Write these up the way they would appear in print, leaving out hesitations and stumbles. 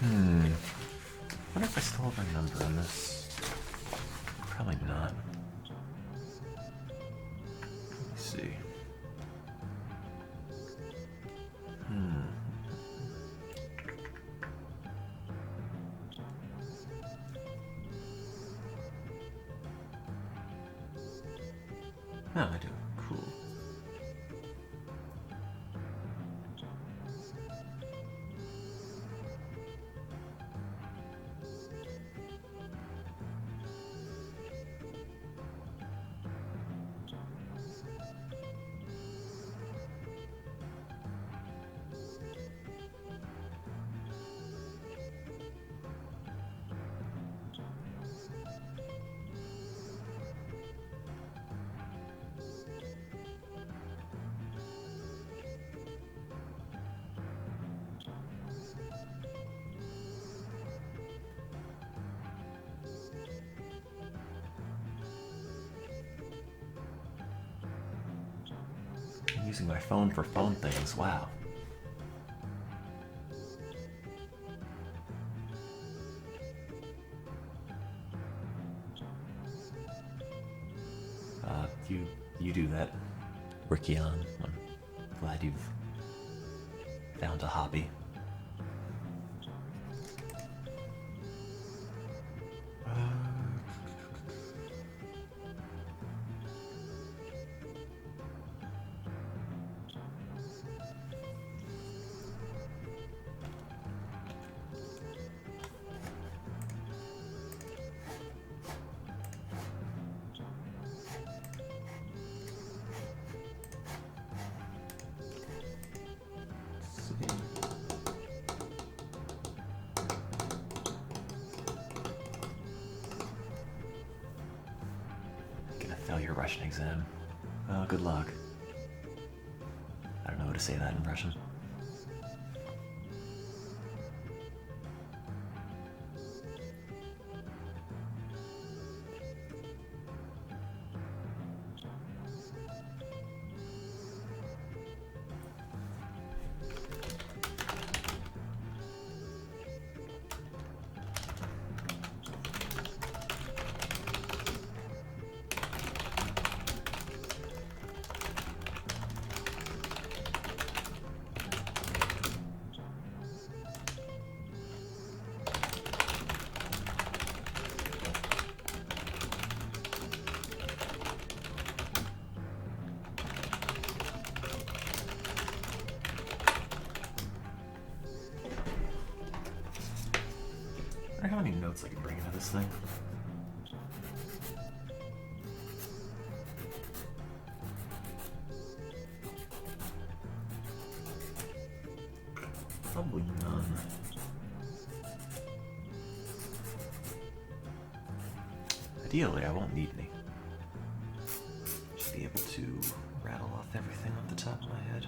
Wonder if I still have my number on this. Probably not. Let me see. No, I do. Cool. I'm using my phone for phone things. Wow. You do that, Rickion. I'm glad you've found a hobby. Fail your Russian exam. Oh, good luck. I don't know how to say that in Russian. I wonder how many notes I can bring into this thing. Probably none. Ideally, I won't need any. Just be able to rattle off everything off the top of my head.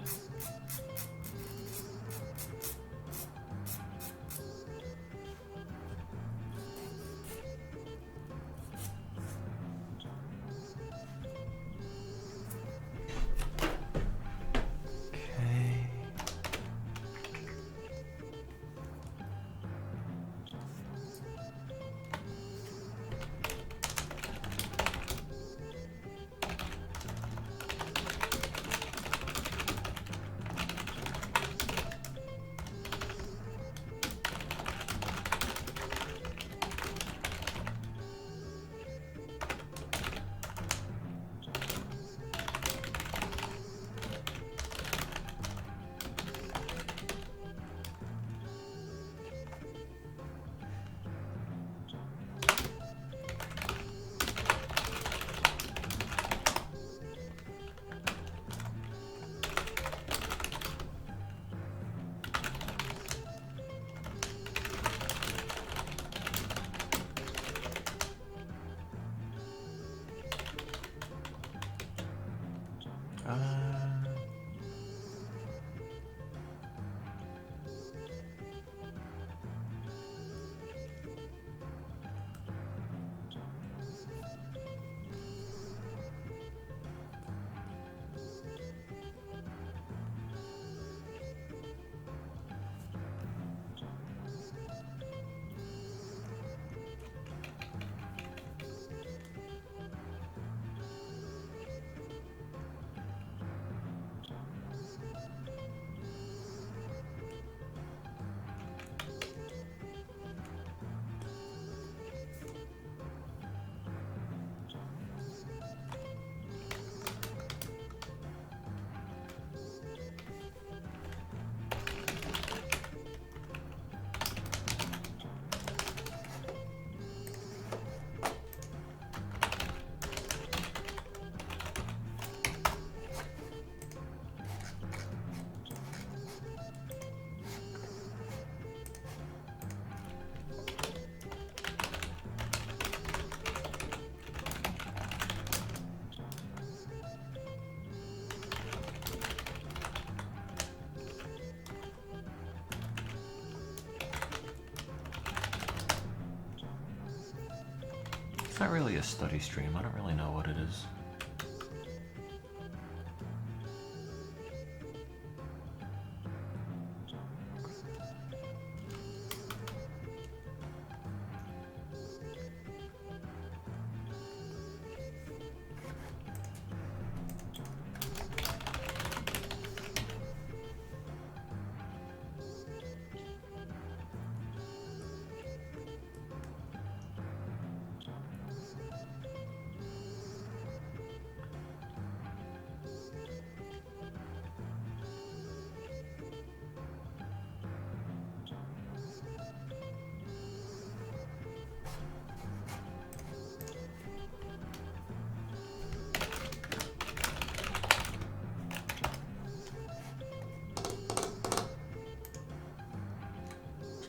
not really a study stream. I don't really know what it is.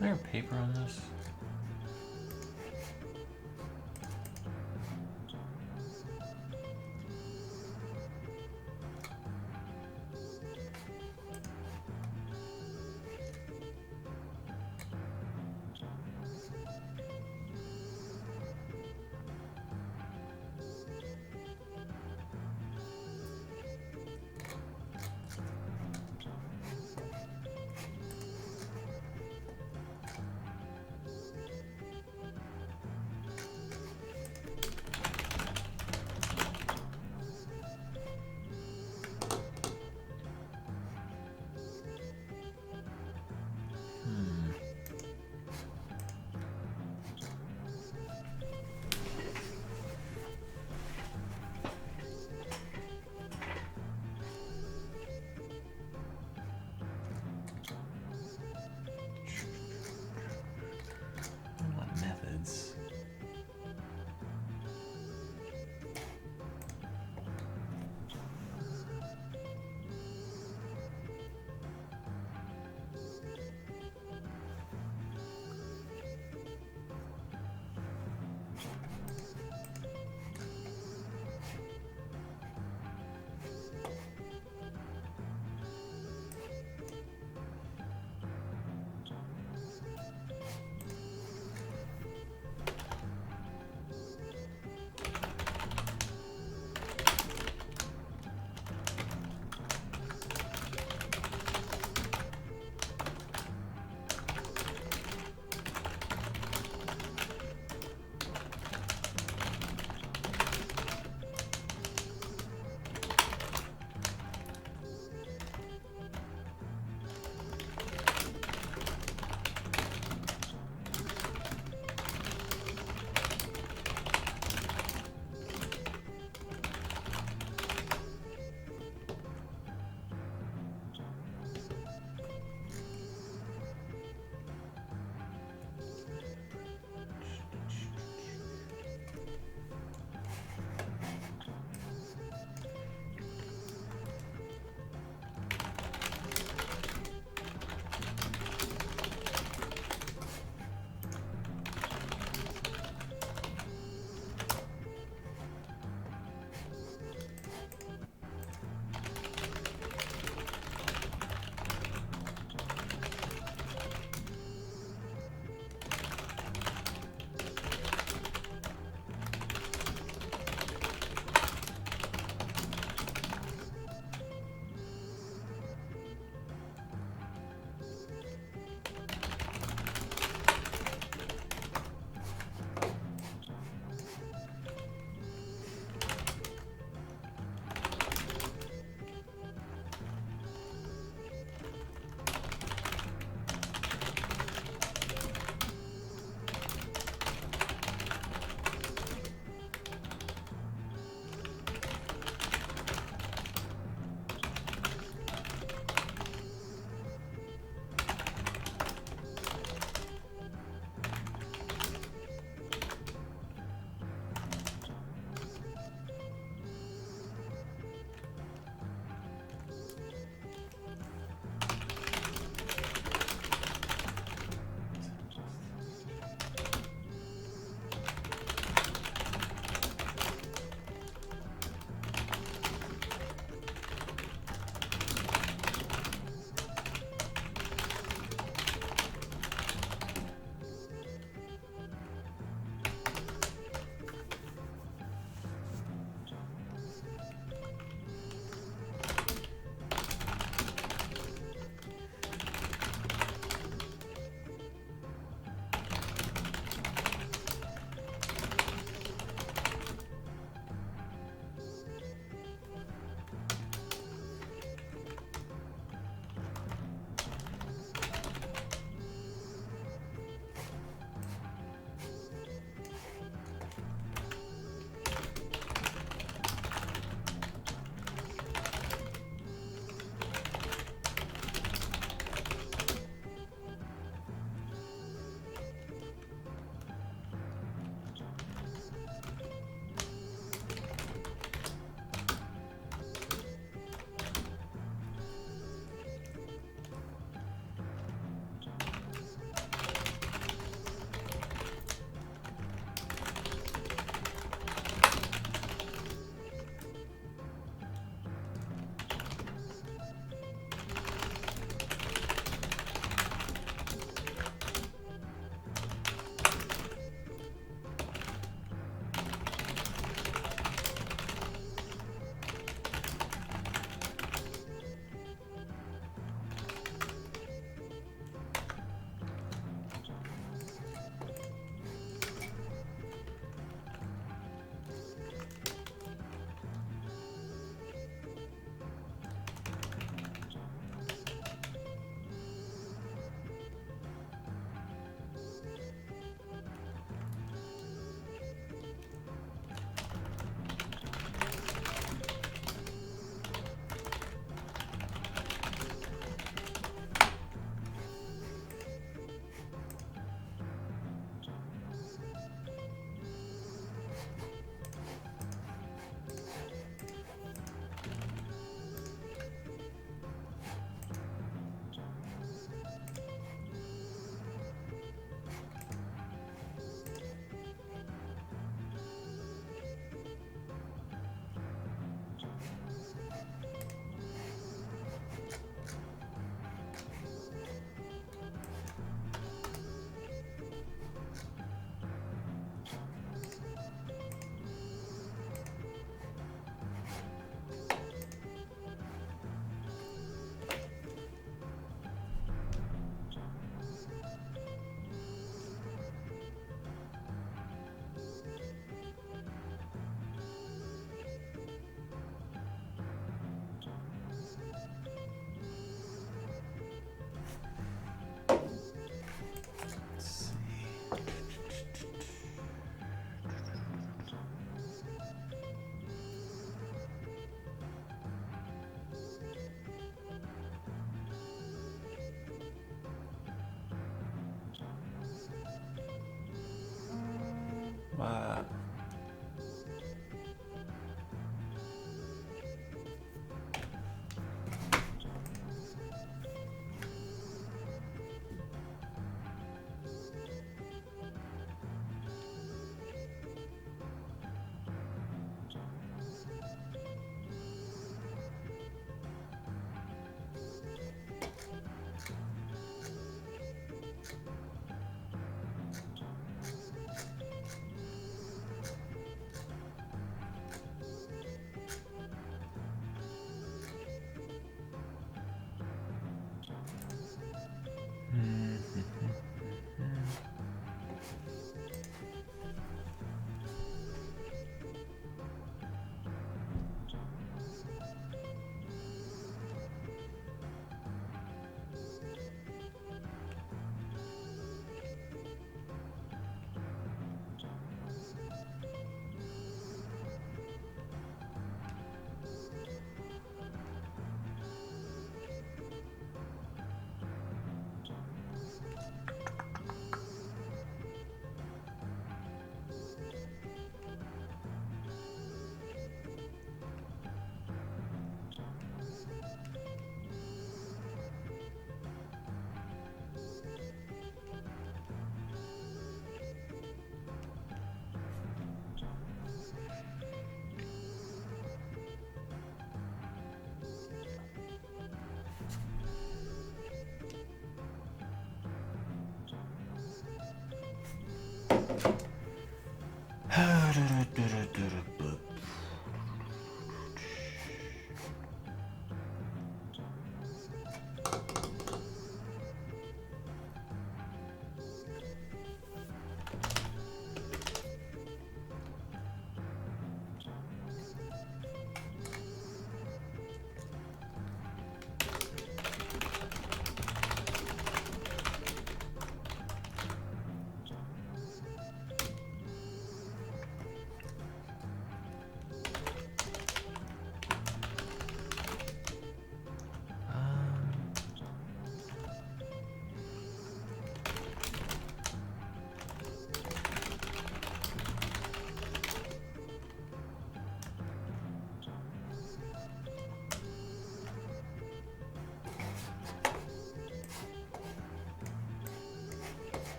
Is there a paper on this?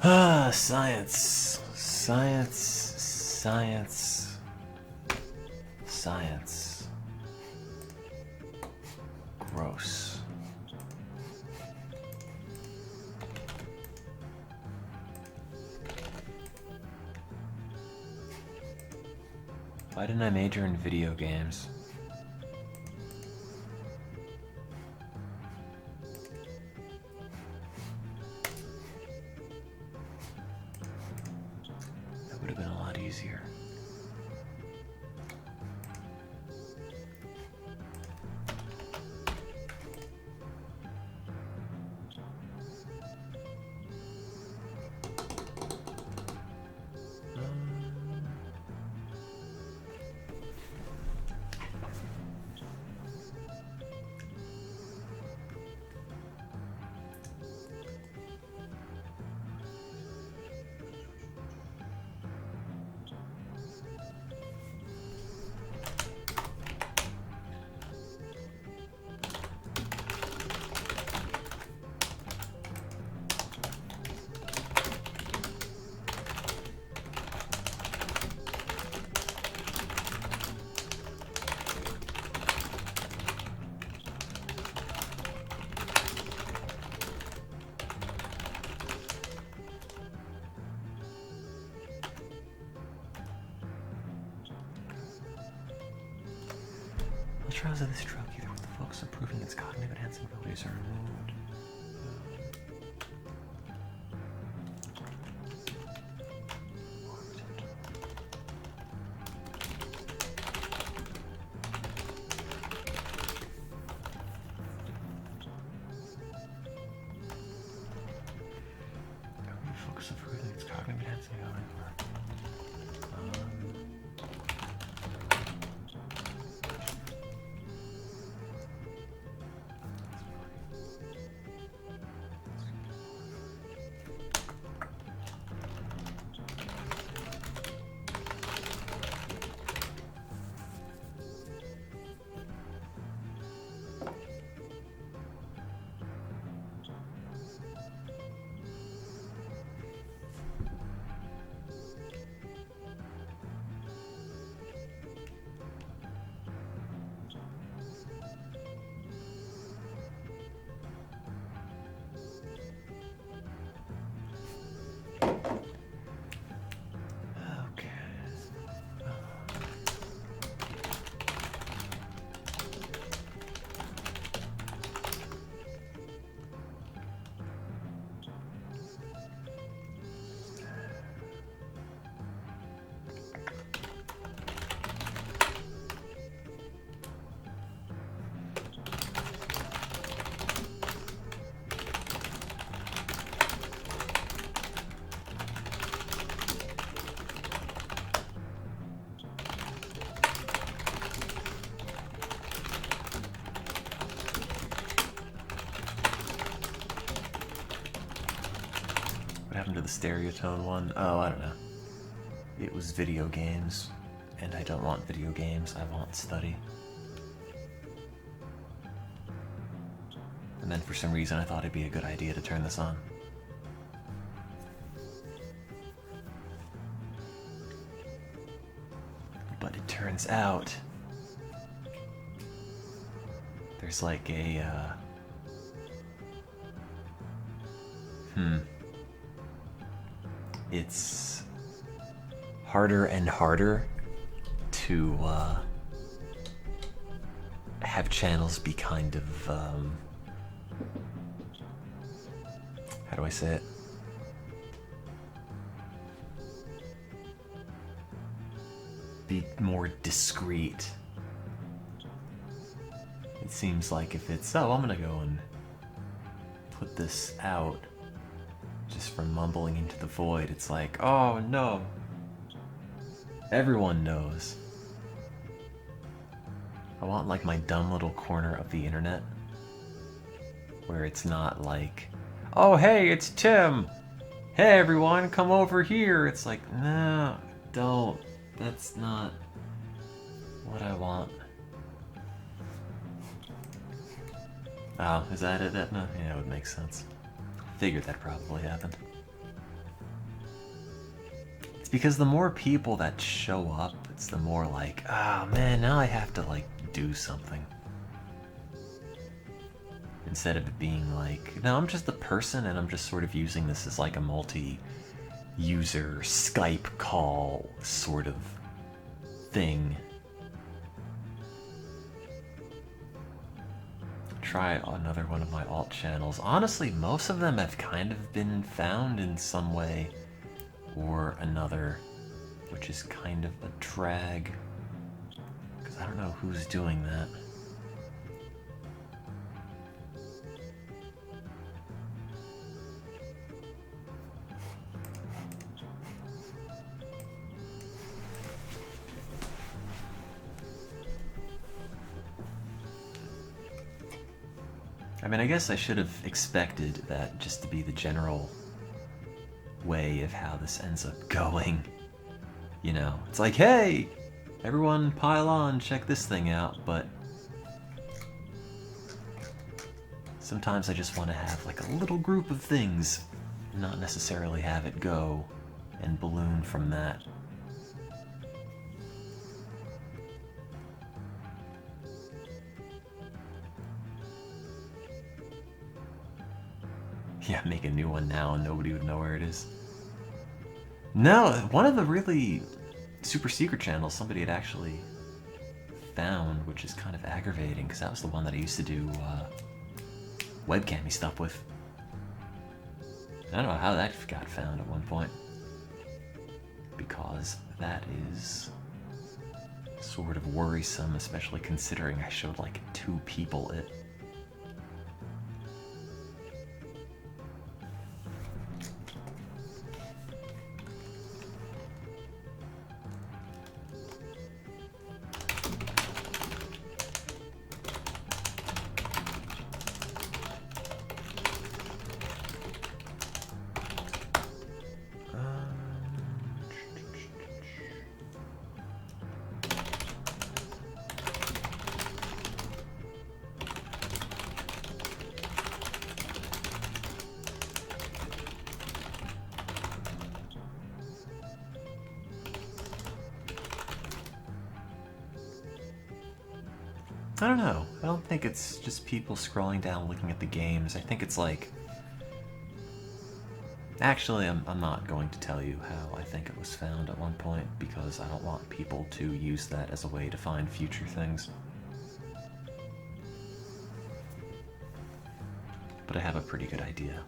Ah, science. Science. Science. Science. Gross. Why didn't I major in video games? That would have been a lot easier. The trials of this drug, either with the focus of improving its cognitive enhancing abilities, are removed. The focus of improving its cognitive enhancing abilities. What happened to the stereotone one? Oh, I don't know. It was video games, and I don't want video games, I want study. And then for some reason I thought it'd be a good idea to turn this on. But it turns out there's like a, it's harder and harder to have channels be kind of, how do I say it? Be more discreet. It seems like if it's, oh, I'm gonna go and put this out just from mumbling into the void, it's like, oh no, everyone knows. I want like my dumb little corner of the internet where it's not like, oh hey, it's Tim, hey everyone, come over here. It's like, no, don't, that's not what I want. Oh, is that it? No, yeah, it would make sense. Figured that probably happened. because the more people that show up, it's the more like, oh man, now I have to like do something. Instead of it being like, no, I'm just a person and I'm just sort of using this as like a multi-user Skype call sort of thing. Try another one of my alt channels. Honestly, most of them have kind of been found in some way or another, which is kind of a drag, because I don't know who's doing that. I mean, I guess I should have expected that just to be the general way of how this ends up going. You know, it's like, hey, everyone pile on, check this thing out, but sometimes I just want to have like a little group of things, not necessarily have it go and balloon from that. Yeah, make a new one now and nobody would know where it is. No, one of the really super secret channels somebody had actually found, which is kind of aggravating because that was the one that I used to do webcammy stuff with. I don't know how that got found at one point, because that is sort of worrisome, especially considering I showed like 2 people it. I don't know. I don't think it's just people scrolling down looking at the games. I think it's like... Actually, I'm not going to tell you how I think it was found at one point, because I don't want people to use that as a way to find future things. But I have a pretty good idea.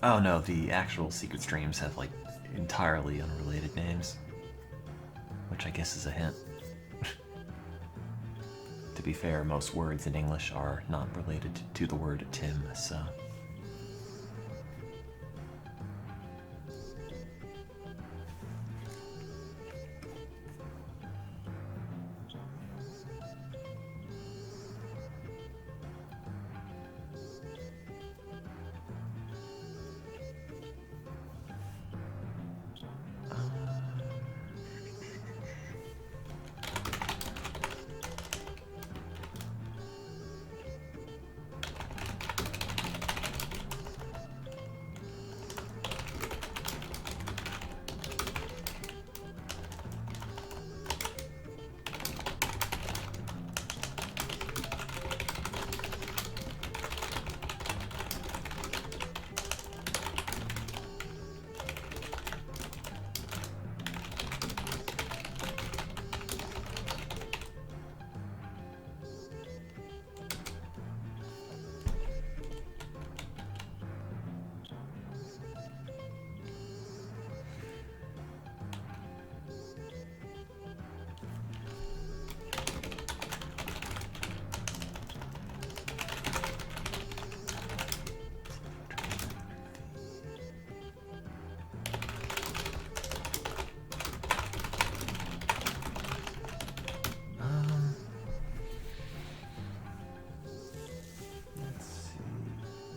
Oh no, the actual secret streams have like entirely unrelated names. which I guess is a hint. To be fair, most words in English are not related to the word Tim, so...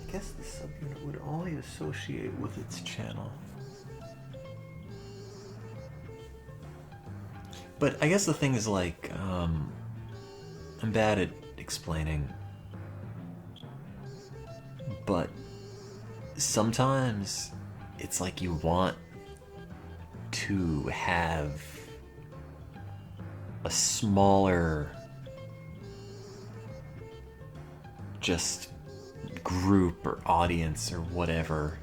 I guess the subunit would only associate with its channel. But I guess the thing is, like, I'm bad at explaining, but sometimes it's like you want to have a smaller just group or audience or whatever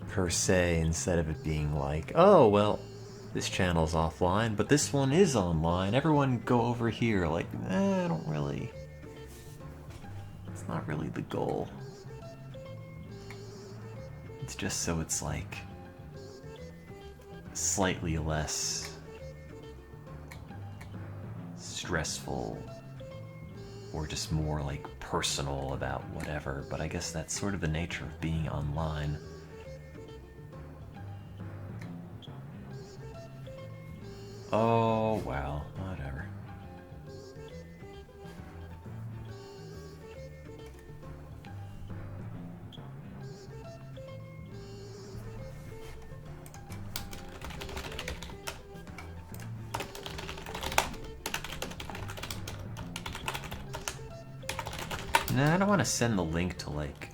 per se, instead of it being like, oh well, this channel's offline but this one is online, everyone go over here. Like, I don't really, it's not really the goal. It's just so it's like slightly less stressful or just more like personal about whatever, but I guess that's sort of the nature of being online. Oh, well, whatever. Nah, I don't want to send the link to, like,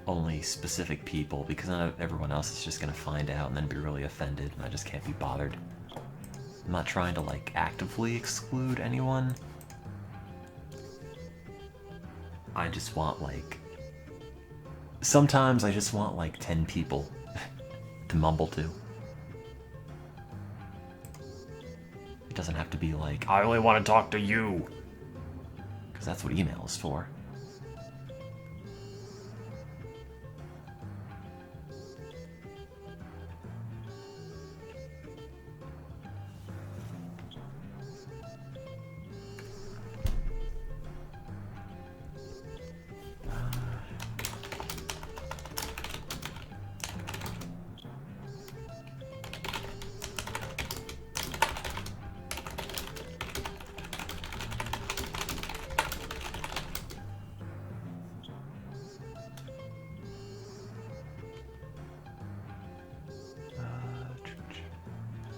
only specific people, because then everyone else is just going to find out and then be really offended, and I just can't be bothered. I'm not trying to, like, actively exclude anyone. I just want, like... Sometimes I just want, like, 10 people to mumble to. It doesn't have to be like, I only want to talk to you! Because that's what email is for.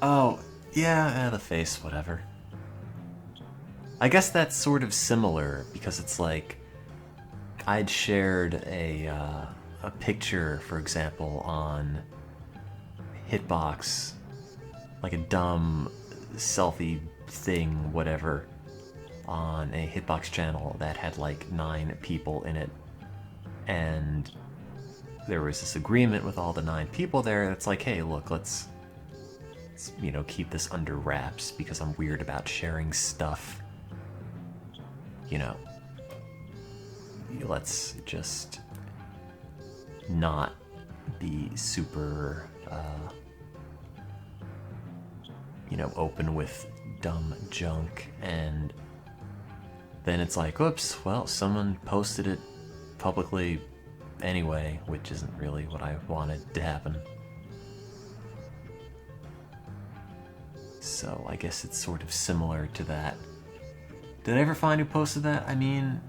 Oh, yeah, the face, whatever. I guess that's sort of similar, because it's like, I'd shared a picture, for example, on Hitbox, like a dumb selfie thing, whatever, on a Hitbox channel that had like 9 people in it, and there was this agreement with all the 9 people there. It's like, hey, look, let's you know, keep this under wraps because I'm weird about sharing stuff. You know, let's just not be super you know, open with dumb junk, and then it's like, oops, well, someone posted it publicly anyway, which isn't really what I wanted to happen. So I guess it's sort of similar to that. Did I ever find who posted that? I mean,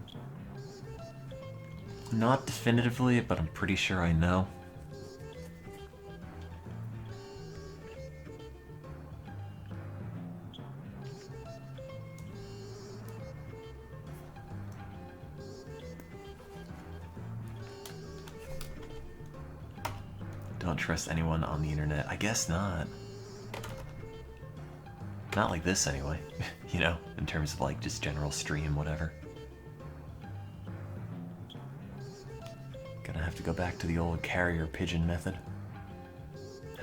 not definitively, but I'm pretty sure I know. Don't trust anyone on the internet. I guess not. Not like this anyway, you know, in terms of like just general stream, whatever. Gonna have to go back to the old carrier pigeon method.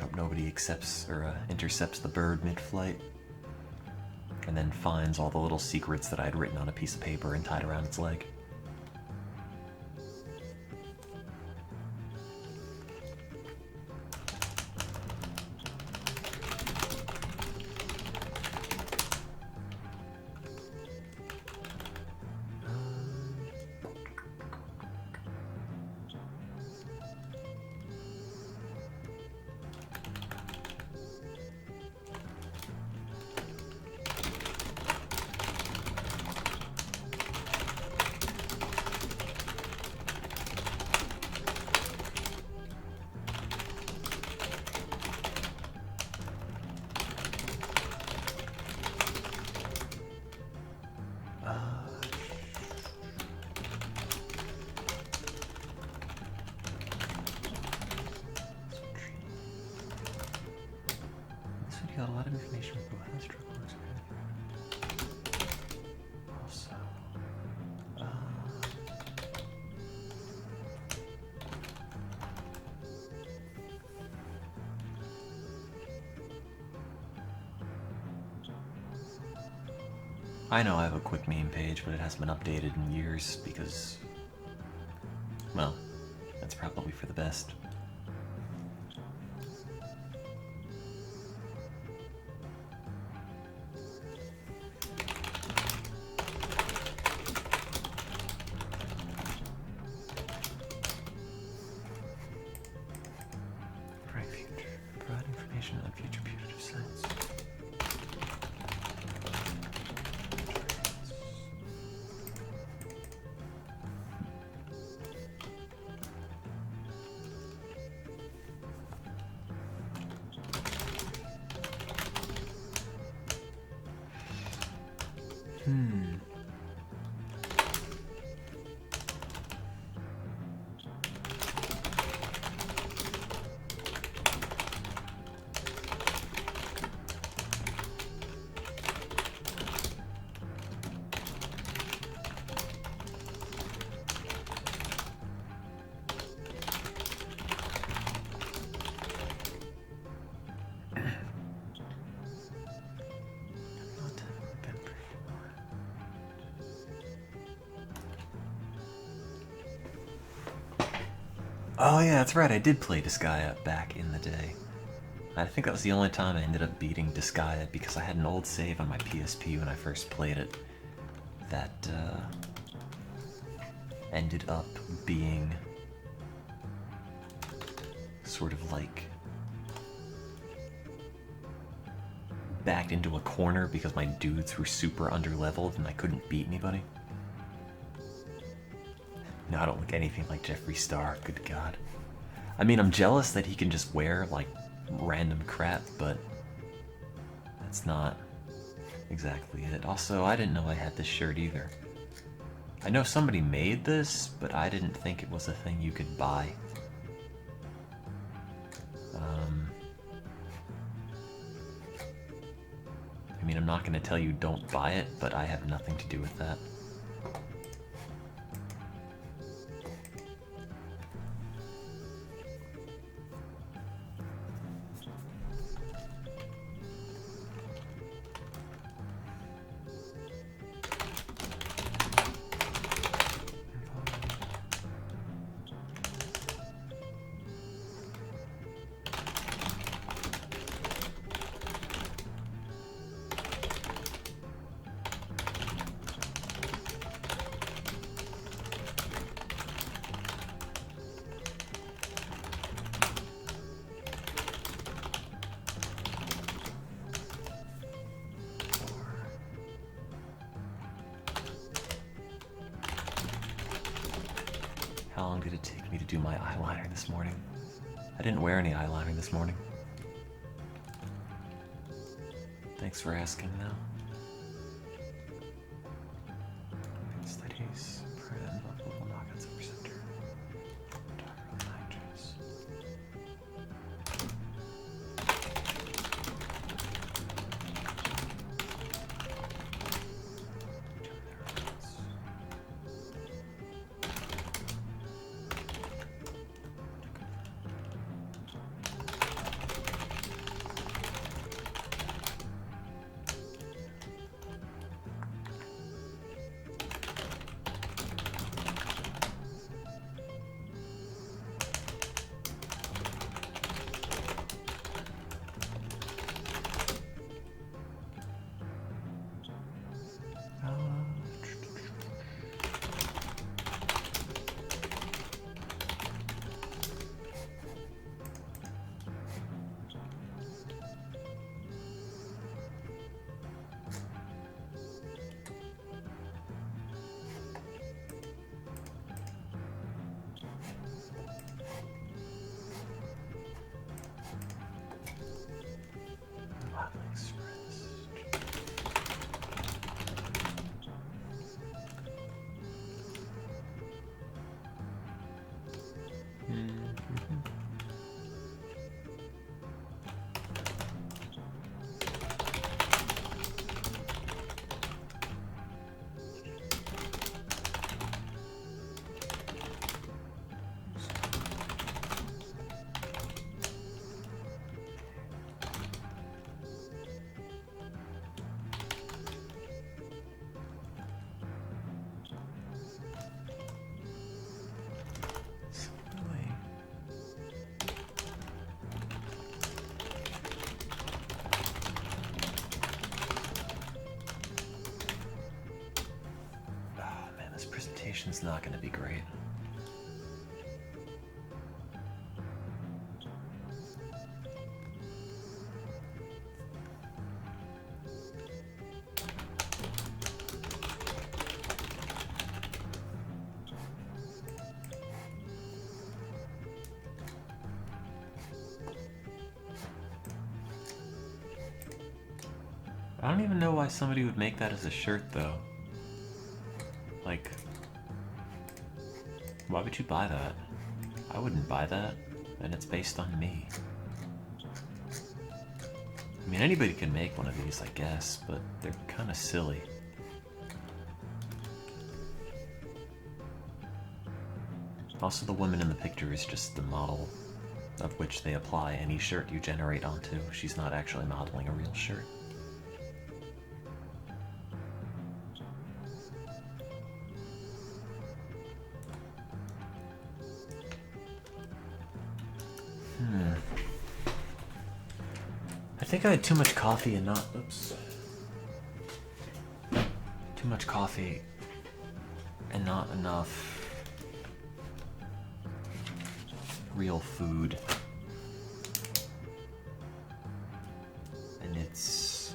Hope nobody accepts or intercepts the bird mid-flight. And then finds all the little secrets that I'd written on a piece of paper and tied around its leg. Got a lot of information from Astro Course. Also, I know I have a quick meme page, but it hasn't been updated in years because, well, that's probably for the best. On future putative sites. Oh yeah, that's right, I did play Disgaea back in the day. I think that was the only time I ended up beating Disgaea because I had an old save on my PSP when I first played it that ended up being sort of like backed into a corner because my dudes were super underleveled and I couldn't beat anybody. No, I don't look anything like Jeffree Star, good god. I mean, I'm jealous that he can just wear, like, random crap, but that's not exactly it. Also, I didn't know I had this shirt either. I know somebody made this, but I didn't think it was a thing you could buy. I mean, I'm not going to tell you don't buy it, but I have nothing to do with that. do my eyeliner this morning. I didn't wear any eyeliner this morning. Thanks for asking now. Studies, print, local knockouts of receptor. It's not going to be great. I don't even know why somebody would make that as a shirt, though. Like, why would you buy that? I wouldn't buy that, and it's based on me. I mean, anybody can make one of these, I guess, but they're kind of silly. Also, the woman in the picture is just the model of which they apply any shirt you generate onto. She's not actually modeling a real shirt. I think I had too much coffee and not, too much coffee and not enough real food. And it's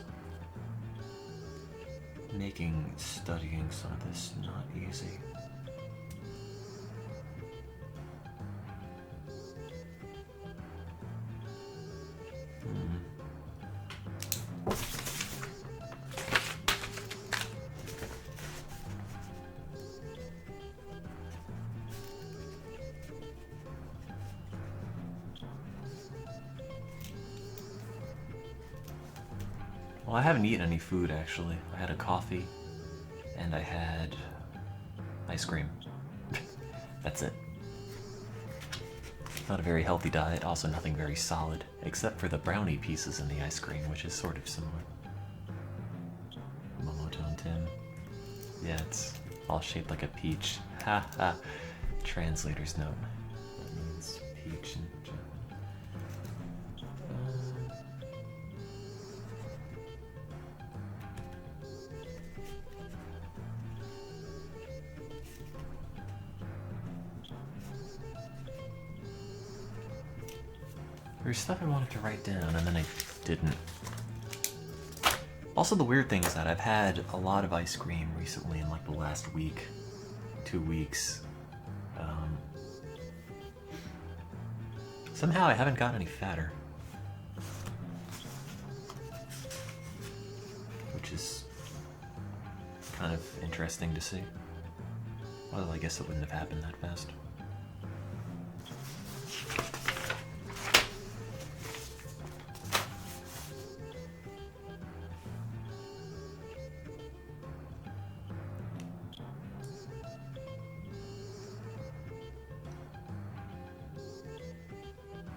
making studying some of this not easy. Well, I haven't eaten any food, actually. I had a coffee, and I had ice cream. That's it. Not a very healthy diet, also nothing very solid, except for the brownie pieces in the ice cream, which is sort of similar. Momoto and Tim. Yeah, it's all shaped like a peach. Ha ha. Translator's note. That means peach in Japanese. There's stuff I wanted to write down, and then I didn't. Also, the weird thing is that I've had a lot of ice cream recently in like the last week, 2 weeks. Somehow I haven't gotten any fatter. Which is kind of interesting to see. Well, I guess it wouldn't have happened that fast.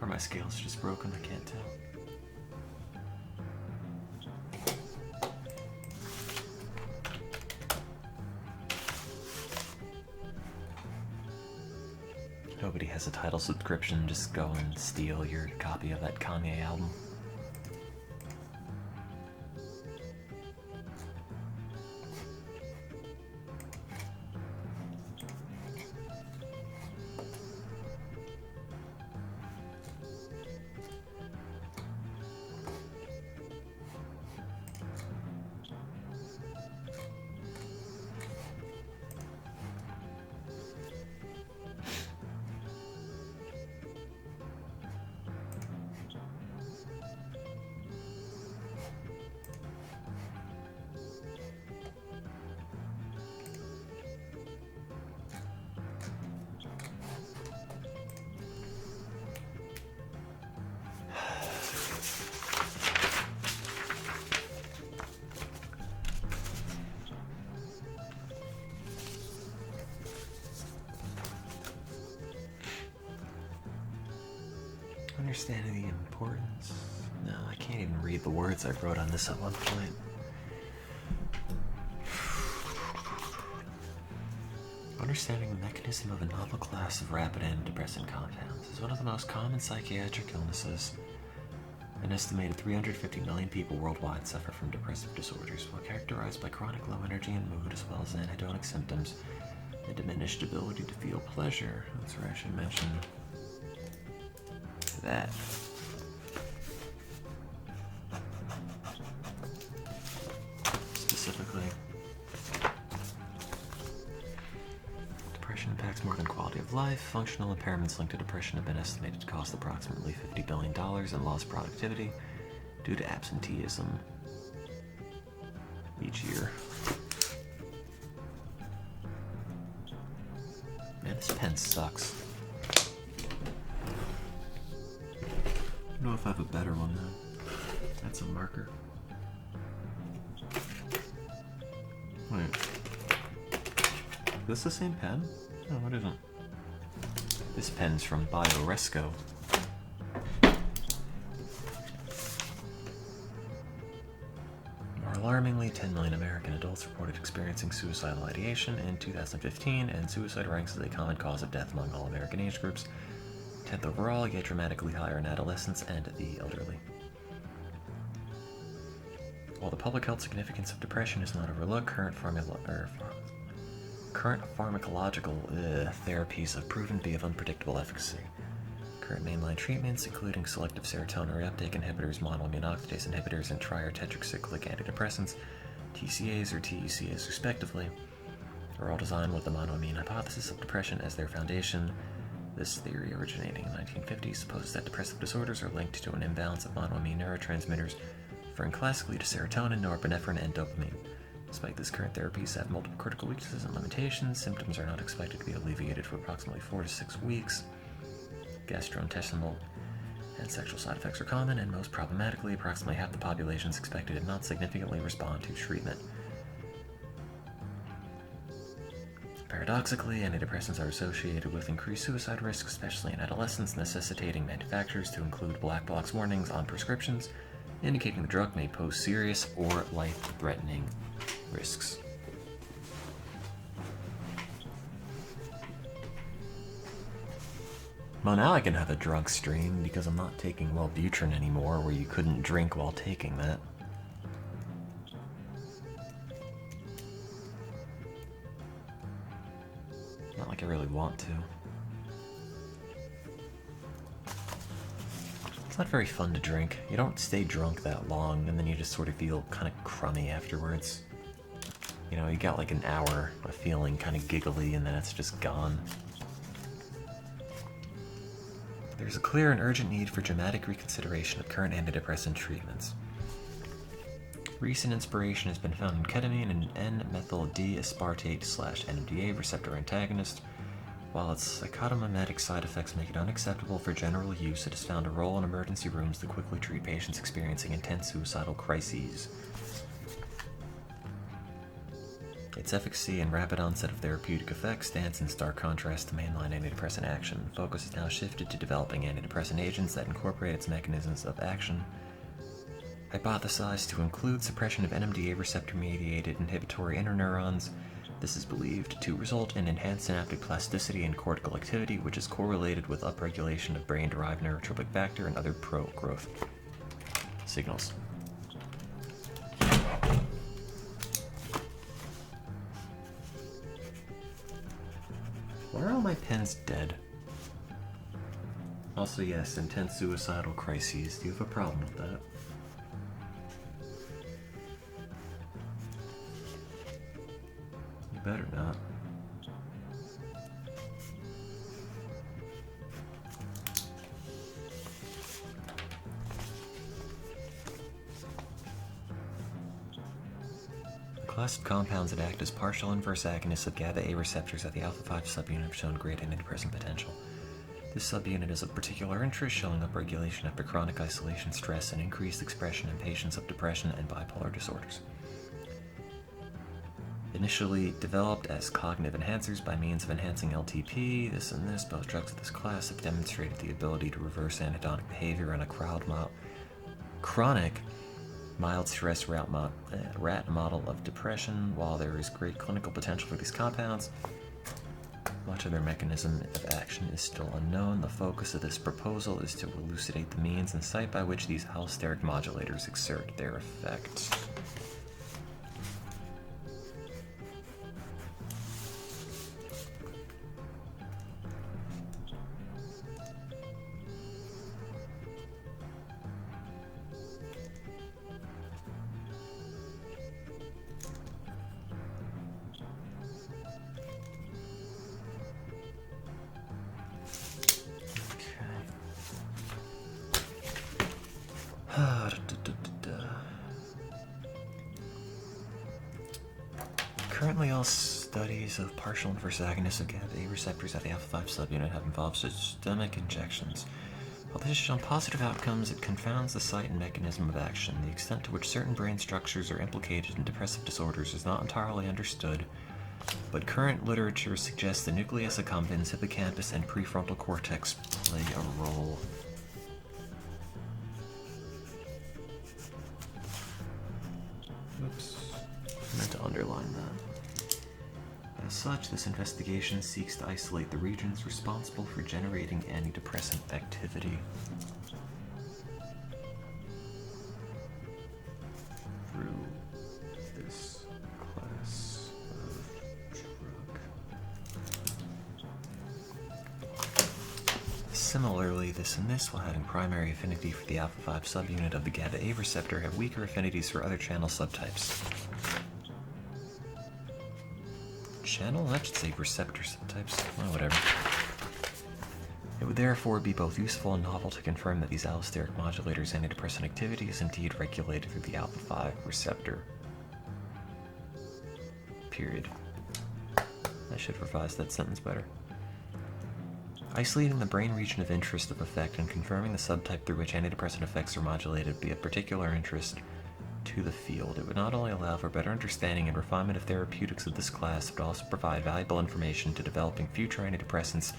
Or my scale's just broken, I can't tell. Nobody has a Tidal subscription, just go and steal your copy of that Kanye album. Understanding the importance. No, I can't even read the words I wrote on this at one point. Understanding the mechanism of a novel class of rapid antidepressant compounds is one of the most common psychiatric illnesses. An estimated 350 million people worldwide suffer from depressive disorders, while characterized by chronic low energy and mood, as well as anhedonic symptoms and diminished ability to feel pleasure. That's where I should mention that. Specifically, depression impacts more than quality of life. Functional impairments linked to depression have been estimated to cost approximately $50 billion in lost productivity due to absenteeism each year. Man, this pen sucks. I don't know if I have a better one though. That's a marker. Wait. Is this the same pen? No, it isn't. This pen's from Bioresco. More alarmingly, 10 million American adults reported experiencing suicidal ideation in 2015, and suicide ranks as a common cause of death among all American age groups. 10th overall, yet dramatically higher in adolescents and the elderly. While the public health significance of depression is not overlooked, current pharmacological therapies have proven to be of unpredictable efficacy. Current mainline treatments, including selective serotonin reuptake inhibitors, monoamine oxidase inhibitors, and trior tetracyclic antidepressants, TCAs or TECAs respectively, are all designed with the monoamine hypothesis of depression as their foundation. This theory, originating in the 1950s, supposes that depressive disorders are linked to an imbalance of monoamine neurotransmitters, referring classically to serotonin, norepinephrine, and dopamine. Despite this, current therapies have multiple critical weaknesses and limitations. Symptoms are not expected to be alleviated for approximately 4 to 6 weeks. Gastrointestinal and sexual side effects are common, and most problematically, approximately half the population is expected to not significantly respond to treatment. Paradoxically, antidepressants are associated with increased suicide risk, especially in adolescents, necessitating manufacturers to include black box warnings on prescriptions, indicating the drug may pose serious or life-threatening risks. Well, now I can have a drug stream because I'm not taking Wellbutrin anymore, where you couldn't drink while taking that. Not like I really want to. It's not very fun to drink. You don't stay drunk that long, and then you just sort of feel kind of crummy afterwards. You know, you got like an hour of feeling kind of giggly, and then it's just gone. There's a clear and urgent need for dramatic reconsideration of current antidepressant treatments. Recent inspiration has been found in ketamine and N-methyl D-aspartate/NMDA receptor antagonist. While its psychotomimetic side effects make it unacceptable for general use, it has found a role in emergency rooms to quickly treat patients experiencing intense suicidal crises. Its efficacy and rapid onset of therapeutic effects stands in stark contrast to mainline antidepressant action. Focus is now shifted to developing antidepressant agents that incorporate its mechanisms of action, hypothesized to include suppression of NMDA receptor-mediated inhibitory interneurons. This is believed to result in enhanced synaptic plasticity and cortical activity, which is correlated with upregulation of brain-derived neurotropic factor and other pro-growth signals. Why are all my pens dead? Also, yes, intense suicidal crises. Do you have a problem with that? You better not. The class of compounds that act as partial inverse agonists of GABA A receptors at the alpha-5 subunit have shown great antidepressant potential. This subunit is of particular interest, showing upregulation after chronic isolation, stress, and increased expression in patients of depression and bipolar disorders. Initially developed as cognitive enhancers by means of enhancing LTP, both drugs of this class have demonstrated the ability to reverse anhedonic behavior in a chronic mild stress rat model of depression. While there is great clinical potential for these compounds, much of their mechanism of action is still unknown. The focus of this proposal is to elucidate the means and site by which these allosteric modulators exert their effect. Currently, all studies of partial inverse agonists of GABA A receptors at the alpha-5 subunit have involved systemic injections. While this has shown positive outcomes, it confounds the site and mechanism of action. The extent to which certain brain structures are implicated in depressive disorders is not entirely understood, but current literature suggests the nucleus accumbens, hippocampus, and prefrontal cortex play a role. Oops, I meant to underline that. As such, this investigation seeks to isolate the regions responsible for generating antidepressant activity. Through this class of drug. Similarly, this and this, while having primary affinity for the alpha-5 subunit of the GABA A receptor, have weaker affinities for other channel subtypes. Channel? That should say receptor subtypes. Well, whatever. It would therefore be both useful and novel to confirm that these allosteric modulators' antidepressant activity is indeed regulated through the alpha-5 receptor. Period. I should revise that sentence better. Isolating the brain region of interest of effect and confirming the subtype through which antidepressant effects are modulated would be of particular interest to the field. It would not only allow for better understanding and refinement of therapeutics of this class, but also provide valuable information to developing future antidepressants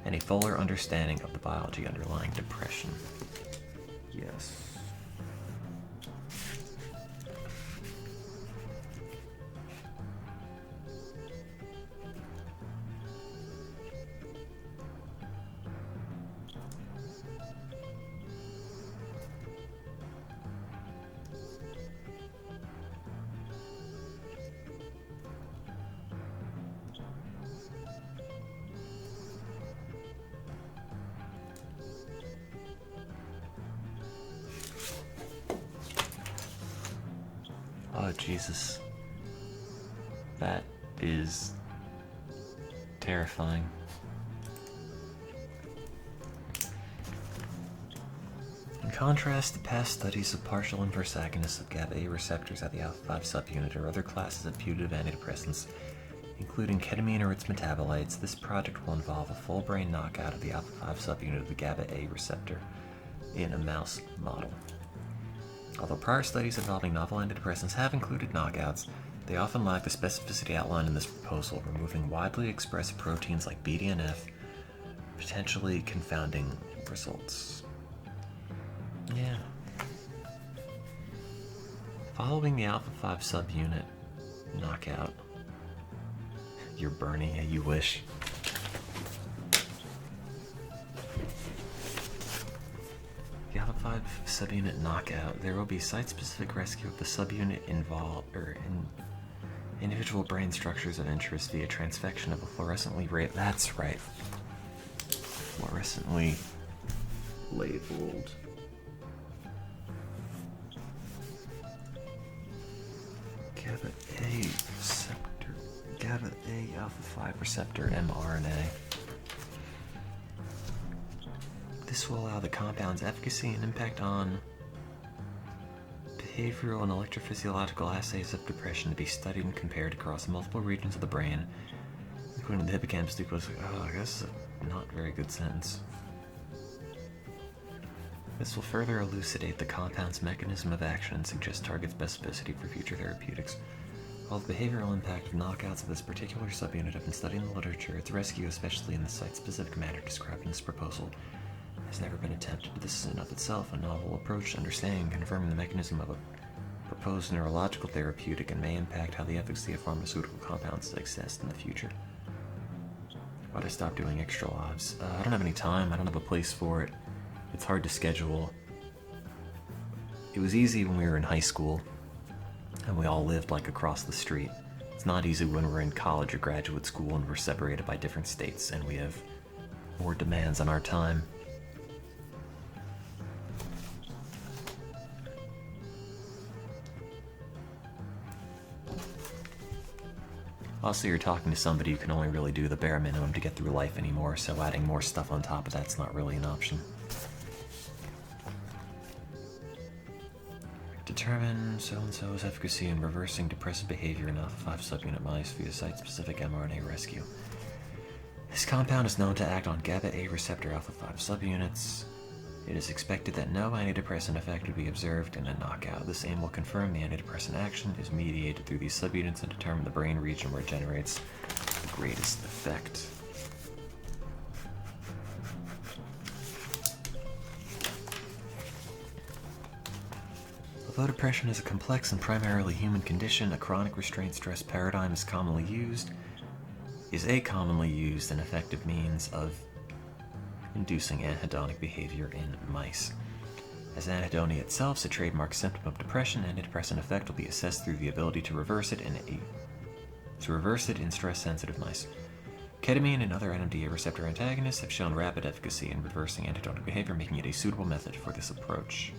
and a fuller understanding of the biology underlying depression. Yes. Oh, Jesus. That is terrifying. contrast to past studies of partial inverse agonists of GABA A receptors at the alpha-5 subunit or other classes of putative antidepressants, including ketamine or its metabolites, this project will involve a full brain knockout of the alpha-5 subunit of the GABA A receptor in a mouse model. Although prior studies involving novel antidepressants have included knockouts, they often lack the specificity outlined in this proposal, removing widely expressed proteins like BDNF, potentially confounding results. Yeah. Following the alpha-5 subunit knockout, you're burning, yeah, you wish. The alpha-5 subunit knockout, there will be site-specific rescue of the subunit involved, in individual brain structures of interest via transfection of a fluorescently fluorescently labeled GABA A receptor, GABA A alpha-5 receptor mRNA. This will allow the compound's efficacy and impact on behavioral and electrophysiological assays of depression to be studied and compared across multiple regions of the brain, including the hippocampus, nucleus. Oh, I guess a not very good sentence. This will further elucidate the compound's mechanism of action and suggest target specificity for future therapeutics. While the behavioral impact of knockouts of this particular subunit have been studied in the literature, its rescue, especially in the site-specific manner described in this proposal, has never been attempted. This is in of itself a novel approach to understanding and confirming the mechanism of a proposed neurological therapeutic and may impact how the efficacy of pharmaceutical compounds exist in the future. Why'd I stop doing extra lives? I don't have any time, I don't have a place for it. It's hard to schedule. It was easy when we were in high school and we all lived like across the street. It's not easy when we're in college or graduate school and we're separated by different states and we have more demands on our time. Also, you're talking to somebody who can only really do the bare minimum to get through life anymore, so adding more stuff on top of that's not really an option. Determine so-and-so's efficacy in reversing depressive behavior in alpha-5 subunit mice via site-specific mRNA rescue. This compound is known to act on GABA A receptor alpha-5 subunits. It is expected that no antidepressant effect would be observed in a knockout. This aim will confirm the antidepressant action is mediated through these subunits and determine the brain region where it generates the greatest effect. Although depression is a complex and primarily human condition, a chronic restraint stress paradigm is a commonly used and effective means of inducing anhedonic behavior in mice. As anhedonia itself is a trademark symptom of depression, antidepressant effect will be assessed through the ability to reverse it in stress-sensitive mice. Ketamine and other NMDA receptor antagonists have shown rapid efficacy in reversing anhedonic behavior, making it a suitable method for this approach.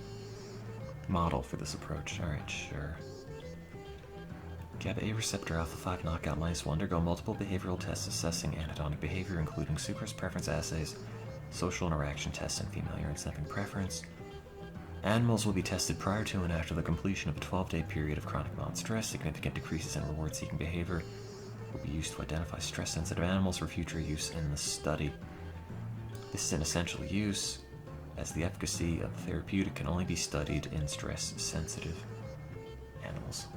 Model for this approach. Alright, sure. GABA A receptor alpha-5 knockout mice will undergo multiple behavioral tests assessing anhedonic behavior, including sucrose preference assays, social interaction tests, and female urine sniffing preference. Animals will be tested prior to and after the completion of a 12-day period of chronic mild stress. Significant decreases in reward-seeking behavior will be used to identify stress-sensitive animals for future use in the study. This is an essential use, as the efficacy of the therapeutic can only be studied in stress-sensitive animals.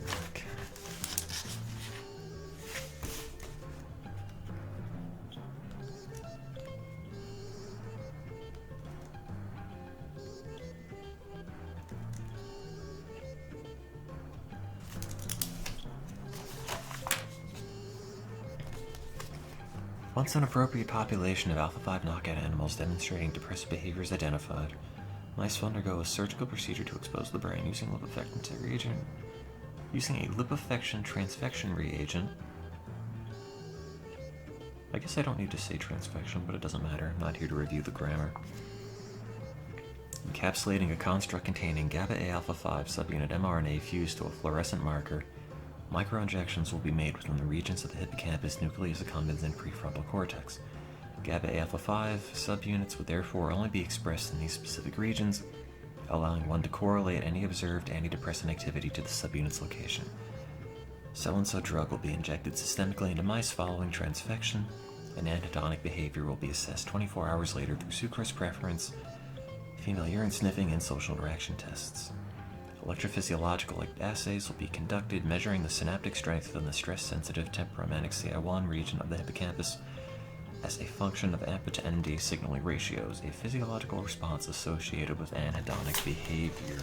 Okay. Once an appropriate population of alpha-5 knockout animals demonstrating depressive behavior is identified, mice will undergo a surgical procedure to expose the brain using a liposuction transfection reagent. I guess I don't need to say transfection, but it doesn't matter. I'm not here to review the grammar. Encapsulating a construct containing GABA A alpha-5 subunit mRNA fused to a fluorescent marker, microinjections will be made within the regions of the hippocampus, nucleus accumbens, and prefrontal cortex. GABA alpha 5 subunits would therefore only be expressed in these specific regions, allowing one to correlate any observed antidepressant activity to the subunit's location. So-and-so drug will be injected systemically into mice following transfection, and anhedonic behavior will be assessed 24 hours later through sucrose preference, female urine sniffing, and social interaction tests. Electrophysiological assays will be conducted, measuring the synaptic strength within the stress-sensitive temporomantic CI1 region of the hippocampus as a function of AMPA to NMDA signaling ratios, a physiological response associated with anhedonic behavior.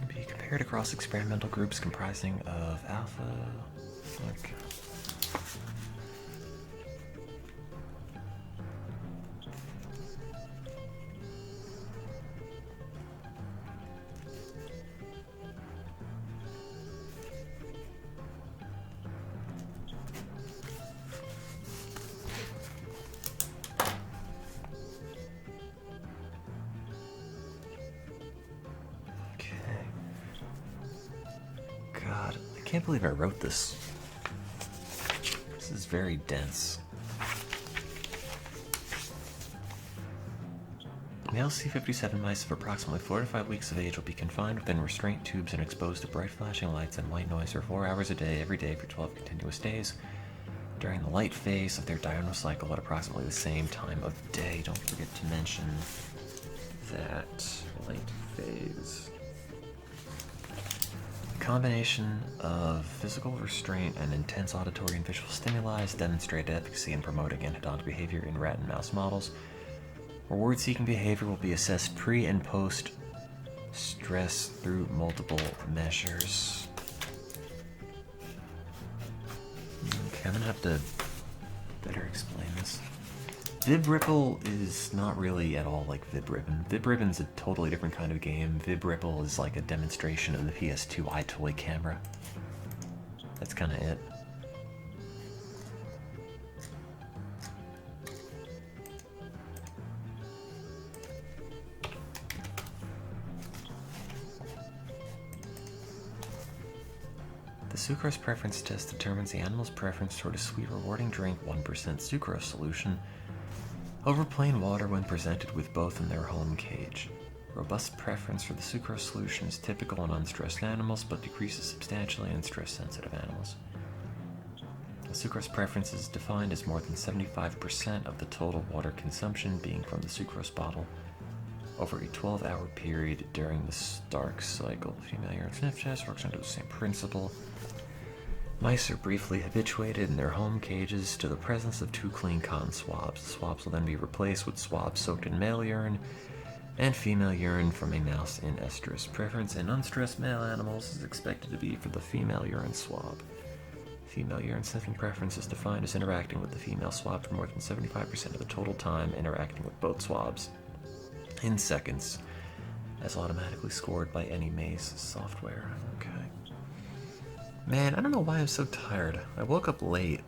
Be compared across experimental groups comprising of alpha. Okay. God, I can't believe I wrote this. This is very dense. Male C57 mice of approximately 4 to 5 weeks of age will be confined within restraint tubes and exposed to bright flashing lights and white noise for 4 hours a day, every day for 12 continuous days, during the light phase of their diurnal cycle at approximately the same time of day. Don't forget to mention that light phase. Combination of physical restraint and intense auditory and visual stimuli has demonstrated efficacy in promoting anhedonic behavior in rat and mouse models. Reward-seeking behavior will be assessed pre- and post-stress through multiple measures. Okay, I'm gonna have to better explain this. VibRipple is not really at all like VibRibbon. VibRibbon's a totally different kind of game. VibRipple is like a demonstration of the PS2 iToy camera. That's kind of it. The sucrose preference test determines the animal's preference toward a sweet, rewarding drink 1% sucrose solution over plain water when presented with both in their home cage. Robust preference for the sucrose solution is typical in unstressed animals, but decreases substantially in stress-sensitive animals. The sucrose preference is defined as more than 75% of the total water consumption being from the sucrose bottle over a 12-hour period during the Stark cycle. Female urine sniff test works under the same principle. Mice are briefly habituated in their home cages to the presence of 2 clean cotton swabs. The swabs will then be replaced with swabs soaked in male urine and female urine from a mouse in estrus. Preference in unstressed male animals is expected to be for the female urine swab. Female urine sniffing preference is defined as interacting with the female swab for more than 75% of the total time interacting with both swabs in seconds, as automatically scored by any maze software. Okay. Man, I don't know why I'm so tired. I woke up late,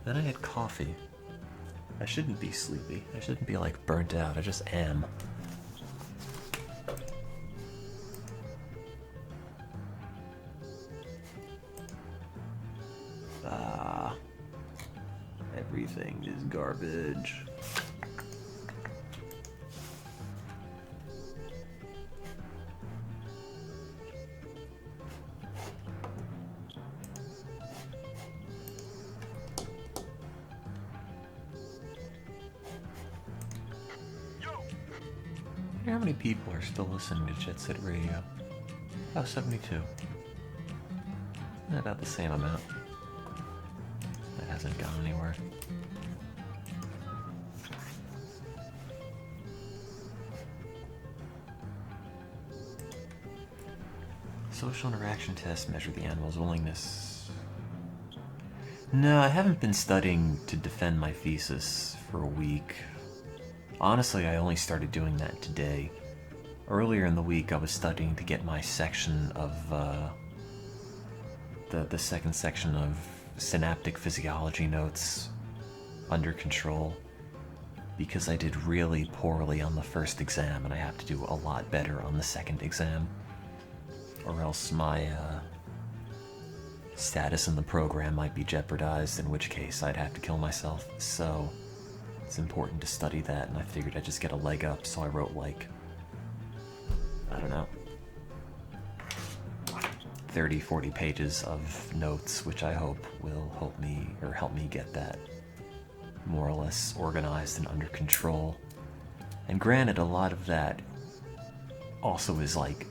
then I had coffee. I shouldn't be sleepy. I shouldn't be like burnt out. I just am. Everything is garbage. wonder how many people are still listening to Jet Set Radio. Oh, 72. About the same amount. That hasn't gone anywhere. Social interaction tests measure the animal's willingness. No, I haven't been studying to defend my thesis for a week. Honestly, I only started doing that today. Earlier in the week, I was studying to get my section of, the second section of synaptic physiology notes under control, because I did really poorly on the first exam, and I have to do a lot better on the second exam, or else my, status in the program might be jeopardized, in which case I'd have to kill myself. So it's important to study that, and I figured I'd just get a leg up, so I wrote like, I don't know, 30, 40 pages of notes, which I hope will help me get that more or less organized and under control. And granted, a lot of that also is like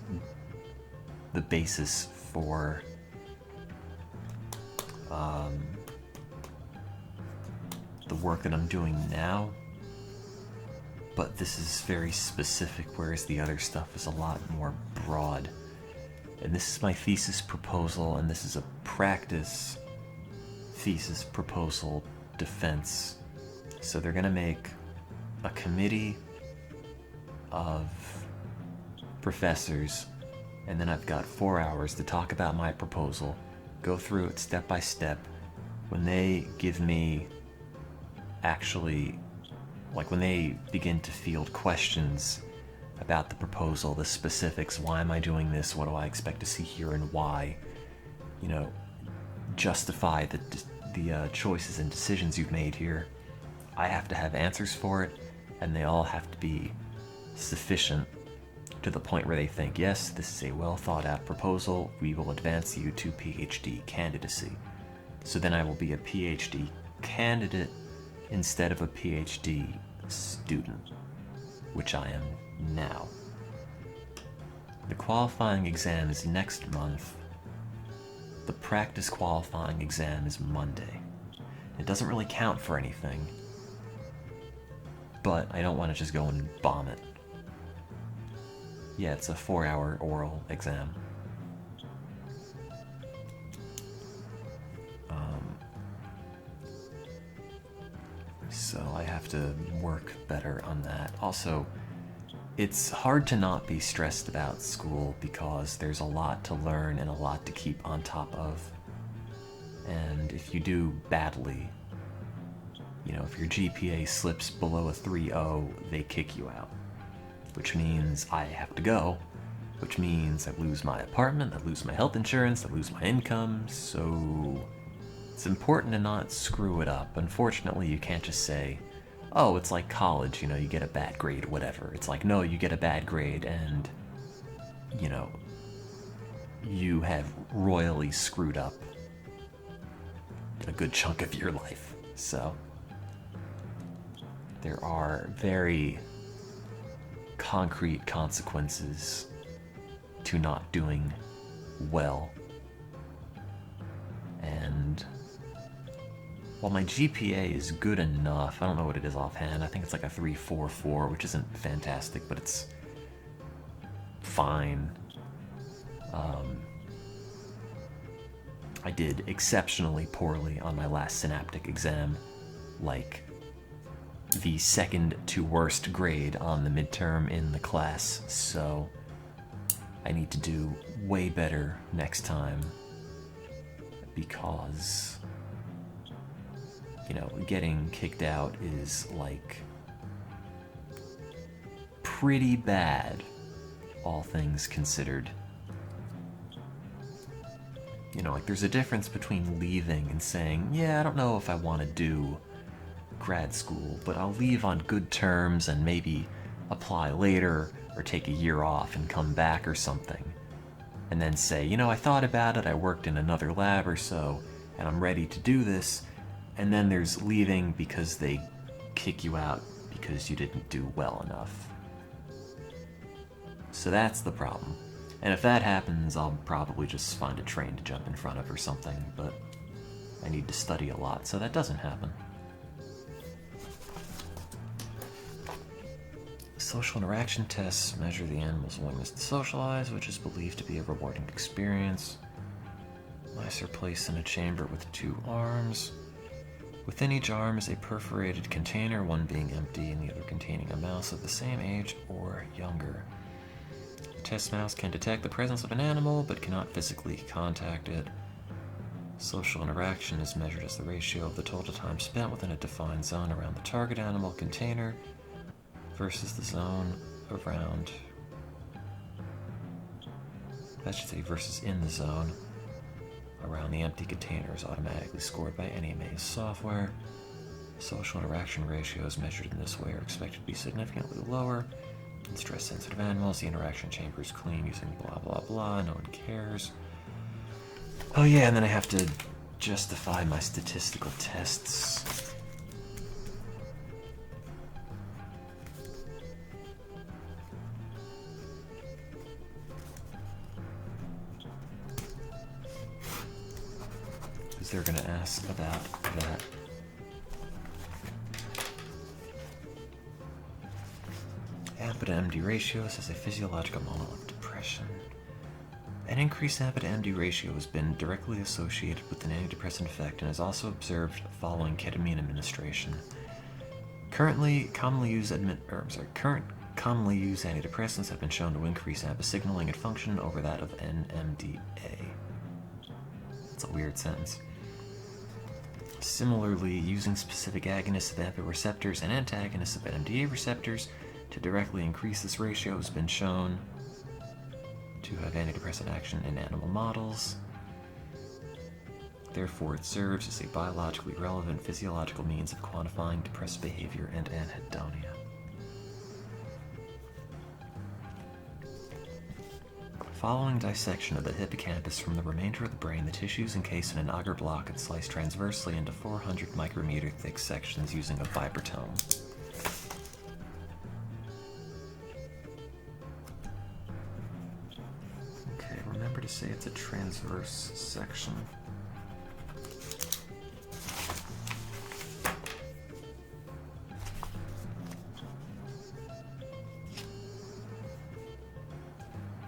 the basis for the work that I'm doing now, but this is very specific, whereas the other stuff is a lot more broad. And this is my thesis proposal, and this is a practice thesis proposal defense. So they're gonna make a committee of professors, and then I've got 4 hours to talk about my proposal, go through it step by step. When they give me actually, like when they begin to field questions about the proposal, the specifics, why am I doing this, what do I expect to see here, and why, you know, justify the choices and decisions you've made here, I have to have answers for it, and they all have to be sufficient to the point where they think, yes, this is a well thought out proposal, we will advance you to PhD candidacy. So then I will be a PhD candidate instead of a PhD student, which I am now. The qualifying exam is next month. The practice qualifying exam is Monday. It doesn't really count for anything, but I don't want to just go and bomb it. Yeah, it's a 4-hour oral exam. So I have to work better on that. Also, it's hard to not be stressed about school because there's a lot to learn and a lot to keep on top of. And if you do badly, you know, if your GPA slips below a 3.0, they kick you out. Which means I have to go, which means I lose my apartment, I lose my health insurance, I lose my income, so it's important to not screw it up. Unfortunately, you can't just say, oh, it's like college, you know, you get a bad grade or whatever. It's like, no, you get a bad grade and, you know, you have royally screwed up a good chunk of your life. So there are very concrete consequences to not doing well. And while my GPA is good enough, I don't know what it is offhand, I think it's like a 3.44, which isn't fantastic, but it's fine. I did exceptionally poorly on my last synaptic exam, like the second to worst grade on the midterm in the class, so I need to do way better next time, because, you know, getting kicked out is like pretty bad, all things considered. You know, like there's a difference between leaving and saying, yeah, I don't know if I want to do grad school, but I'll leave on good terms and maybe apply later or take a year off and come back or something. And then say, you know, I thought about it, I worked in another lab or so, and I'm ready to do this. And then there's leaving because they kick you out because you didn't do well enough. So that's the problem. And if that happens, I'll probably just find a train to jump in front of or something, but I need to study a lot, so that doesn't happen. Social interaction tests measure the animal's willingness to socialize, which is believed to be a rewarding experience. Mice are placed in a chamber with 2 arms. Within each arm is a perforated container, one being empty and the other containing a mouse of the same age or younger. The test mouse can detect the presence of an animal, but cannot physically contact it. Social interaction is measured as the ratio of the total time spent within a defined zone around the target animal container versus the zone around, that should say versus in the zone around the empty container is automatically scored by any maze software. Social interaction ratios measured in this way are expected to be significantly lower. In stress-sensitive animals, the interaction chamber is clean using blah blah blah, no one cares. Oh yeah, and then I have to justify my statistical tests. Because they're going to ask about that. AMPA to MD ratios as a physiological model of depression. An increased AMPA to MD ratio has been directly associated with an antidepressant effect and is also observed following ketamine administration. Current commonly used antidepressants have been shown to increase AMPA signaling and function over that of NMDA. That's a weird sentence. Similarly, using specific agonists of AMPA receptors and antagonists of NMDA receptors to directly increase this ratio has been shown to have antidepressant action in animal models. Therefore, it serves as a biologically relevant physiological means of quantifying depressive behavior and anhedonia. Following dissection of the hippocampus from the remainder of the brain, the tissue is encased in an agar block and sliced transversely into 400 micrometer thick sections using a vibratome. Okay, remember to say it's a transverse section.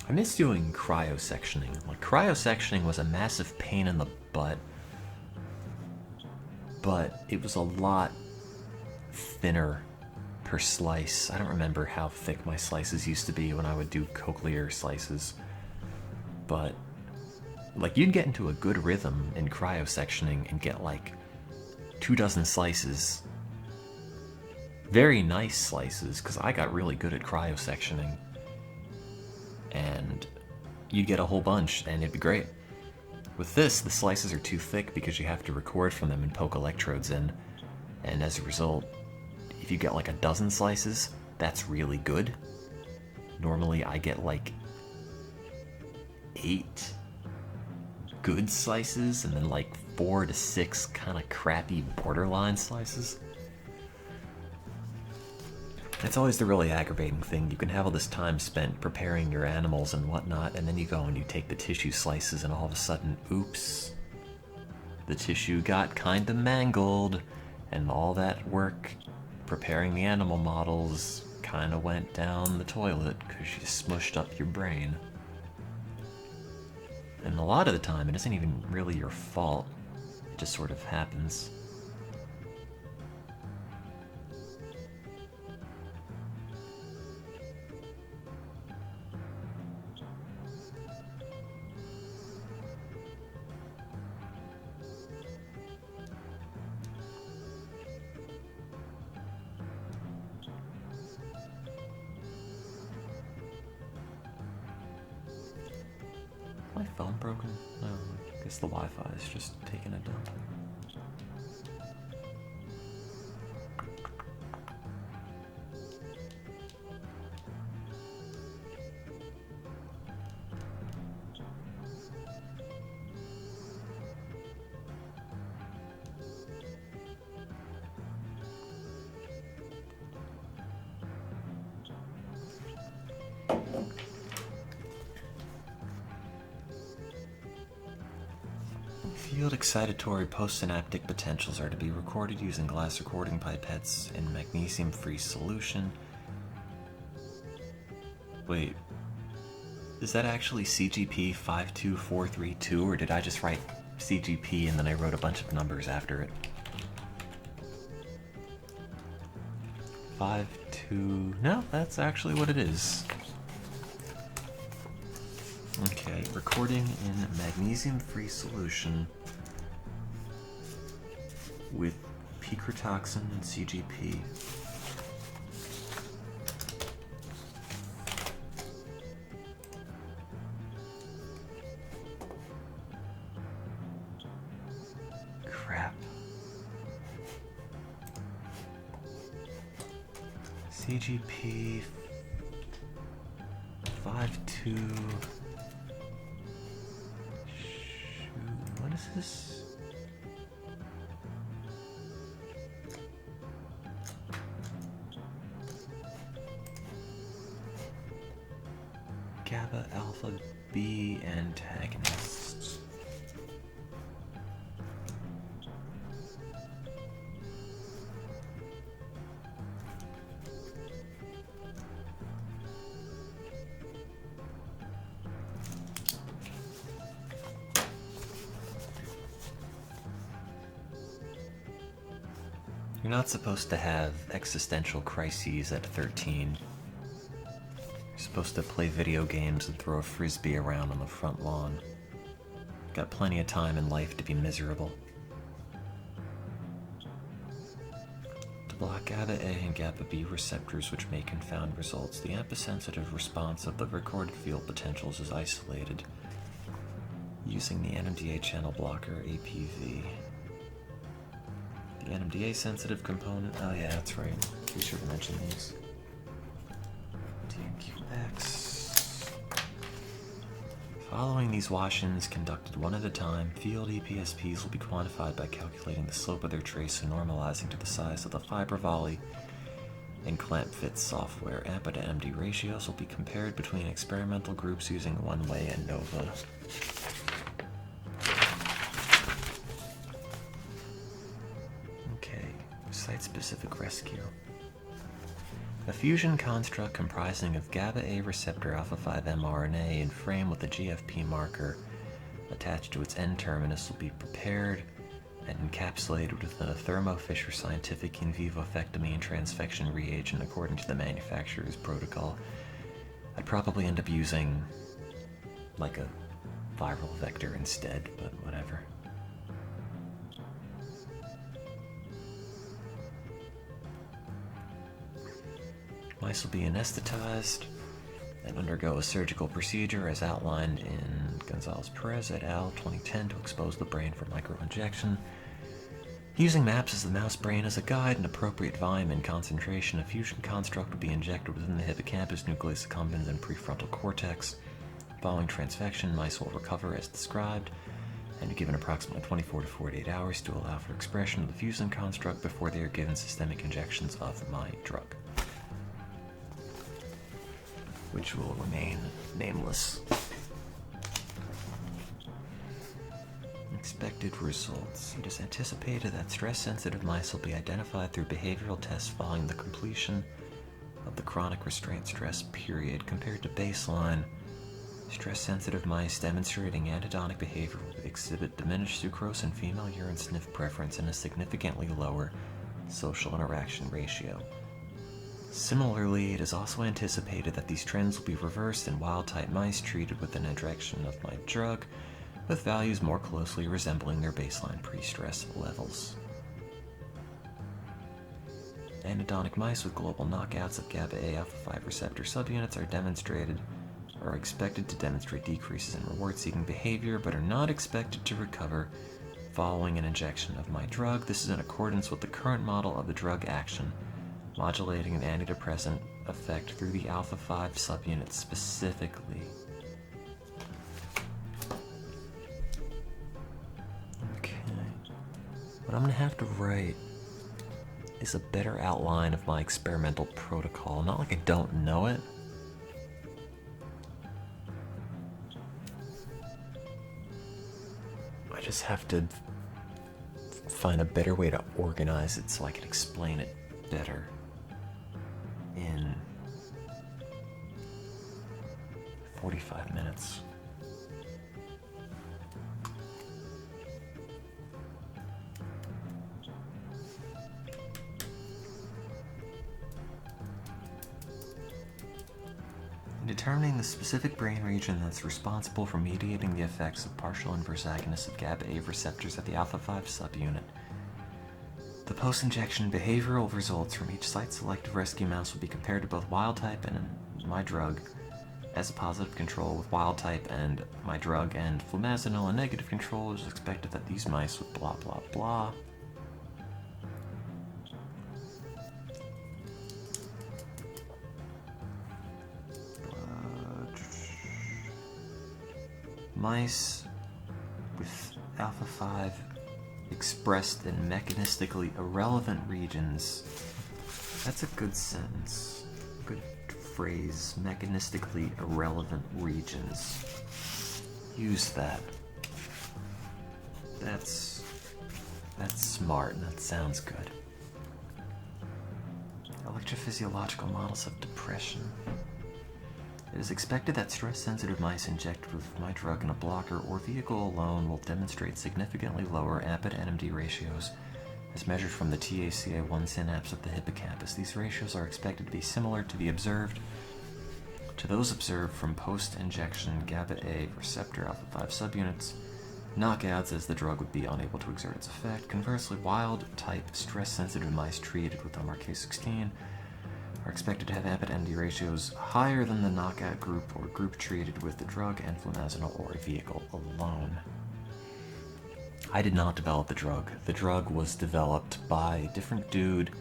I miss doing cryosectioning. Like, cryosectioning was a massive pain in the butt, but it was a lot thinner per slice. I don't remember how thick my slices used to be when I would do cochlear slices, but like, you'd get into a good rhythm in cryosectioning and get like 24 slices. Very nice slices, because I got really good at cryosectioning. And you'd get a whole bunch, and it'd be great. With this, the slices are too thick because you have to record from them and poke electrodes in. And as a result, if you get like 12 slices, that's really good. Normally, I get like 8 good slices, and then like 4 to 6 kind of crappy borderline slices. It's always the really aggravating thing. You can have all this time spent preparing your animals and whatnot, and then you go and you take the tissue slices, and all of a sudden, oops, the tissue got kinda mangled, and all that work preparing the animal models kinda went down the toilet because you smushed up your brain. And a lot of the time, it isn't even really your fault. It just sort of happens. My phone broken? No, I guess the Wi-Fi is just taking a dump. Field excitatory postsynaptic potentials are to be recorded using glass recording pipettes in magnesium-free solution. Wait, is that actually CGP 52432, or did I just write CGP and then I wrote a bunch of numbers after it? 52... No, that's actually what it is. Okay, recording in magnesium-free solution with picrotoxin and CGP. Crap. CGP 52... What is this? GABA alpha B antagonists. You're not supposed to have existential crises at 13. You're supposed to play video games and throw a frisbee around on the front lawn. Got plenty of time in life to be miserable. To block GABA A and GABA B receptors which may confound results, the AMPA-sensitive response of the recorded field potentials is isolated using the NMDA channel blocker APV. The NMDA-sensitive component... Oh yeah, that's right. We should have mentioned these. TQX. Following these wash-ins conducted one at a time, field EPSPs will be quantified by calculating the slope of their trace and normalizing to the size of the fiber volley in ClampFit software. AMPA to MD ratios will be compared between experimental groups using one-way and NOVA. Site-specific rescue. A fusion construct comprising of GABA A receptor alpha-5 mRNA in frame with a GFP marker attached to its N-terminus will be prepared and encapsulated within a Thermo Fisher Scientific in vivo fectamine and transfection reagent according to the manufacturer's protocol. I'd probably end up using like a viral vector instead, but whatever. Mice will be anesthetized and undergo a surgical procedure as outlined in Gonzalez-Perez et al. 2010 to expose the brain for microinjection. Using maps as the mouse brain as a guide and appropriate volume and concentration, a fusion construct will be injected within the hippocampus, nucleus accumbens, and prefrontal cortex. Following transfection, mice will recover as described and be given approximately 24 to 48 hours to allow for expression of the fusion construct before they are given systemic injections of my drug, which will remain nameless. Expected results. It is anticipated that stress-sensitive mice will be identified through behavioral tests following the completion of the chronic restraint stress period. Compared to baseline, stress-sensitive mice demonstrating anhedonic behavior will exhibit diminished sucrose and female urine sniff preference and a significantly lower social interaction ratio. Similarly, it is also anticipated that these trends will be reversed in wild-type mice treated with an injection of my drug, with values more closely resembling their baseline pre-stress levels. Anhedonic mice with global knockouts of GABA A alpha-5 receptor subunits are expected to demonstrate decreases in reward-seeking behavior, but are not expected to recover following an injection of my drug. This is in accordance with the current model of the drug action, modulating an antidepressant effect through the alpha-5 subunit specifically. Okay. What I'm going to have to write is a better outline of my experimental protocol. Not like I don't know it. I just have to find a better way to organize it so I can explain it better in 45 minutes. In determining the specific brain region that's responsible for mediating the effects of partial inverse agonists of GABA-A receptors at the alpha-5 subunit, the post-injection behavioral results from each site-selective rescue mouse will be compared to both wild-type and my drug as a positive control, with wild-type and my drug and flumazenil a negative control. It is expected that these mice with blah blah blah mice with alpha-5 expressed in mechanistically irrelevant regions. That's a good sentence. Good phrase. Mechanistically irrelevant regions. Use that. That's smart and that sounds good. Electrophysiological models of depression. It is expected that stress-sensitive mice injected with my drug in a blocker or vehicle alone will demonstrate significantly lower AMPA-NMD ratios as measured from the TACA1 synapse of the hippocampus. These ratios are expected to be similar to those observed from post-injection GABA-A receptor alpha-5 subunits knockouts, as the drug would be unable to exert its effect. Conversely, wild-type stress-sensitive mice treated with MRK16 are expected to have AMPA-NMD ratios higher than the knockout group or group treated with the drug and flumazenil or a vehicle alone. I did not develop the drug. The drug was developed by a different dude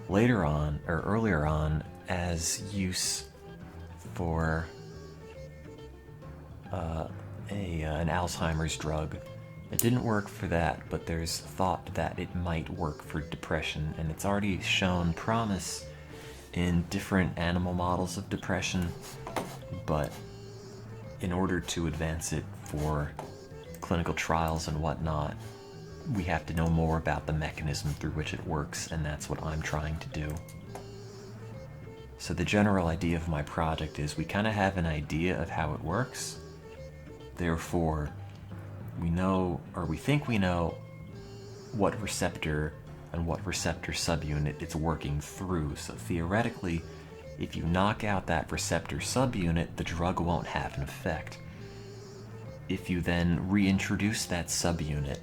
earlier on as use for an Alzheimer's drug. It didn't work for that, but there's thought that it might work for depression, and it's already shown promise in different animal models of depression, but in order to advance it for clinical trials and whatnot, we have to know more about the mechanism through which it works, and that's what I'm trying to do. So the general idea of my project is we kind of have an idea of how it works. Therefore, we know, or we think we know, what receptor and what receptor subunit it's working through. So theoretically, if you knock out that receptor subunit, the drug won't have an effect. If you then reintroduce that subunit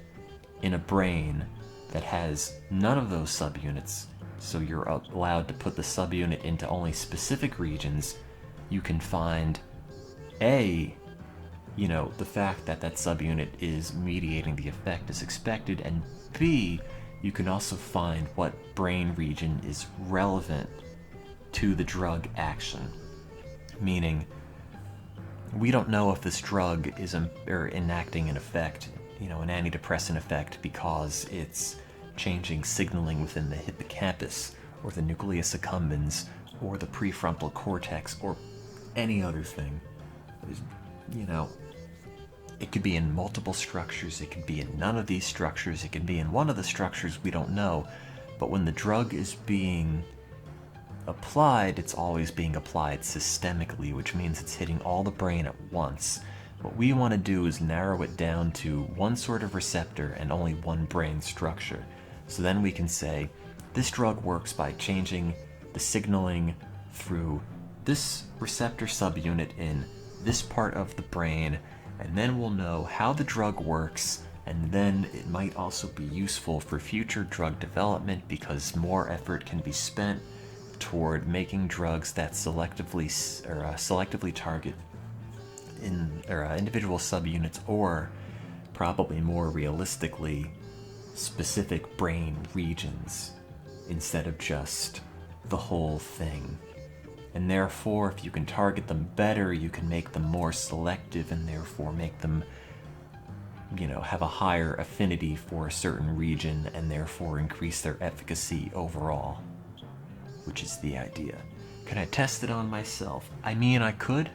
in a brain that has none of those subunits, so you're allowed to put the subunit into only specific regions, you can find the fact that that subunit is mediating the effect as expected, and B, you can also find what brain region is relevant to the drug action. Meaning, we don't know if this drug is enacting an effect, an antidepressant effect, because it's changing signaling within the hippocampus or the nucleus accumbens or the prefrontal cortex or any other thing. It could be in multiple structures, it could be in none of these structures, it could be in one of the structures, we don't know. But when the drug is being applied, it's always being applied systemically, which means it's hitting all the brain at once. What we want to do is narrow it down to one sort of receptor and only one brain structure. So then we can say, this drug works by changing the signaling through this receptor subunit in this part of the brain, and then we'll know how the drug works, and then it might also be useful for future drug development because more effort can be spent toward making drugs that selectively target individual subunits, or probably more realistically, specific brain regions instead of just the whole thing. And therefore, if you can target them better, you can make them more selective and therefore make them, have a higher affinity for a certain region and therefore increase their efficacy overall, which is the idea. Can I test it on myself? I mean, I could.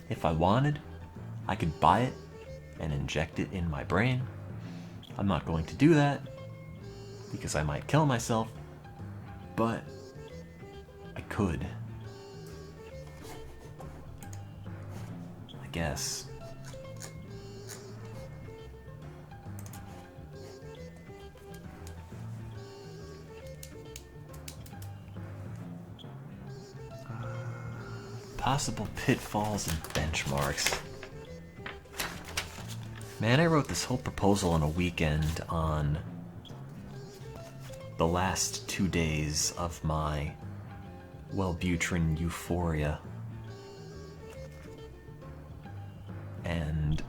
If I wanted, I could buy it and inject it in my brain. I'm not going to do that because I might kill myself, but I could. I guess. Possible pitfalls and benchmarks. Man, I wrote this whole proposal in a weekend on the last 2 days of my Wellbutrin euphoria. And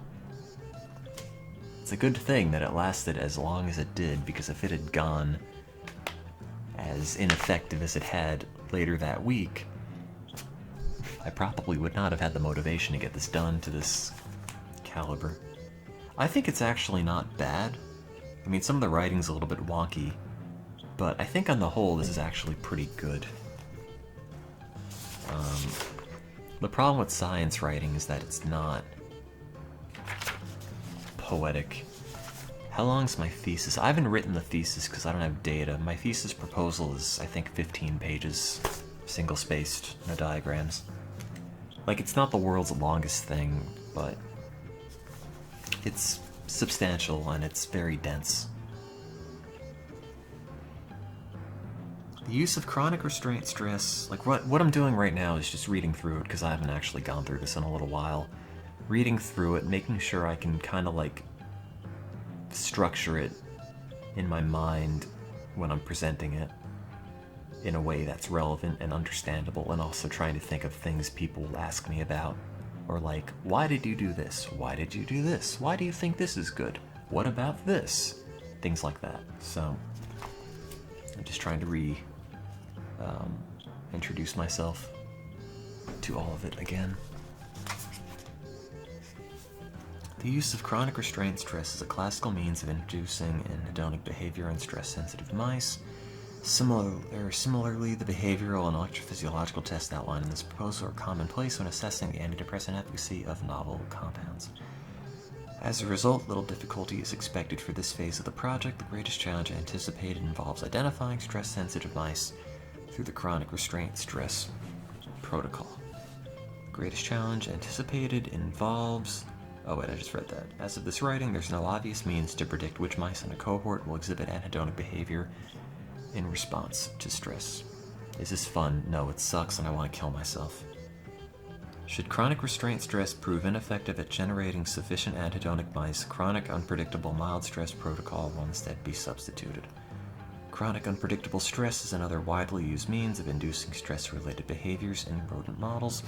it's a good thing that it lasted as long as it did, because if it had gone as ineffective as it had later that week, I probably would not have had the motivation to get this done to this caliber. I think it's actually not bad. I mean, some of the writing's a little bit wonky, but I think on the whole this is actually pretty good. The problem with science writing is that it's not poetic. How long's my thesis? I haven't written the thesis because I don't have data. My thesis proposal is, I think, 15 pages, single-spaced, no diagrams. Like, it's not the world's longest thing, but it's substantial and it's very dense. The use of chronic restraint stress, like what I'm doing right now is just reading through it, because I haven't actually gone through this in a little while. Reading through it, making sure I can kind of like structure it in my mind when I'm presenting it in a way that's relevant and understandable, and also trying to think of things people will ask me about, or like, why did you do this? Why did you do this? Why do you think this is good? What about this? Things like that. So I'm just trying to introduce myself to all of it again. The use of chronic restraint stress is a classical means of inducing anhedonic behavior in stress-sensitive mice. Similarly, the behavioral and electrophysiological tests outlined in this proposal are commonplace when assessing the antidepressant efficacy of novel compounds. As a result, little difficulty is expected for this phase of the project. The greatest challenge anticipated involves identifying stress-sensitive mice through the chronic restraint stress protocol. The greatest challenge anticipated involves... Oh wait, I just read that. As of this writing, there's no obvious means to predict which mice in a cohort will exhibit anhedonic behavior in response to stress. Is this fun? No, it sucks and I want to kill myself. Should chronic restraint stress prove ineffective at generating sufficient anhedonic mice, chronic unpredictable mild stress protocol will instead be substituted. Chronic unpredictable stress is another widely used means of inducing stress-related behaviors in rodent models.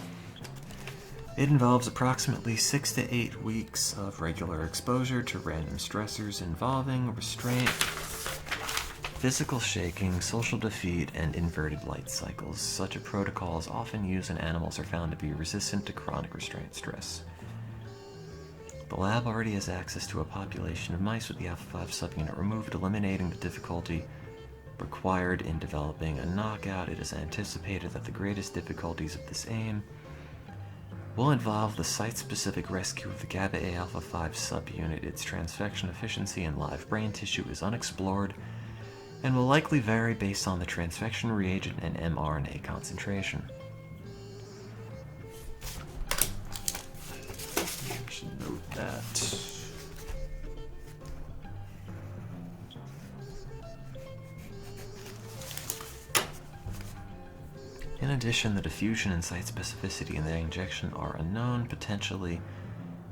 It involves approximately 6 to 8 weeks of regular exposure to random stressors involving restraint, physical shaking, social defeat, and inverted light cycles. Such a protocol is often used when animals are found to be resistant to chronic restraint stress. The lab already has access to a population of mice with the alpha-5 subunit removed, eliminating the difficulty required in developing a knockout. It is anticipated that the greatest difficulties of this aim will involve the site-specific rescue of the GABA-A alpha-5 subunit. Its transfection efficiency in live brain tissue is unexplored and will likely vary based on the transfection reagent and mRNA concentration. I should note that. In addition, the diffusion and site specificity in the injection are unknown, potentially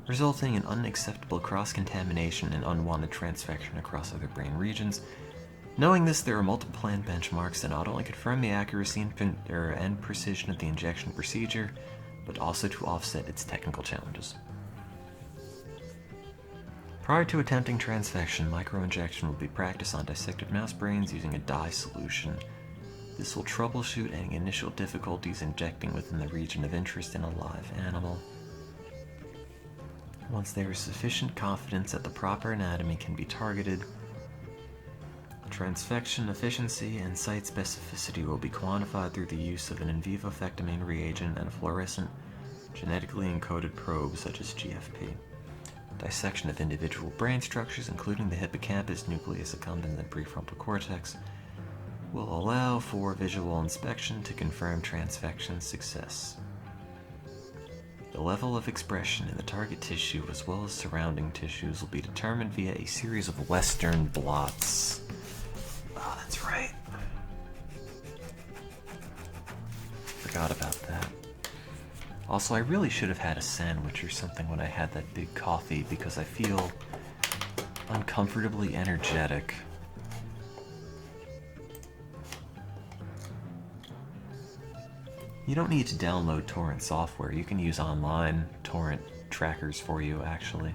resulting in unacceptable cross-contamination and unwanted transfection across other brain regions. Knowing this, there are multiple planned benchmarks that not only confirm the accuracy and precision of the injection procedure, but also to offset its technical challenges. Prior to attempting transfection, microinjection will be practiced on dissected mouse brains using a dye solution. This will troubleshoot any initial difficulties injecting within the region of interest in a live animal. Once there is sufficient confidence that the proper anatomy can be targeted, transfection efficiency and site specificity will be quantified through the use of an in vivo fectamine reagent and a fluorescent genetically encoded probe such as GFP. Dissection of individual brain structures, including the hippocampus, nucleus accumbens, and prefrontal cortex, will allow for visual inspection to confirm transfection success. The level of expression in the target tissue as well as surrounding tissues will be determined via a series of Western blots. Oh, that's right. Forgot about that. Also, I really should have had a sandwich or something when I had that big coffee because I feel uncomfortably energetic. You don't need to download torrent software. You can use online torrent trackers for you, actually.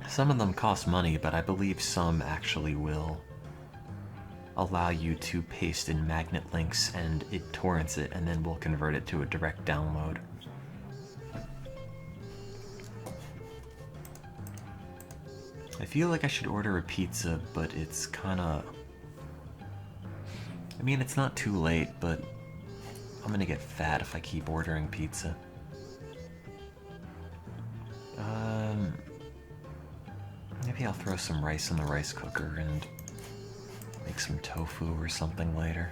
Some of them cost money, but I believe some actually will allow you to paste in magnet links and it torrents it and then will convert it to a direct download. I feel like I should order a pizza, but it's kinda... I mean, it's not too late, but I'm gonna get fat if I keep ordering pizza. Maybe I'll throw some rice in the rice cooker and make some tofu or something later.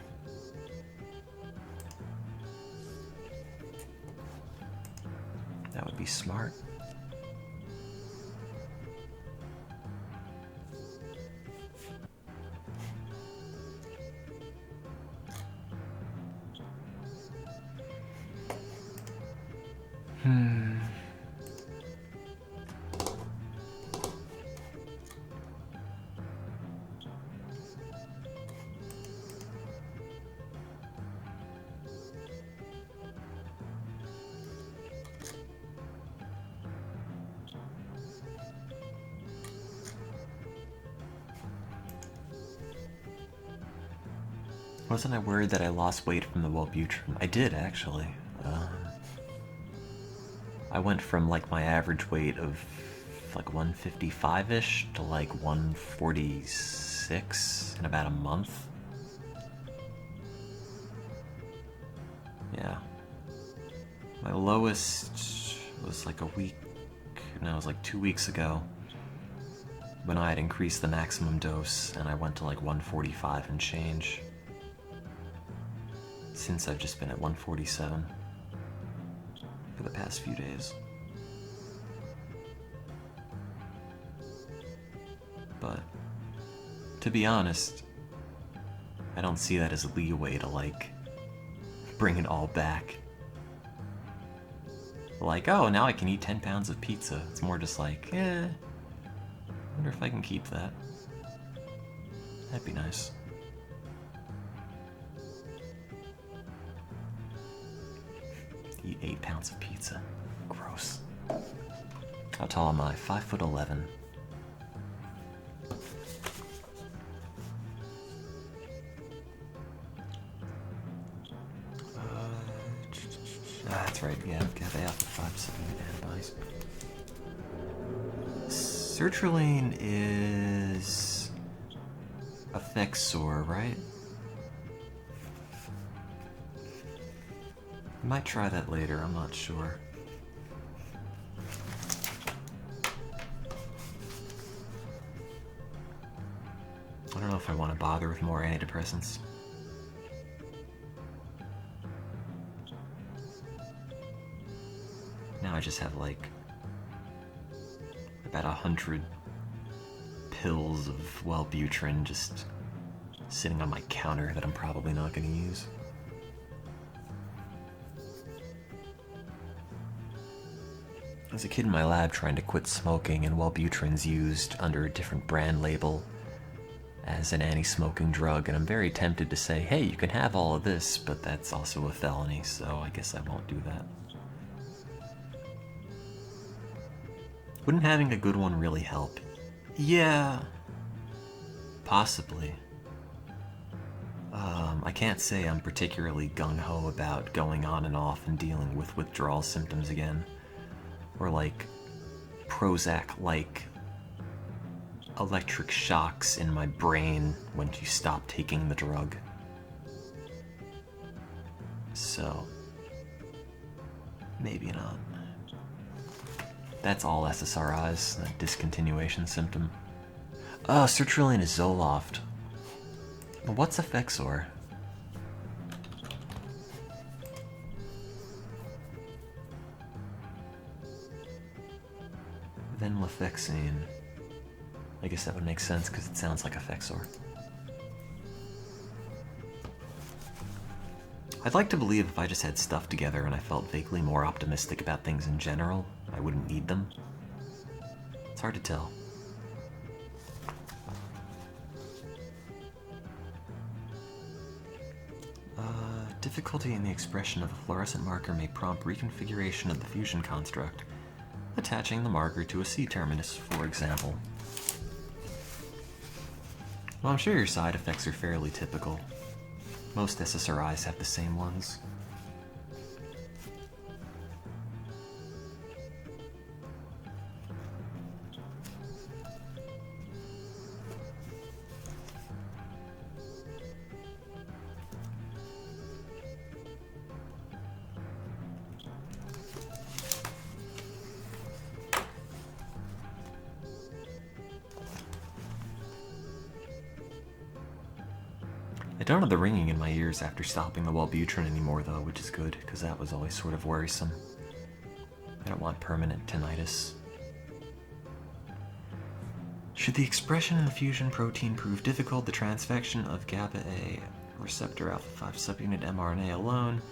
That would be smart. Wasn't I worried that I lost weight from the Wellbutrin? I did, actually. I went from like my average weight of like 155-ish to like 146 in about a month. Yeah. My lowest was like a week, no, it was like 2 weeks ago when I had increased the maximum dose and I went to like 145 and change. Since I've just been at 147 for the past few days. But to be honest, I don't see that as leeway to like bring it all back. Like, oh, now I can eat 10 pounds of pizza. It's more just like, I wonder if I can keep that. That'd be nice. Eat 8 pounds of pizza. Gross. How tall am I? 5'11". That's right, yeah, Cafe Alpha 5 antibodies. Sertraline is Effexor, right? I might try that later, I'm not sure. I don't know if I want to bother with more antidepressants. Now I just have like about 100 pills of Wellbutrin just sitting on my counter that I'm probably not going to use. I was a kid in my lab trying to quit smoking, and Wellbutrin's used under a different brand label as an anti-smoking drug, and I'm very tempted to say, hey, you can have all of this, but that's also a felony, so I guess I won't do that. Wouldn't having a good one really help? Yeah, possibly. I can't say I'm particularly gung-ho about going on and off and dealing with withdrawal symptoms again. Or like Prozac-like electric shocks in my brain when you stop taking the drug. So, maybe not. That's all SSRIs, that discontinuation symptom. Oh, sertraline is Zoloft. What's Effexor? Venlafaxine. I guess that would make sense because it sounds like Effexor. I'd like to believe if I just had stuff together and I felt vaguely more optimistic about things in general, I wouldn't need them. It's hard to tell. Difficulty in the expression of a fluorescent marker may prompt reconfiguration of the fusion construct, attaching the marker to a C-terminus, for example. Well, I'm sure your side effects are fairly typical. Most SSRIs have the same ones. I don't have the ringing in my ears after stopping the Wellbutrin anymore, though, which is good, because that was always sort of worrisome. I don't want permanent tinnitus. Should the expression in the fusion protein prove difficult, the transfection of GABA-A receptor alpha-5 subunit mRNA alone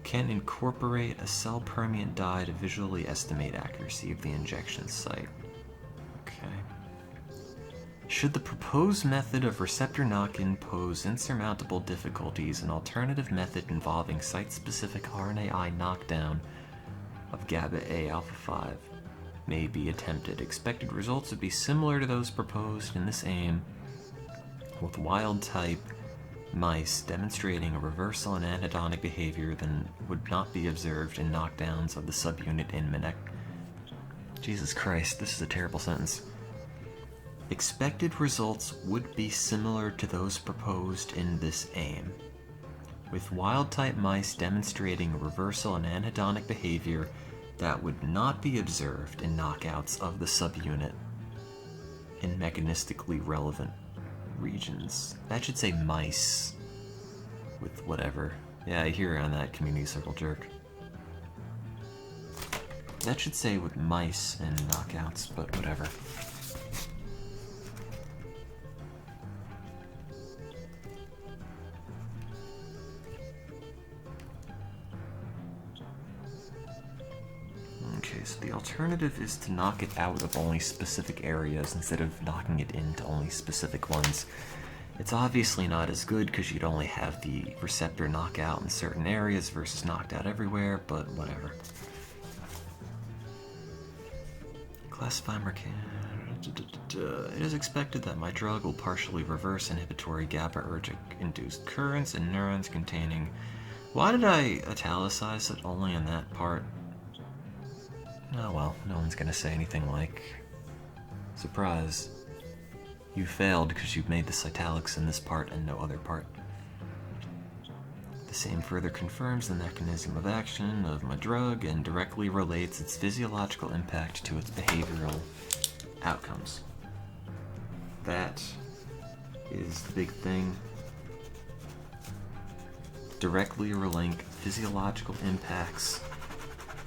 can incorporate a cell-permeant dye to visually estimate accuracy of the injection site. Okay. Should the proposed method of receptor knock-in pose insurmountable difficulties, an alternative method involving site-specific RNAi knockdown of GABA-A alpha-5 may be attempted. Expected results would be similar to those proposed in this aim, with wild-type mice demonstrating a reversal in anhedonic behavior than would not be observed in knockdowns of the subunit in Jesus Christ, this is a terrible sentence. Expected results would be similar to those proposed in this aim, with wild-type mice demonstrating a reversal in anhedonic behavior that would not be observed in knockouts of the subunit in mechanistically relevant regions. That should say mice with whatever. Yeah, I hear on that community circle jerk. That should say with mice and knockouts, but whatever. Okay, so the alternative is to knock it out of only specific areas instead of knocking it into only specific ones. It's obviously not as good because you'd only have the receptor knockout in certain areas versus knocked out everywhere, but whatever. Classify It is expected that my drug will partially reverse inhibitory GABAergic-induced currents in neurons containing... Why did I italicize it only in that part? Oh well, no one's gonna say anything like, surprise, you failed because you've made this italics in this part and no other part. The same further confirms the mechanism of action of my drug and directly relates its physiological impact to its behavioral outcomes. That is the big thing. Directly relink physiological impacts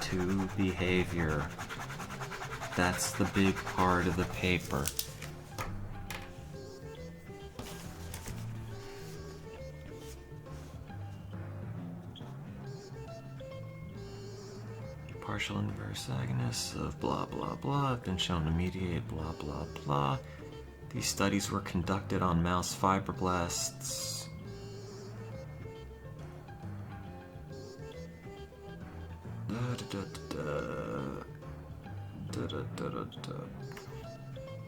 to behavior. That's the big part of the paper. Partial inverse agonists of blah blah blah have been shown to mediate blah blah blah. These studies were conducted on mouse fibroblasts.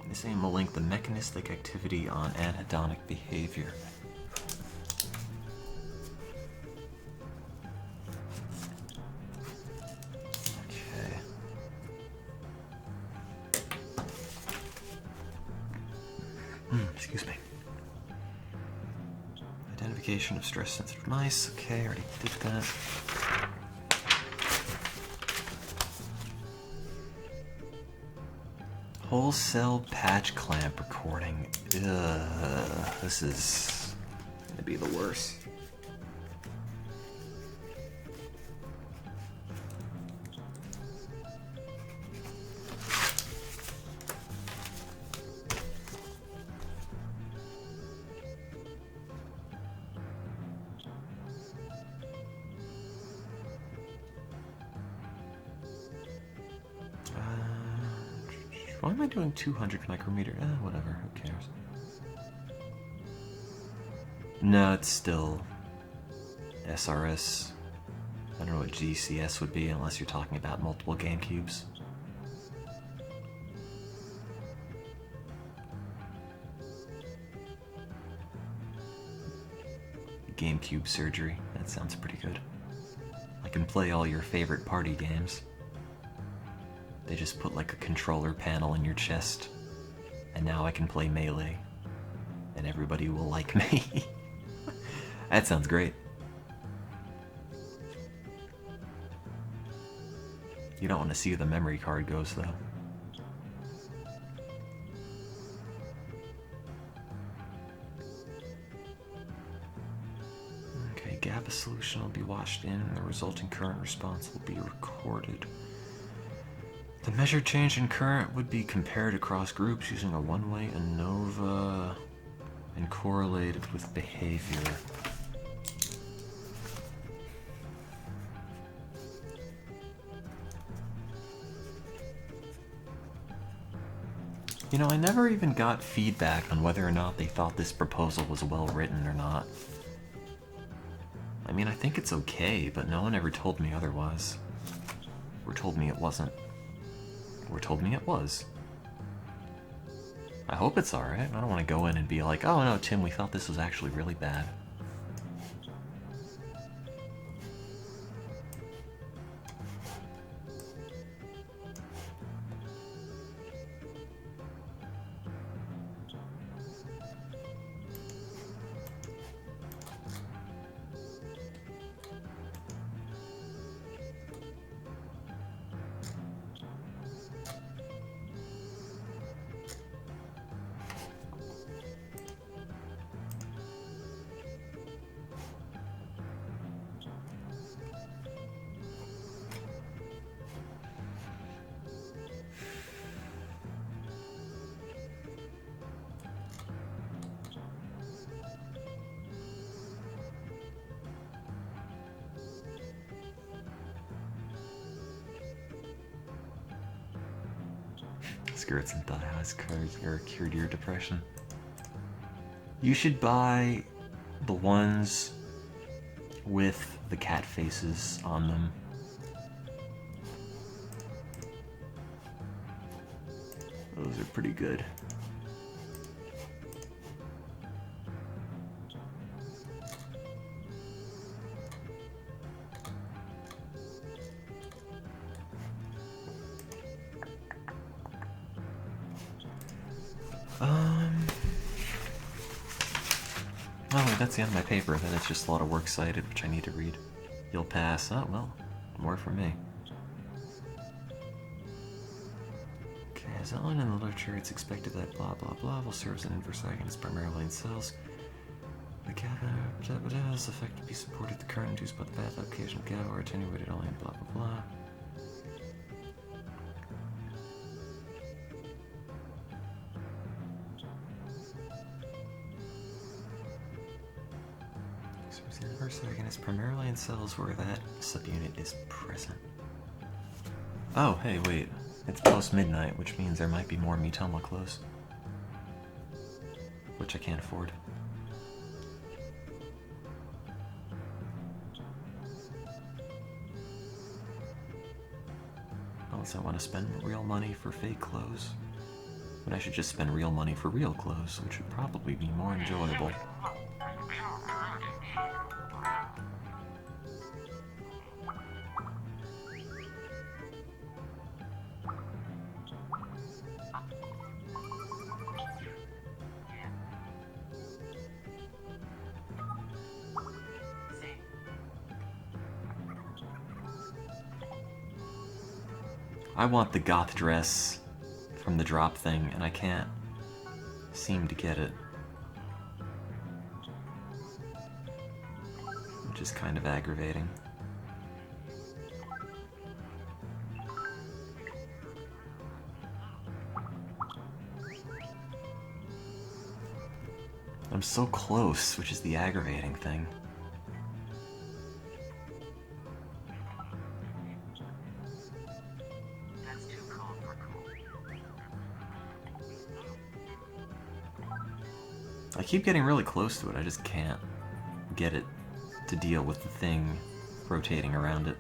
This aim will link the mechanistic activity on anhedonic behavior. Okay. Excuse me. Identification of stress-sensitive mice. Okay, already did that. Wholesale patch clamp recording. Ugh, this is gonna be the worst. Why am I doing 200 micrometer? Whatever, who cares? No, it's still SRS. I don't know what GCS would be unless you're talking about multiple GameCubes. GameCube surgery. That sounds pretty good. I can play all your favorite party games. They just put like a controller panel in your chest, and now I can play Melee, and everybody will like me. That sounds great. You don't want to see where the memory card goes, though. Okay, GABA solution will be washed in, and the resulting current response will be recorded. The measured change in current would be compared across groups using a one-way ANOVA and correlated with behavior. You know, I never even got feedback on whether or not they thought this proposal was well written or not. I mean, I think it's okay, but no one ever told me otherwise. Or told me it wasn't. Or told me it was. I hope it's alright. I don't want to go in and be like, oh no, Tim, we thought this was actually really bad. Skirts and thigh highs cured your depression. You should buy the ones with the cat faces on them. Those are pretty good. Oh, wait, that's the end of my paper. Then it's just a lot of works cited, which I need to read. You'll pass. Oh, well, more for me. Okay, as outlined in the literature, it's expected that blah blah blah will serve as an inverse agonist primarily in cells. The GABA's effect to be supported the current induced by the path application of GABA or attenuated only in blah blah blah. The inverse agonist primarily in cells where that subunit is present. Oh, hey, wait. It's post-midnight, which means there might be more Mitoma clothes. Which I can't afford. Unless I want to spend real money for fake clothes. But I should just spend real money for real clothes, which would probably be more enjoyable. I want the goth dress from the drop thing, and I can't seem to get it. Which is kind of aggravating. I'm so close, which is the aggravating thing. I keep getting really close to it, I just can't get it to deal with the thing rotating around it.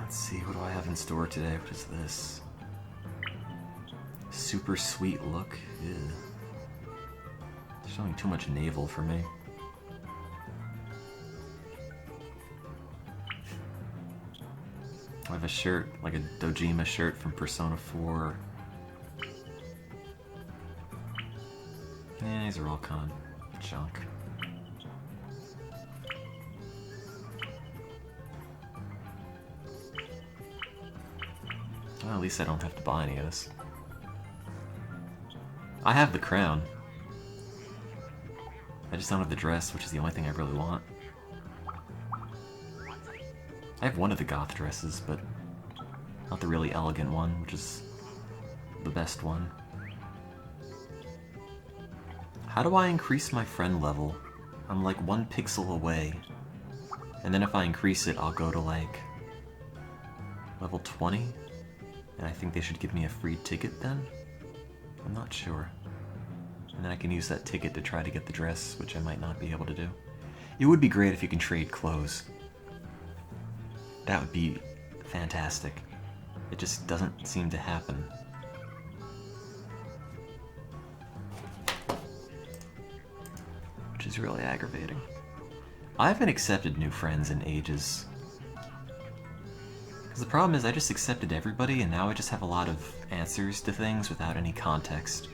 Let's see, what do I have in store today? What is this? Super sweet look? Ew. Showing too much navel for me. I have a shirt, like a Dojima shirt from Persona 4. Yeah, these are all kind of junk. Well, at least I don't have to buy any of this. I have the crown. I just don't have the dress, which is the only thing I really want. I have one of the goth dresses, but not the really elegant one, which is the best one. How do I increase my friend level? I'm like 1 pixel away. And then if I increase it, I'll go to like level 20? And I think they should give me a free ticket then? I'm not sure. And then I can use that ticket to try to get the dress, which I might not be able to do. It would be great if you can trade clothes. That would be fantastic. It just doesn't seem to happen. Which is really aggravating. I haven't accepted new friends in ages. Because the problem is I just accepted everybody and now I just have a lot of answers to things without any context.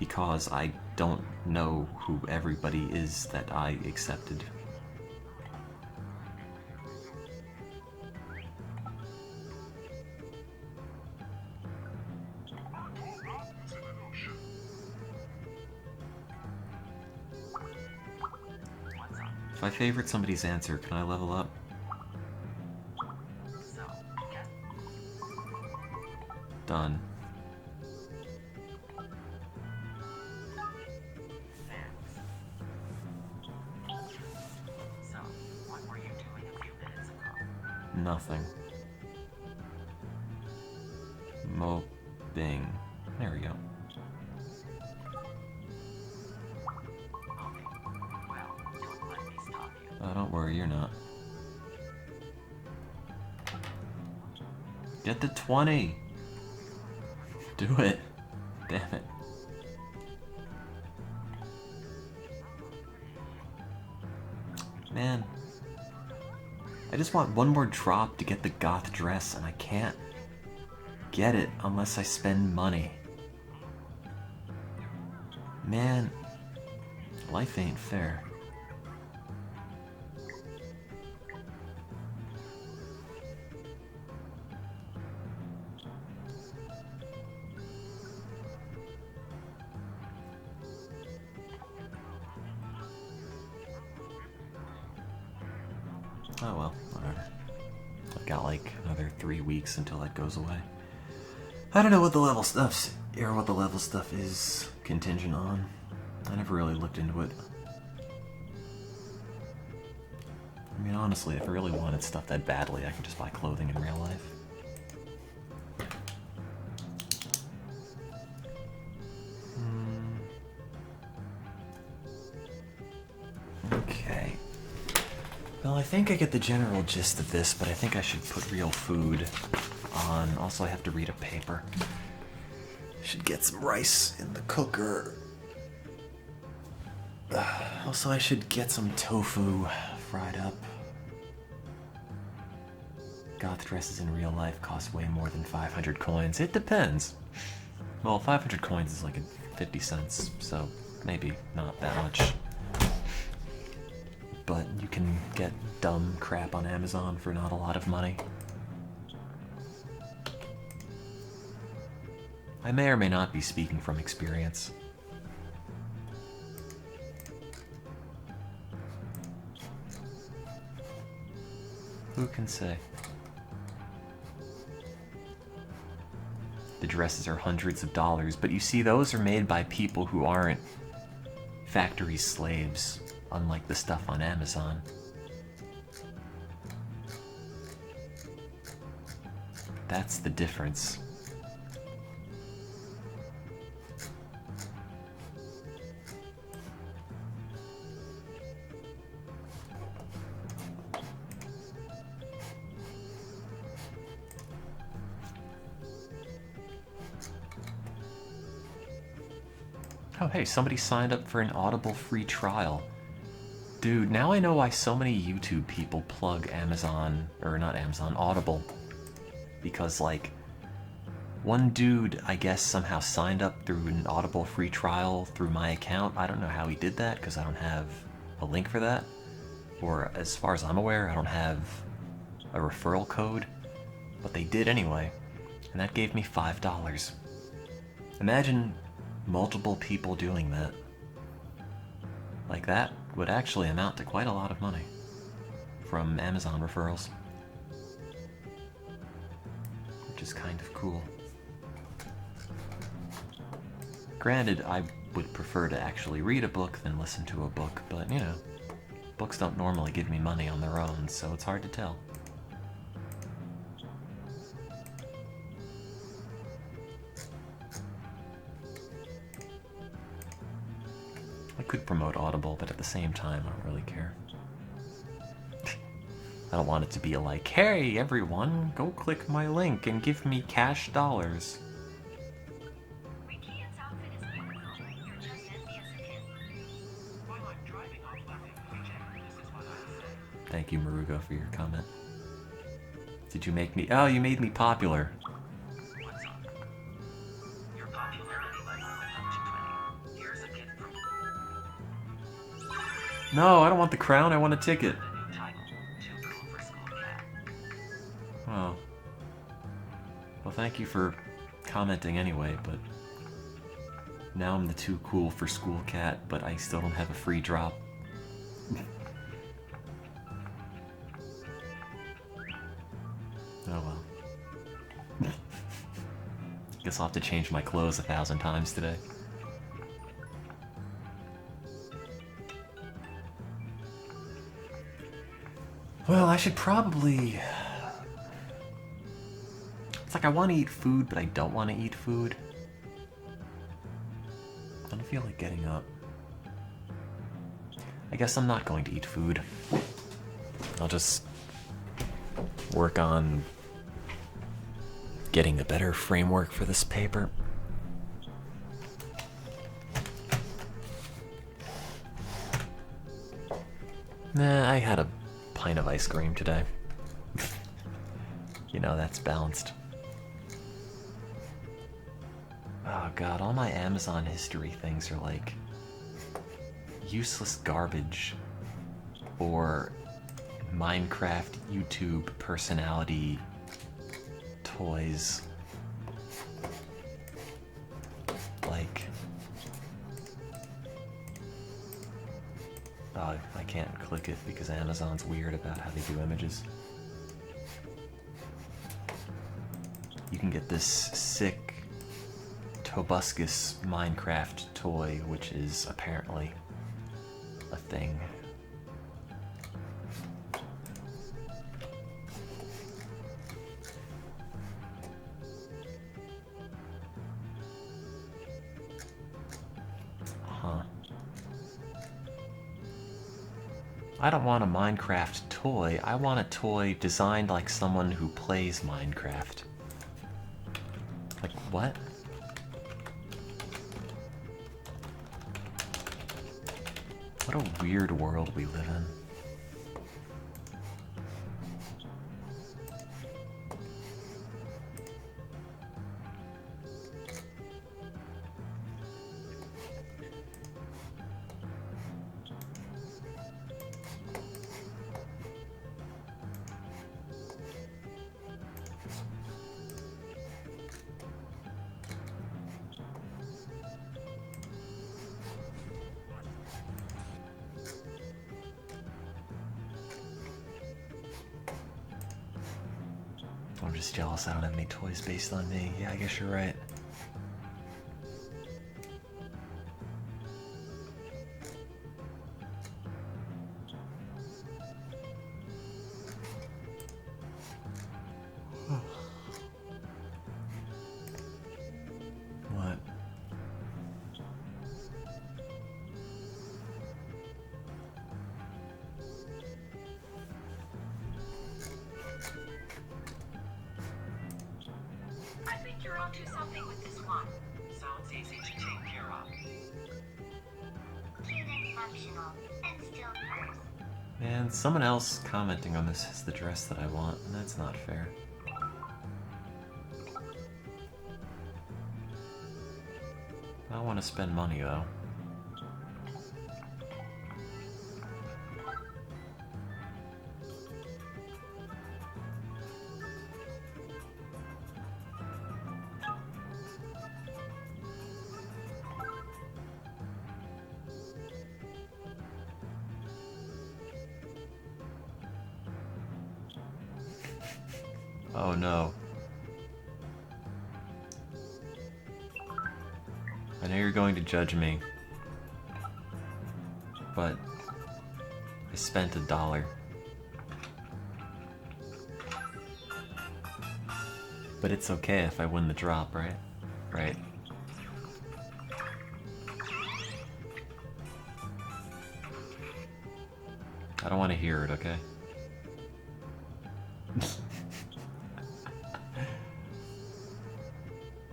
Because I don't know who everybody is that I accepted. If I favorite somebody's answer, can I level up? Done. Nothing. Moping. There we go. Don't worry, you're not. Get the 20! Do it! Damn it. Man. I just want one more drop to get the goth dress, and I can't get it unless I spend money. Man. Life ain't fair. Oh well, whatever. I've got like another 3 weeks until that goes away. I don't know what the level stuff's, or what the level stuff is contingent on. I never really looked into it. I mean, honestly, if I really wanted stuff that badly, I could just buy clothing in real life. Okay. Well, I think I get the general gist of this, but I think I should put real food on. Also, I have to read a paper. Should get some rice in the cooker. Also, I should get some tofu fried up. Goth dresses in real life cost way more than 500 coins. It depends. Well, 500 coins is like 50 cents, so maybe not that much. But you can get dumb crap on Amazon for not a lot of money. I may or may not be speaking from experience. Who can say? The dresses are hundreds of dollars, but you see, those are made by people who aren't factory slaves, unlike the stuff on Amazon. That's the difference. Oh hey, somebody signed up for an Audible free trial. Dude, now I know why so many YouTube people plug Amazon, or not Amazon, Audible. Because, like, one dude, I guess, somehow signed up through an Audible free trial through my account. I don't know how he did that, because I don't have a link for that. Or, as far as I'm aware, I don't have a referral code. But they did anyway, and that gave me $5. Imagine multiple people doing that. Like, that would actually amount to quite a lot of money from Amazon referrals. Which is kind of cool. Granted, I would prefer to actually read a book than listen to a book, but, you know, books don't normally give me money on their own, so it's hard to tell. I could promote Audible, but at the same time, I don't really care. I don't want it to be like, hey everyone, go click my link and give me cash dollars. Thank you, Marugo, for your comment. Did you make me? Oh, you made me popular. What's up? Your popularity level went up to 20. Here's a gift from... No, I don't want the crown, I want a ticket. Oh. Well, thank you for commenting anyway, but now I'm the too cool for school cat, but I still don't have a free drop. Oh well. Guess I'll have to change my clothes 1,000 times today. Well, I should probably... It's like I want to eat food, but I don't want to eat food. I don't feel like getting up. I guess I'm not going to eat food. I'll just work on getting a better framework for this paper. Nah, I had a pint of ice cream today. You know, that's balanced. Oh god, all my Amazon history things are like useless garbage or Minecraft YouTube personality toys. Like, oh, I can't click it because Amazon's weird about how they do images. You can get this sick Tobuscus Minecraft toy, which is apparently a thing. Huh. I don't want a Minecraft toy, I want a toy designed like someone who plays Minecraft. Like, what? What a weird world we live in. I'm just jealous I don't have any toys based on me. Yeah, I guess you're right. What? I think you're onto something with this one. Sounds easy to take care of. Cute and functional, and still purse. Man, someone else commenting on this is the dress that I want, and that's not fair. I want to spend money though. Oh no. I know you're going to judge me, but I spent $1. But it's okay if I win the drop, right? Right. I don't want to hear it, okay?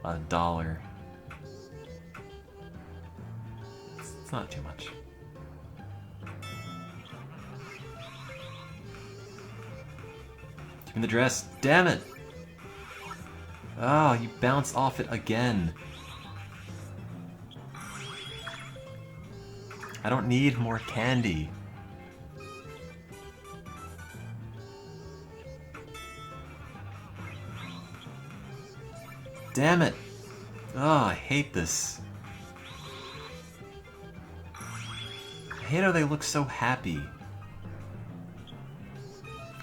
$1. It's not too much. Give me the dress. Damn it! Oh, you bounce off it again. I don't need more candy. Damn it! Oh, I hate this. I hate how they look so happy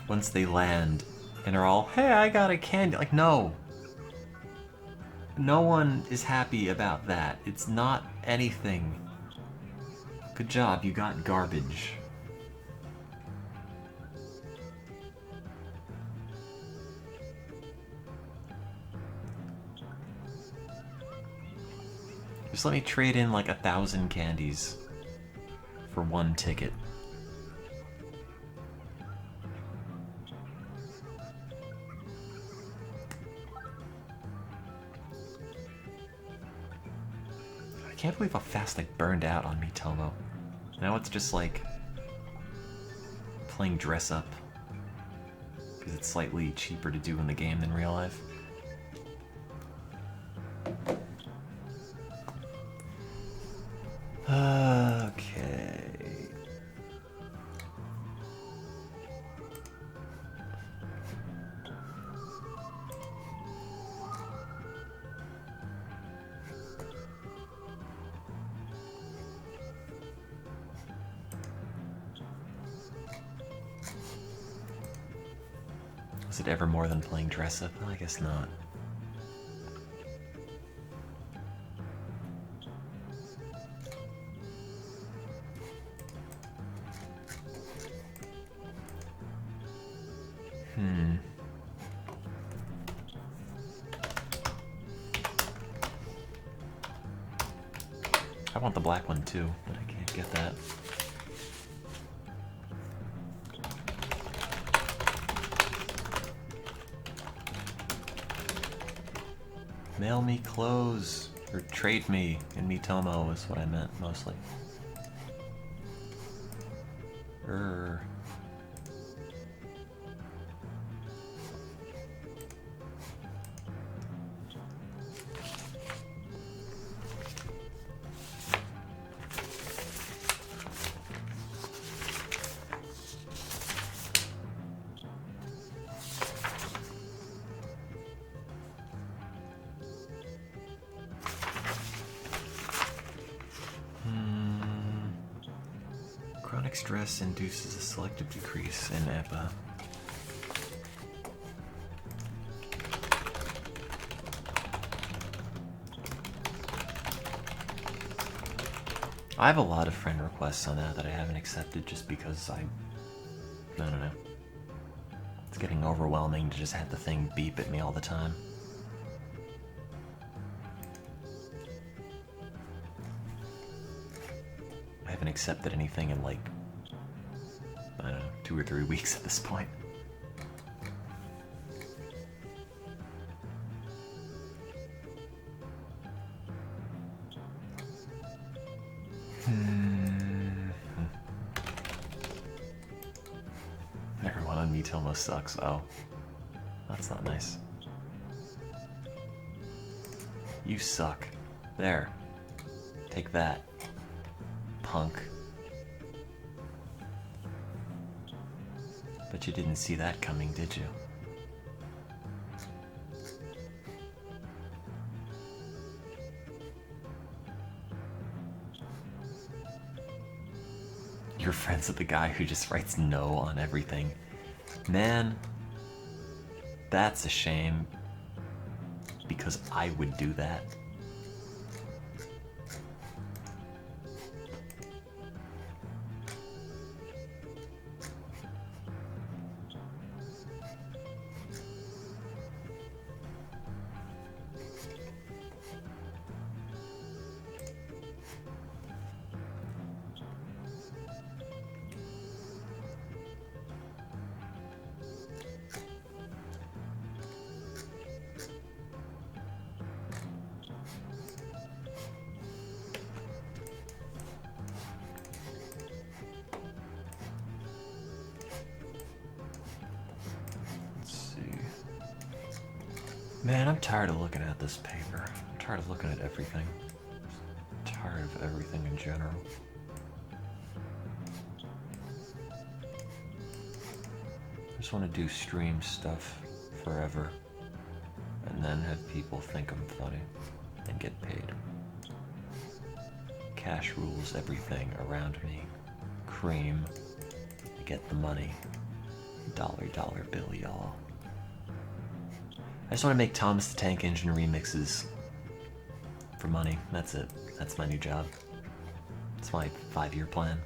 once they land and are all, hey, I got a candy. Like, no. No one is happy about that. It's not anything. Good job, you got garbage. Just let me trade in like 1,000 candies for 1 ticket. I can't believe how fast they burned out on me, Tomo. Now it's just like playing dress up because it's slightly cheaper to do in the game than real life. Okay. Was it ever more than playing dress up? Well, I guess not. I want the black one too, but I can't get that. Mail me clothes, or trade me in Mitomo is what I meant mostly. Chronic stress induces a selective decrease in EPA. I have a lot of friend requests on that I haven't accepted just because I don't know. It's getting overwhelming to just have the thing beep at me all the time. I haven't accepted anything in like, I don't know, 2 or 3 weeks at this point. Everyone on Mitomo sucks. Oh, that's not nice. You suck. There. Take that, punk. But you didn't see that coming, did you? You're friends with the guy who just writes no on everything. Man, that's a shame. Because I would do that. Man, I'm tired of looking at this paper. I'm tired of looking at everything. I'm tired of everything in general. I just want to do stream stuff forever and then have people think I'm funny and get paid. Cash rules everything around me. Cream. I get the money. Dollar bill, y'all. I just want to make Thomas the Tank Engine remixes for money. That's it. That's my new job. It's my 5-year plan.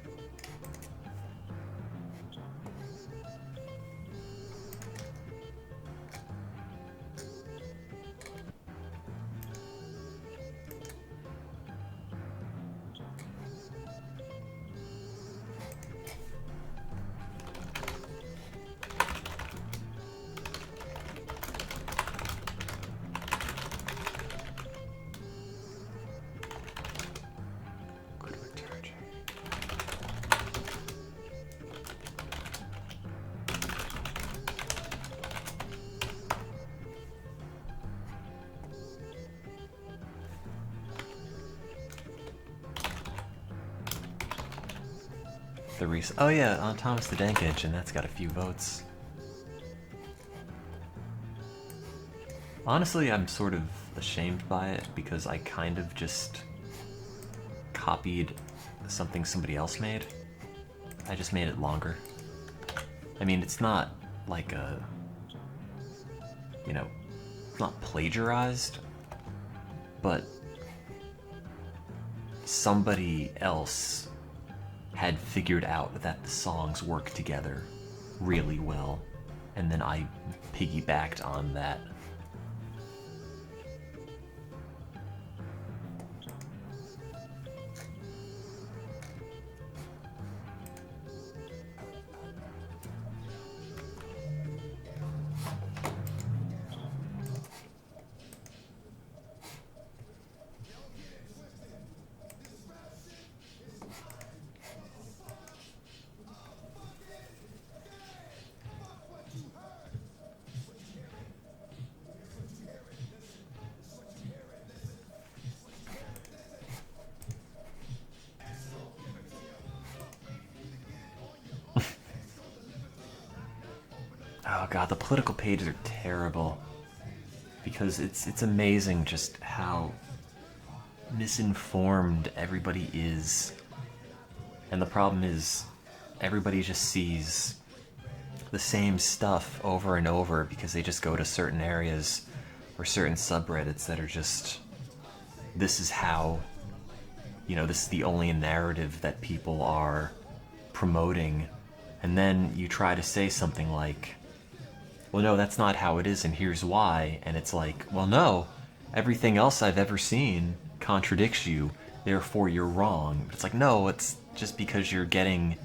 Oh yeah, on Thomas the Tank Engine, that's got a few votes. Honestly, I'm sort of ashamed by it because I kind of just copied something somebody else made. I just made it longer. I mean, it's not like a, you know, it's not plagiarized, but somebody else had figured out that the songs work together really well, and then I piggybacked on that. Oh god, the political pages are terrible. Because it's amazing just how misinformed everybody is. And the problem is, everybody just sees the same stuff over and over because they just go to certain areas or certain subreddits that are just, this is how you know, this is the only narrative that people are promoting. And then you try to say something like, well, no, that's not how it is, and here's why. And it's like, well, no, everything else I've ever seen contradicts you, therefore you're wrong. It's like, no, it's just because you're getting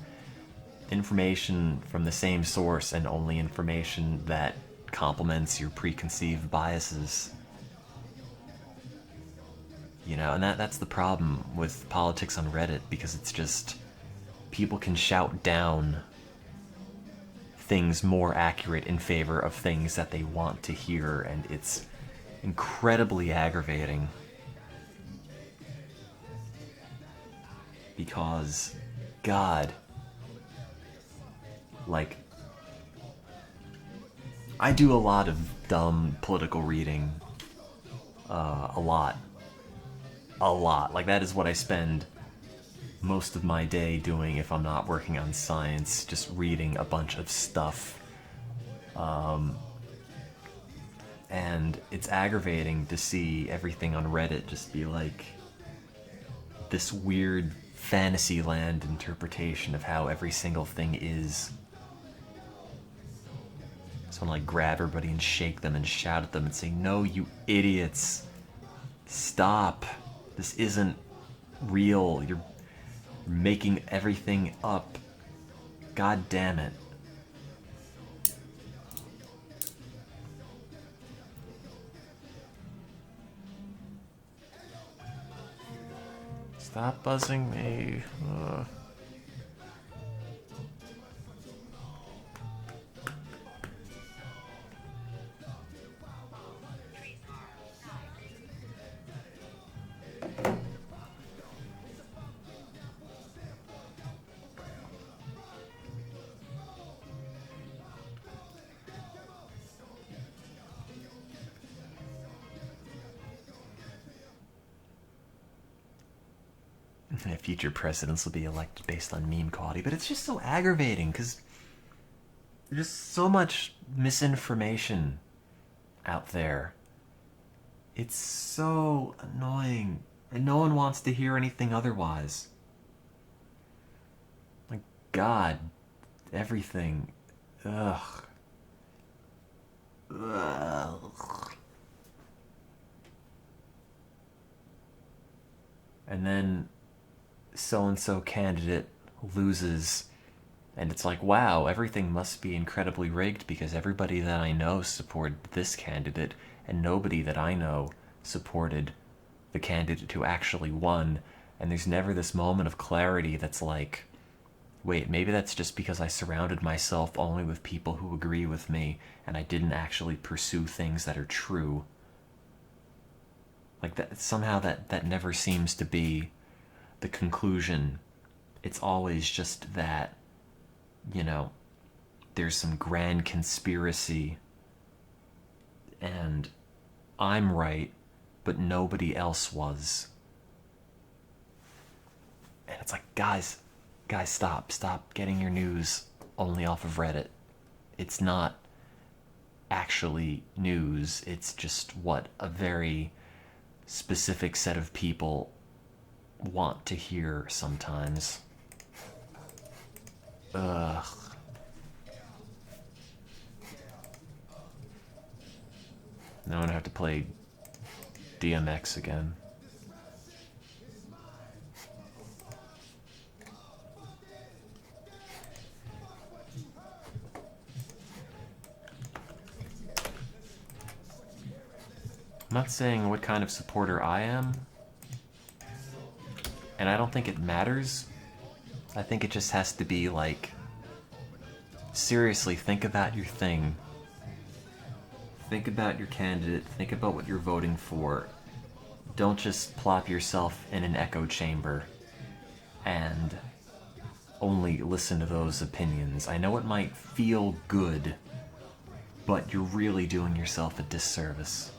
information from the same source and only information that complements your preconceived biases. You know, and that's the problem with politics on Reddit, because it's just, people can shout down things more accurate in favor of things that they want to hear, and it's incredibly aggravating. Because, God, like, I do a lot of dumb political reading. A lot. Like, that is what I spend most of my day doing if I'm not working on science, just reading a bunch of stuff. And it's aggravating to see everything on Reddit just be like this weird Fantasyland interpretation of how every single thing is. So I want to like grab everybody and shake them and shout at them and say, no, you idiots, stop, this isn't real, you're making everything up, god damn it. Stop buzzing me. Ugh. Future presidents will be elected based on meme quality, but it's just so aggravating because there's so much misinformation out there. It's so annoying, and no one wants to hear anything otherwise. Like, God, everything. Ugh. Ugh. And then so-and-so candidate loses, and it's like, wow, everything must be incredibly rigged because everybody that I know supported this candidate and nobody that I know supported the candidate who actually won. And there's never this moment of clarity that's like, wait, maybe that's just because I surrounded myself only with people who agree with me and I didn't actually pursue things that are true. Like, that somehow that never seems to be the conclusion. It's always just that, you know, there's some grand conspiracy and I'm right, but nobody else was. And it's like, guys, stop getting your news only off of Reddit. It's not actually news. It's just what a very specific set of people want to hear sometimes. Ugh. Now I'm gonna have to play DMX again. I'm not saying what kind of supporter I am, and I don't think it matters. I think it just has to be like, seriously, think about your thing. Think about your candidate, think about what you're voting for. Don't just plop yourself in an echo chamber and only listen to those opinions. I know it might feel good, but you're really doing yourself a disservice.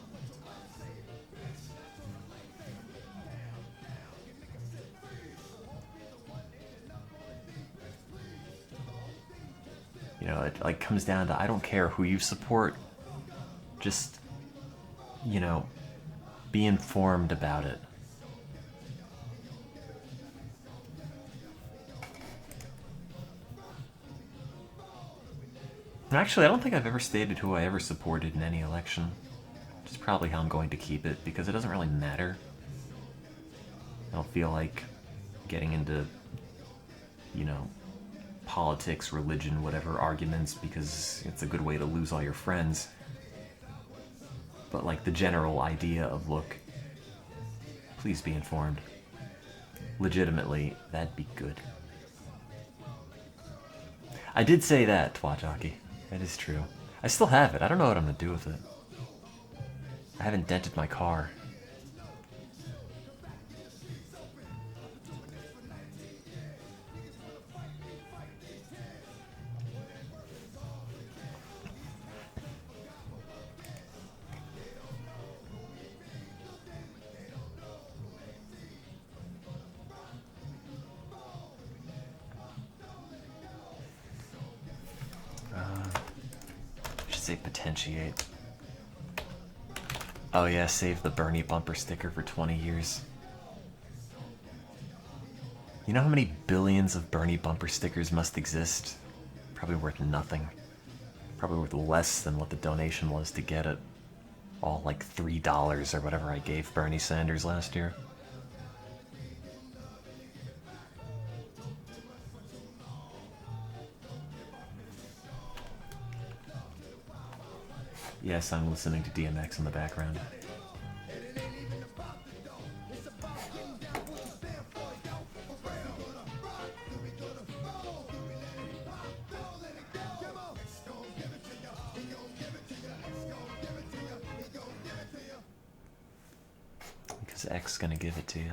You know, it like comes down to, I don't care who you support, just, you know, be informed about it. Actually, I don't think I've ever stated who I ever supported in any election. Which is probably how I'm going to keep it, because it doesn't really matter. I don't feel like getting into, you know, politics, religion, whatever arguments, because it's a good way to lose all your friends. But like the general idea of, look, please be informed. Legitimately, that'd be good. I did say that, Twatjockey. That is true. I still have it. I don't know what I'm gonna do with it. I haven't dented my car. I should say potentiate. Oh yeah, save the Bernie bumper sticker for 20 years. You know how many billions of Bernie bumper stickers must exist? Probably worth nothing. Probably worth less than what the donation was to get it. All like $3 or whatever I gave Bernie Sanders last year. Yes, I'm listening to DMX in the background. Because X's gonna give it to you.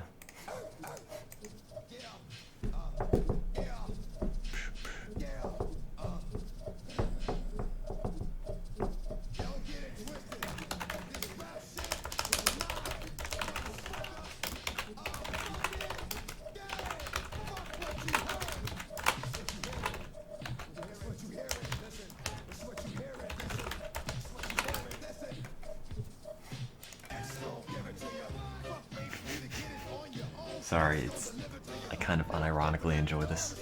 Sorry, I kind of unironically enjoy this.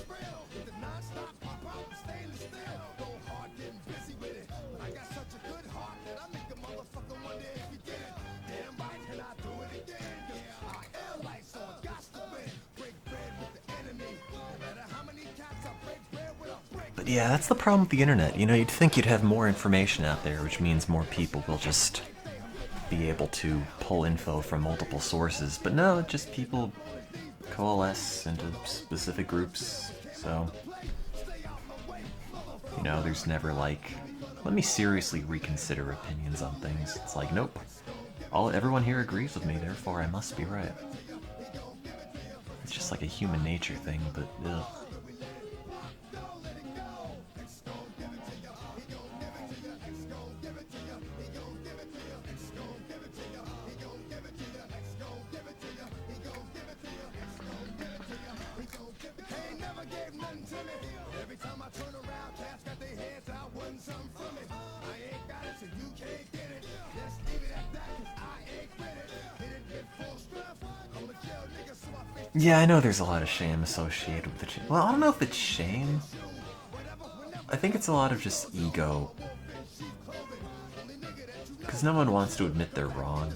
But yeah, that's the problem with the internet. You know, you'd think you'd have more information out there, which means more people will just be able to pull info from multiple sources. But no, just people coalesce into specific groups. So, you know, there's never like, let me seriously reconsider opinions on things. It's like, nope. Everyone here agrees with me, therefore I must be right. It's just like a human nature thing, but ugh. Yeah, I know there's a lot of shame associated with it. Well, I don't know if it's shame. I think it's a lot of just ego. Because no one wants to admit they're wrong.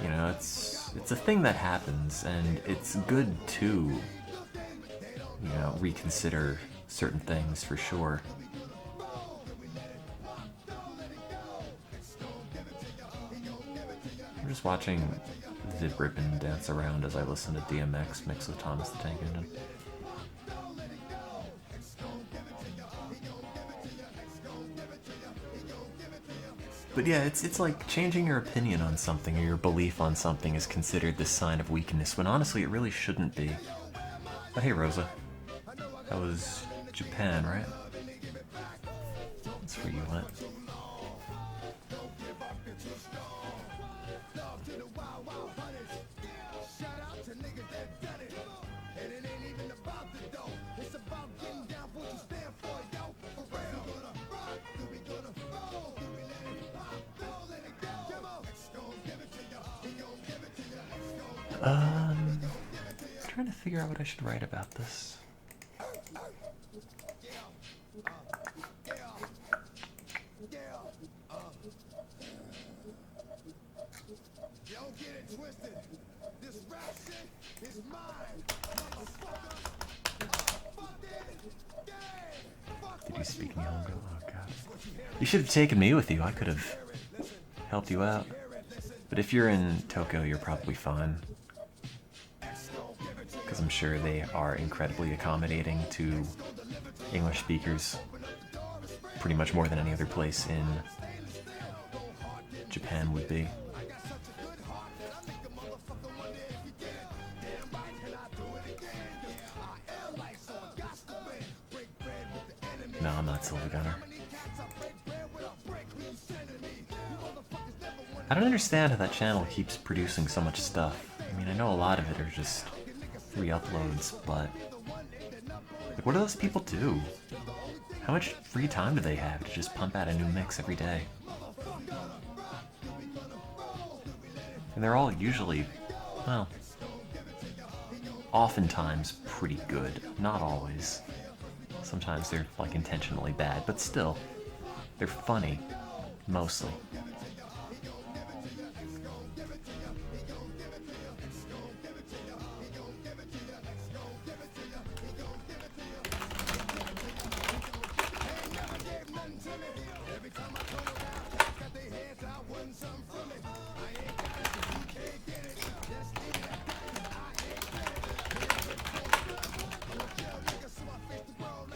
You know, it's a thing that happens, and it's good to, you know, reconsider certain things for sure. I'm just watching Vid Ribbon dance around as I listen to DMX mixed with Thomas the Tank Engine. But yeah, it's like changing your opinion on something or your belief on something is considered this sign of weakness, when honestly it really shouldn't be. But hey, Rosa. That was Japan, right? That's where you went. trying to figure out what I should write about this. Did you speak Nihongo? Oh god. You should have taken me with you. I could have helped you out. But if you're in Tokyo, you're probably fine. Because I'm sure they are incredibly accommodating to English speakers. Pretty much more than any other place in Japan would be. No, I'm not Silver Gunner. I don't understand how that channel keeps producing so much stuff. I mean, I know a lot of it are just free uploads, but like, what do those people do? How much free time do they have to just pump out a new mix every day? And they're all usually, well, oftentimes pretty good. Not always. Sometimes they're like intentionally bad, but still, they're funny, mostly.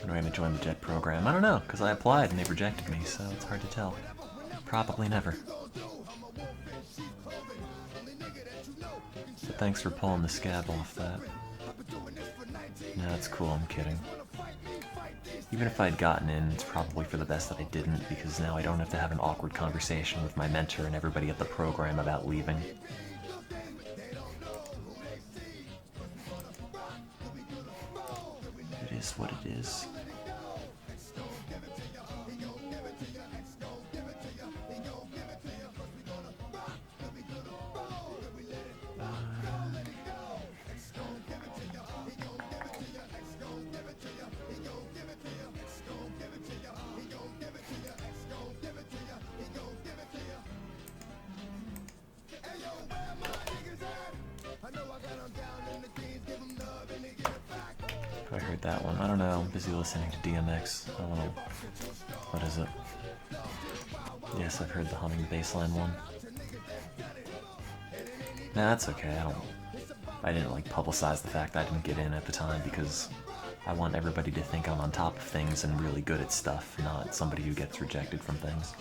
When am I going to join the JET program? I don't know, because I applied and they rejected me, so it's hard to tell. Probably never. But thanks for pulling the scab off that. No, that's cool, I'm kidding. Even if I'd gotten in, it's probably for the best that I didn't, because now I don't have to have an awkward conversation with my mentor and everybody at the program about leaving. It is what it is. I heard that one. I don't know. I'm busy listening to DMX. I don't know. What is it? Yes, I've heard the humming bassline one. Nah, that's okay. I didn't like publicize the fact that I didn't get in at the time because I want everybody to think I'm on top of things and really good at stuff, not somebody who gets rejected from things.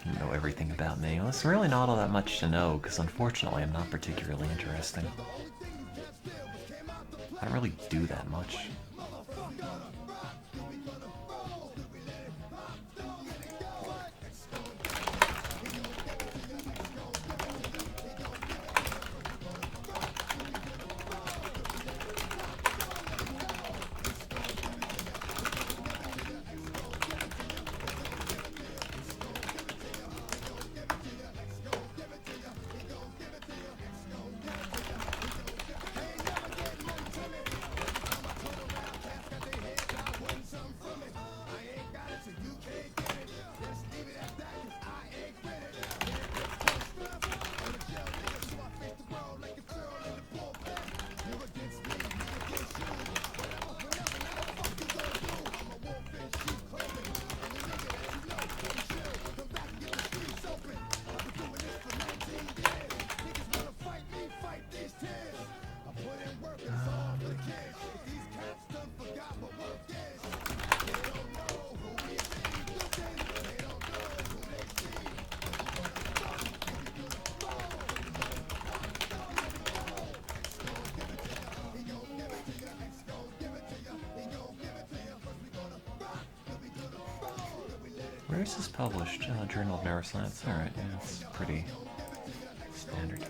You know everything about me. Well, it's really not all that much to know, because unfortunately I'm not particularly interesting. I don't really do that much. Where is this published? Journal of Neuroscience. Alright, yeah, it's pretty standard.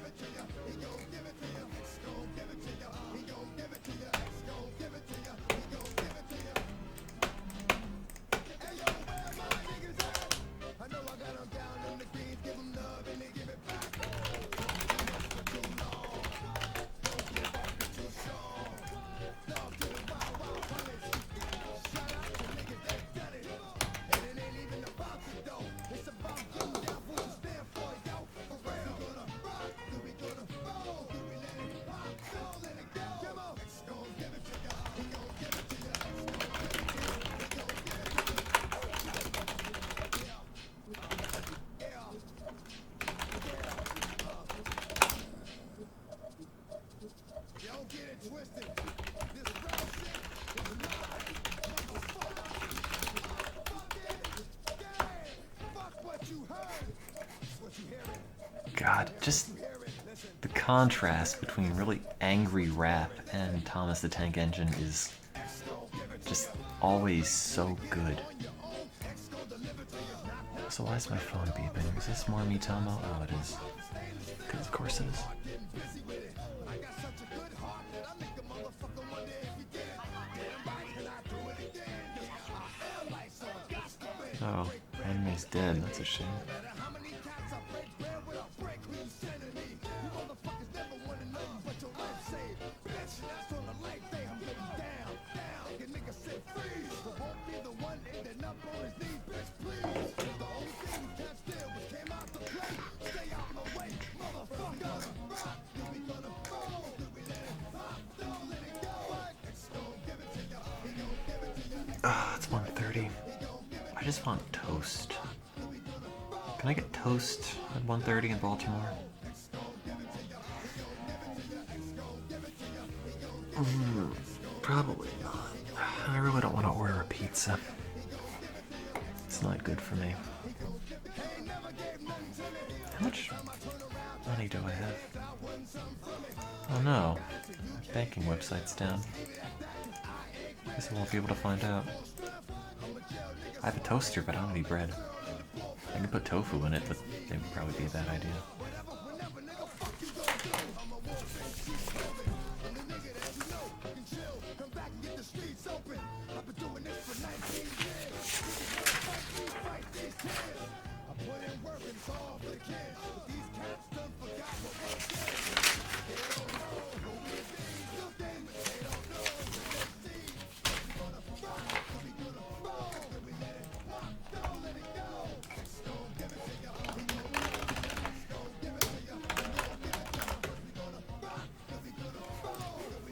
God, just the contrast between really angry rap and Thomas the Tank Engine is just always so good. So why is my phone beeping? Is this more me, Tomo? Oh, it is. Because of course it is. Oh, anime's dead. That's a shame. It's 1:30. I just want toast. Can I get toast at 1:30 in Baltimore? Probably not. I really don't want to order a pizza. It's not good for me. How much money do I have? Oh no, my banking website's down. Guess I won't be able to find out. I have a toaster, but I don't have any bread. I can put tofu in it, but it would probably be a bad idea.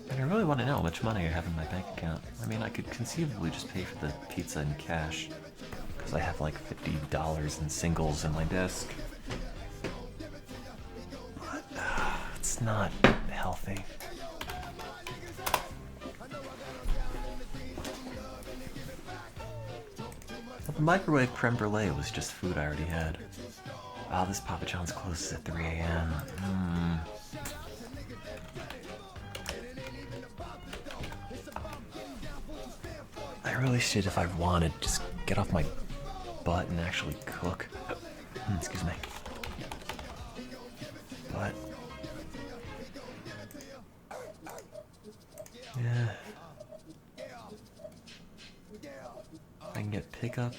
And I really want to know how much money I have in my bank account. I mean, I could conceivably just pay for the pizza in cash, because I have like $50 in singles in my desk. But it's not healthy. Well, the microwave creme brulee was just food I already had. Wow, this Papa John's closes at 3 a.m. I really should, if I wanted, just get off my butt and actually cook. Excuse me. But yeah, I can get pick up,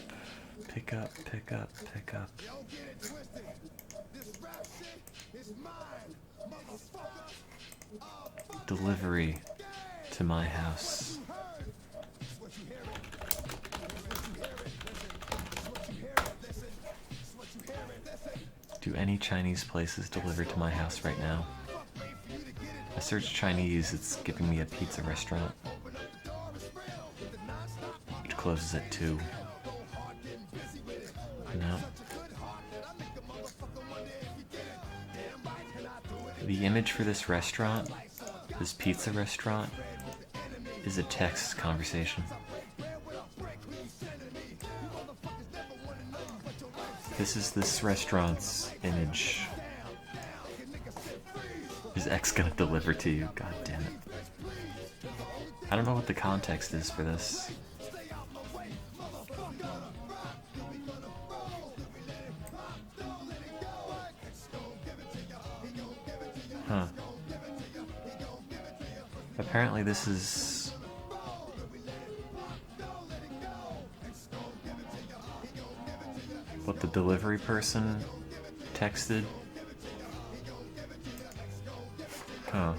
delivery to my house. Do any Chinese places deliver to my house right now? I searched Chinese, it's giving me a pizza restaurant, which closes at 2. No. The image for this restaurant, this pizza restaurant, is a text conversation. This is this restaurant's image. Is X gonna deliver to you? God damn it. I don't know what the context is for this. Huh. Apparently this is what the delivery person texted. Huh.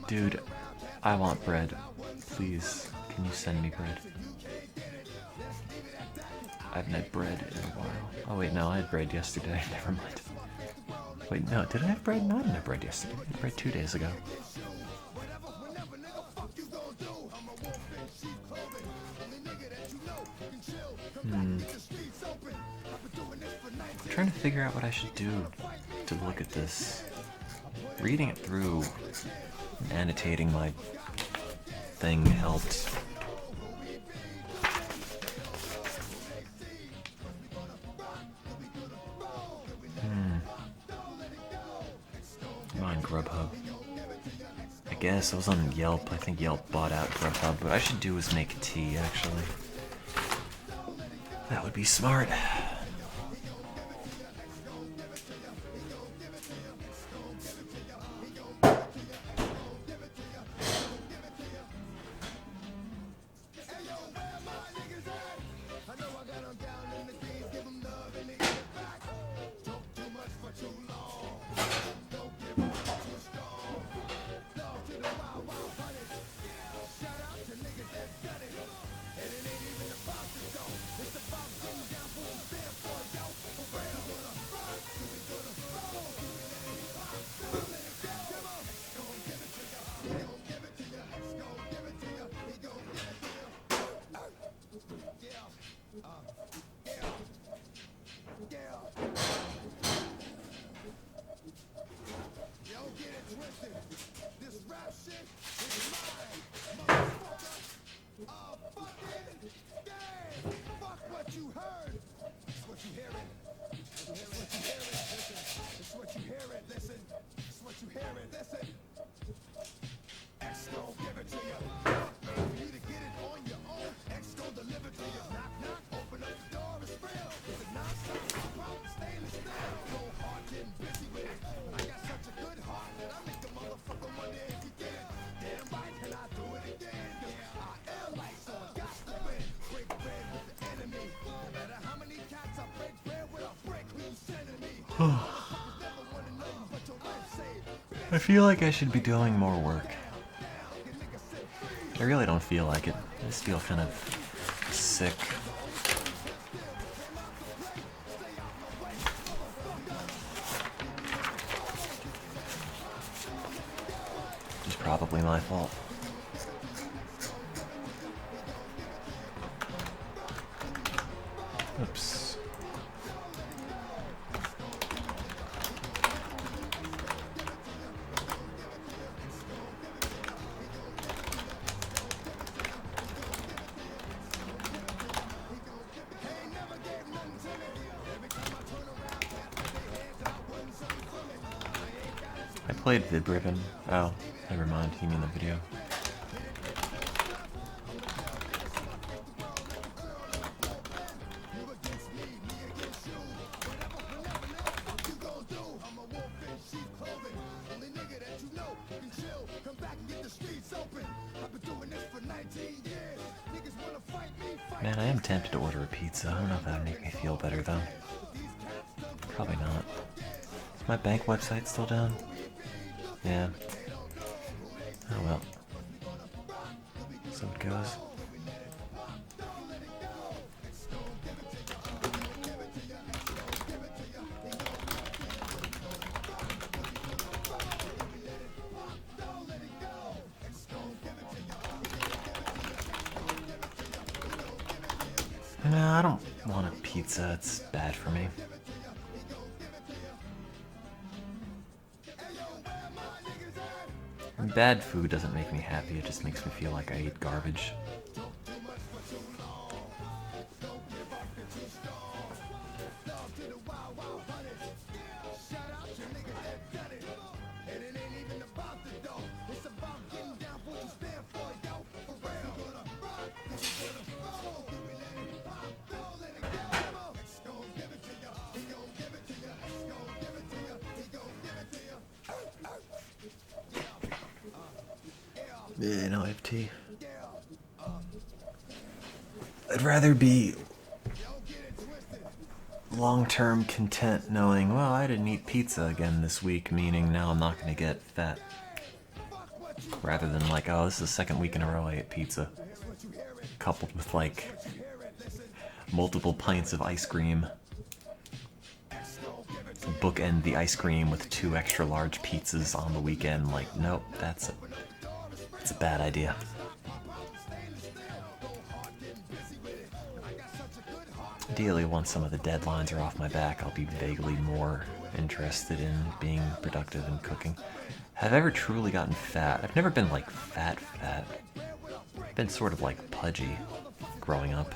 Dude, I want bread. Please, can you send me bread? I haven't had bread in a while. Oh wait, no, I had bread yesterday. Never mind. Wait, no, did I have bread? No, I didn't have bread yesterday. I had bread 2 days ago. I'm trying to figure out what I should do to look at this. Reading it through and annotating my thing helped. I'm on Grubhub. I guess I was on Yelp. I think Yelp bought out Grubhub. What I should do is make tea, actually. That would be smart. I feel like I should be doing more work. I really don't feel like it. I just feel kind of sick. It's probably my fault. Oops. I played VidRibbon. Oh, never mind. You mean the video. Man, I am tempted to order a pizza. I don't know if that would make me feel better, though. Probably not. Is my bank website still down? Yeah. Oh well. So it goes. No, I don't want a pizza. It's bad for me. And bad food doesn't make me happy. It just makes me feel like I ate garbage. Yeah, no, I have tea. I'd rather be long-term content knowing, well, I didn't eat pizza again this week, meaning now I'm not going to get fat. Rather than like, oh, this is the second week in a row I ate pizza. Coupled with like multiple pints of ice cream. Bookend the ice cream with 2 extra large pizzas on the weekend. Like, nope, that's a bad idea. Ideally, once some of the deadlines are off my back, I'll be vaguely more interested in being productive and cooking. Have I ever truly gotten fat? I've never been like fat. I've been sort of like pudgy growing up.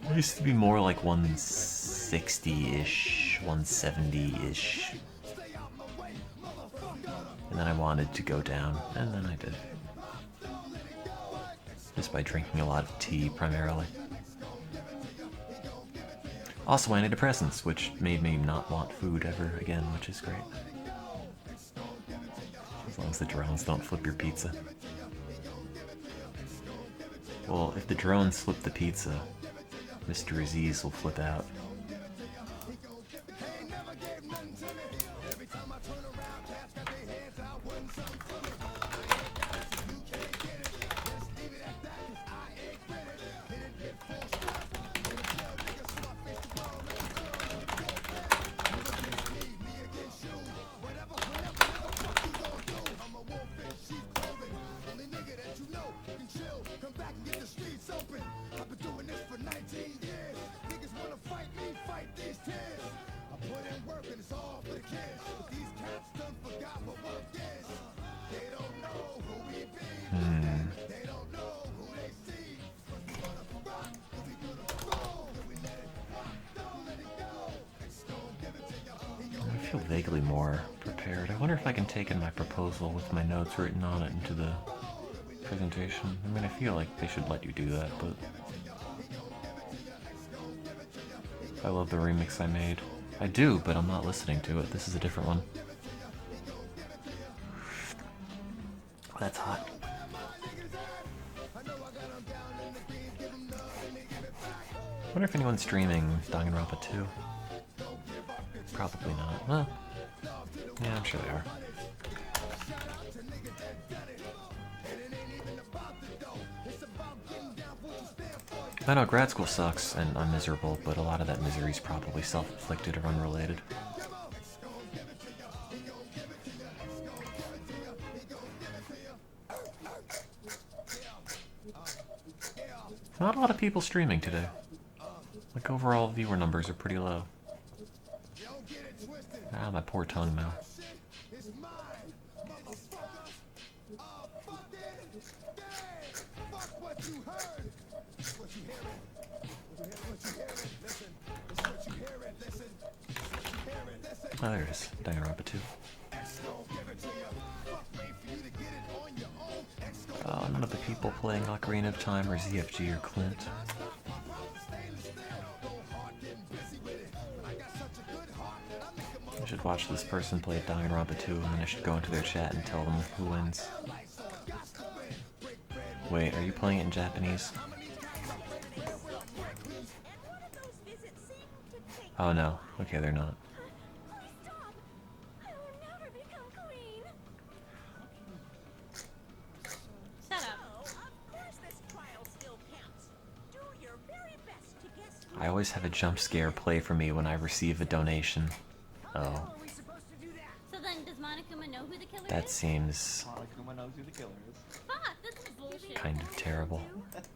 I used to be more like 160-ish, 170-ish. And then I wanted to go down, and then I did. Just by drinking a lot of tea, primarily. Also antidepressants, which made me not want food ever again, which is great. As long as the drones don't flip your pizza. Well, if the drones flip the pizza, Mr. Aziz will flip out. I feel vaguely more prepared. I wonder if I can take in my proposal with my notes written on it into the presentation. I mean, I feel like they should let you do that, but I love the remix I made. I do, but I'm not listening to it. This is a different one. That's hot. I wonder if anyone's streaming Danganronpa 2. Probably not. Well, yeah, I'm sure they are. I know grad school sucks and I'm miserable, but a lot of that misery is probably self-inflicted or unrelated. Not a lot of people streaming today. Like, overall viewer numbers are pretty low. Ah, my poor tongue now. Oh, there it is. Danganronpa 2. Oh, none of the people playing Ocarina of Time are ZFG or Clint. I should watch this person play Danganronpa 2, and then I should go into their chat and tell them who wins. Wait, are you playing it in Japanese? Oh no. Okay, they're not. I always have a jump scare play for me when I receive a donation. Oh. So then, does Monokuma know who the killer That is? seems Monokuma knows who the killer is. Fuck, this is bullshit. kind of terrible. No, it's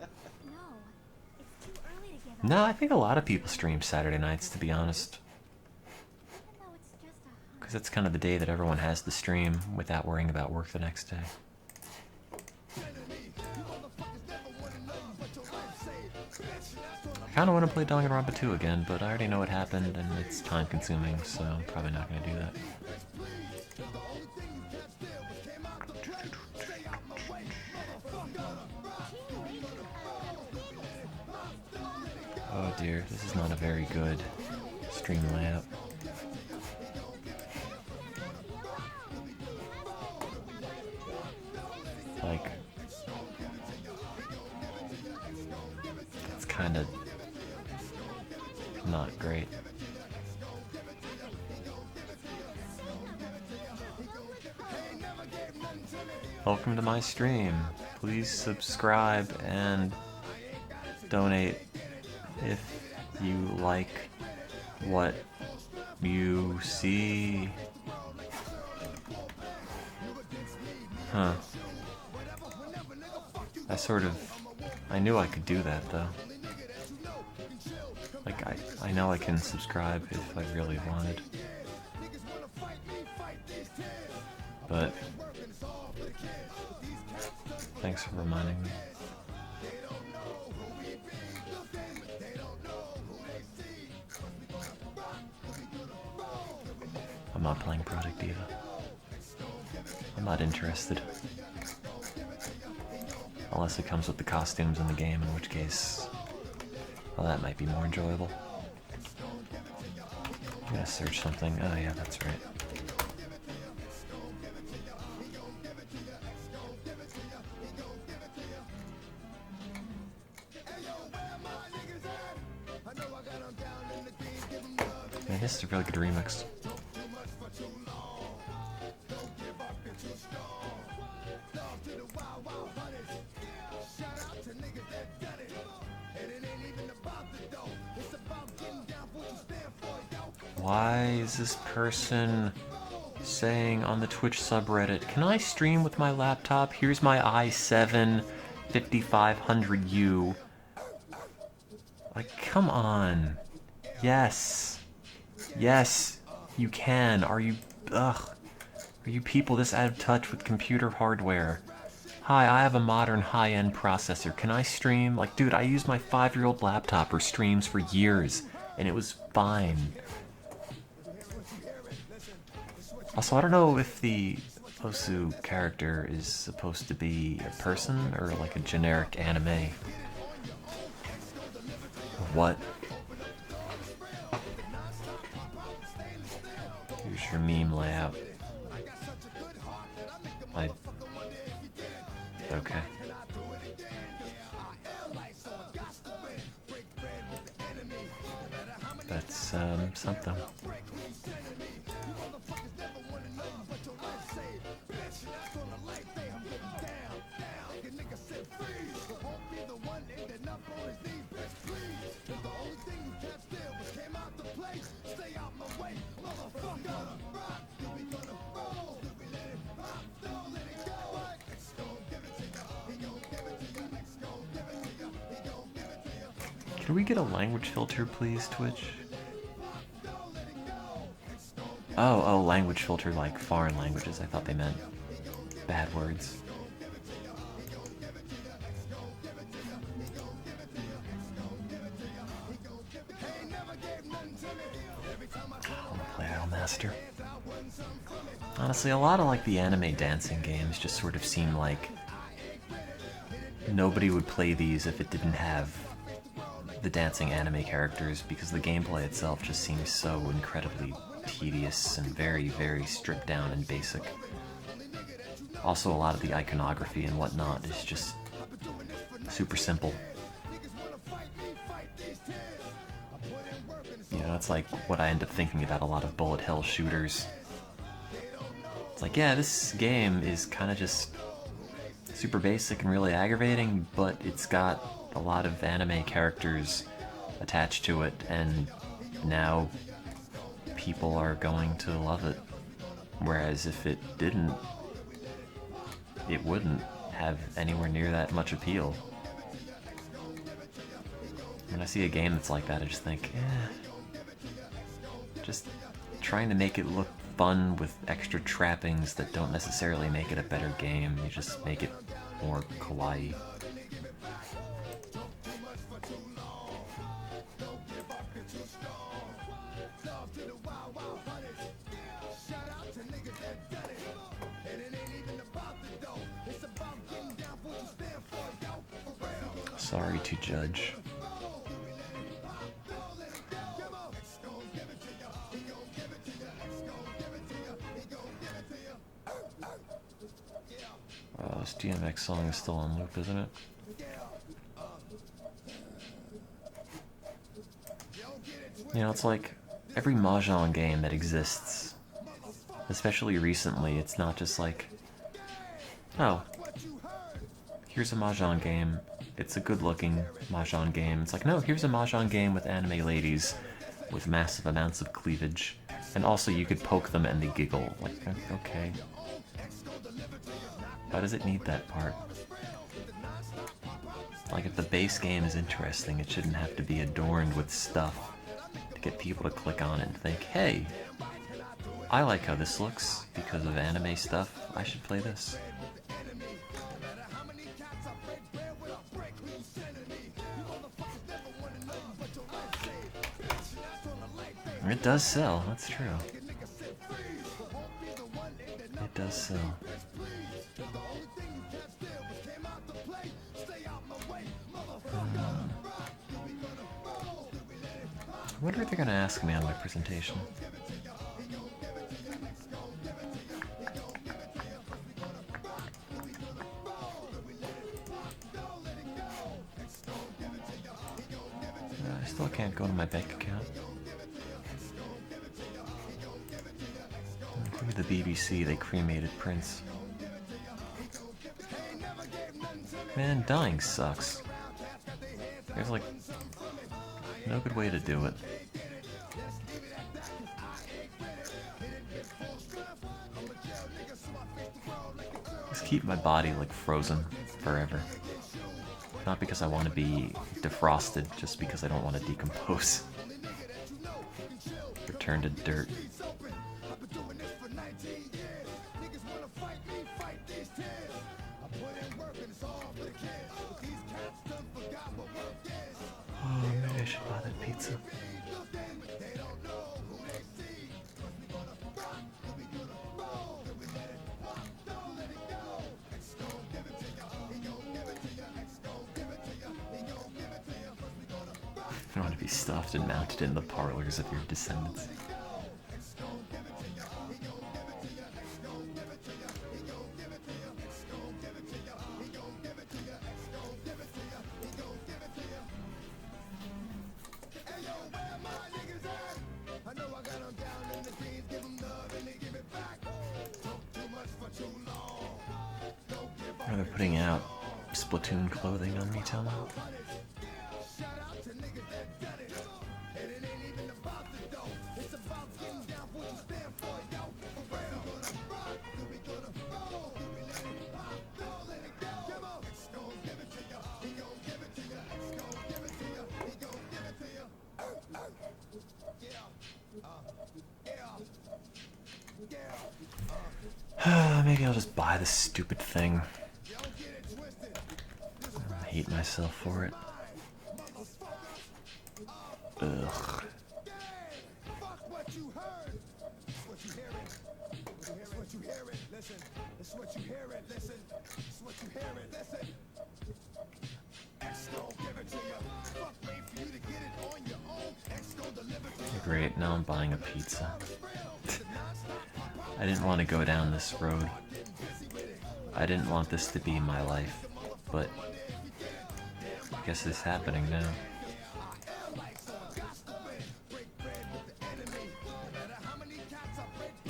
too early to give up. No, I think a lot of people stream Saturday nights, to be honest. Even though it's just a hunch. Because it's kind of the day that everyone has to stream without worrying about work the next day. I kind of want to play Danganronpa 2 again, but I already know what happened and it's time consuming, so I'm probably not going to do that. Oh dear, this is not a very good stream layout. Like, it's kind of not great. Welcome to my stream. Please subscribe and donate if you like what you see. Huh. I knew I could do that though. Like, I know I can subscribe if I really wanted. But thanks for reminding me. I'm not playing Product Diva. I'm not interested. Unless it comes with the costumes in the game, in which case, well, that might be more enjoyable. I'm gonna search something. Oh yeah, that's right. Yeah, this is a really good remix. Why is this person saying on the Twitch subreddit, can I stream with my laptop? Here's my i7 5500U. Like, come on. Yes. Yes, you can. Are you people this out of touch with computer hardware? Hi, I have a modern high-end processor. Can I stream? Like, dude, I used my 5-year-old laptop for streams for years, and it was fine. Also, I don't know if the Osu character is supposed to be a person or like a generic anime. What? Here's your meme layout. Okay. That's, something. Can we get a language filter, please, Twitch? Oh, language filter like foreign languages. I thought they meant bad words. I wanna play Idolmaster. Honestly, a lot of like the anime dancing games just sort of seem like nobody would play these if it didn't have the dancing anime characters, because the gameplay itself just seems so incredibly tedious and very, very stripped down and basic. Also, a lot of the iconography and whatnot is just super simple. You know, it's like what I end up thinking about a lot of bullet hell shooters. It's like, yeah, this game is kind of just super basic and really aggravating, but it's got a lot of anime characters attached to it, and now people are going to love it. Whereas if it didn't, it wouldn't have anywhere near that much appeal. When I see a game that's like that, I just think, just trying to make it look fun with extra trappings that don't necessarily make it a better game. You just make it more kawaii. Sorry to judge. this DMX song is still on loop, isn't it? You know, it's like every Mahjong game that exists, especially recently, it's not just like, oh, here's a Mahjong game. It's a good-looking Mahjong game. It's like, no, here's a Mahjong game with anime ladies with massive amounts of cleavage. And also you could poke them and they giggle. Like, okay. Why does it need that part? Like, if the base game is interesting, it shouldn't have to be adorned with stuff to get people to click on it and think, hey, I like how this looks because of anime stuff. I should play this. It does sell, that's true. It does sell. I wonder if they're gonna ask me on my presentation. I still can't go to my bank account. Look at the BBC, they cremated Prince. Man, dying sucks. There's like no good way to do it. Just keep my body like frozen forever. Not because I want to be defrosted, just because I don't want to decompose. Return to dirt. Oh, maybe I should buy that pizza. I want to be stuffed and mounted in the parlors of your descendants. Are they putting out Splatoon clothing on me, tell me? Maybe I'll just buy this stupid thing. I hate myself for it. Ugh. Great, now I'm buying a pizza. I didn't want to go down this road. I didn't want this to be my life, but I guess it's happening now.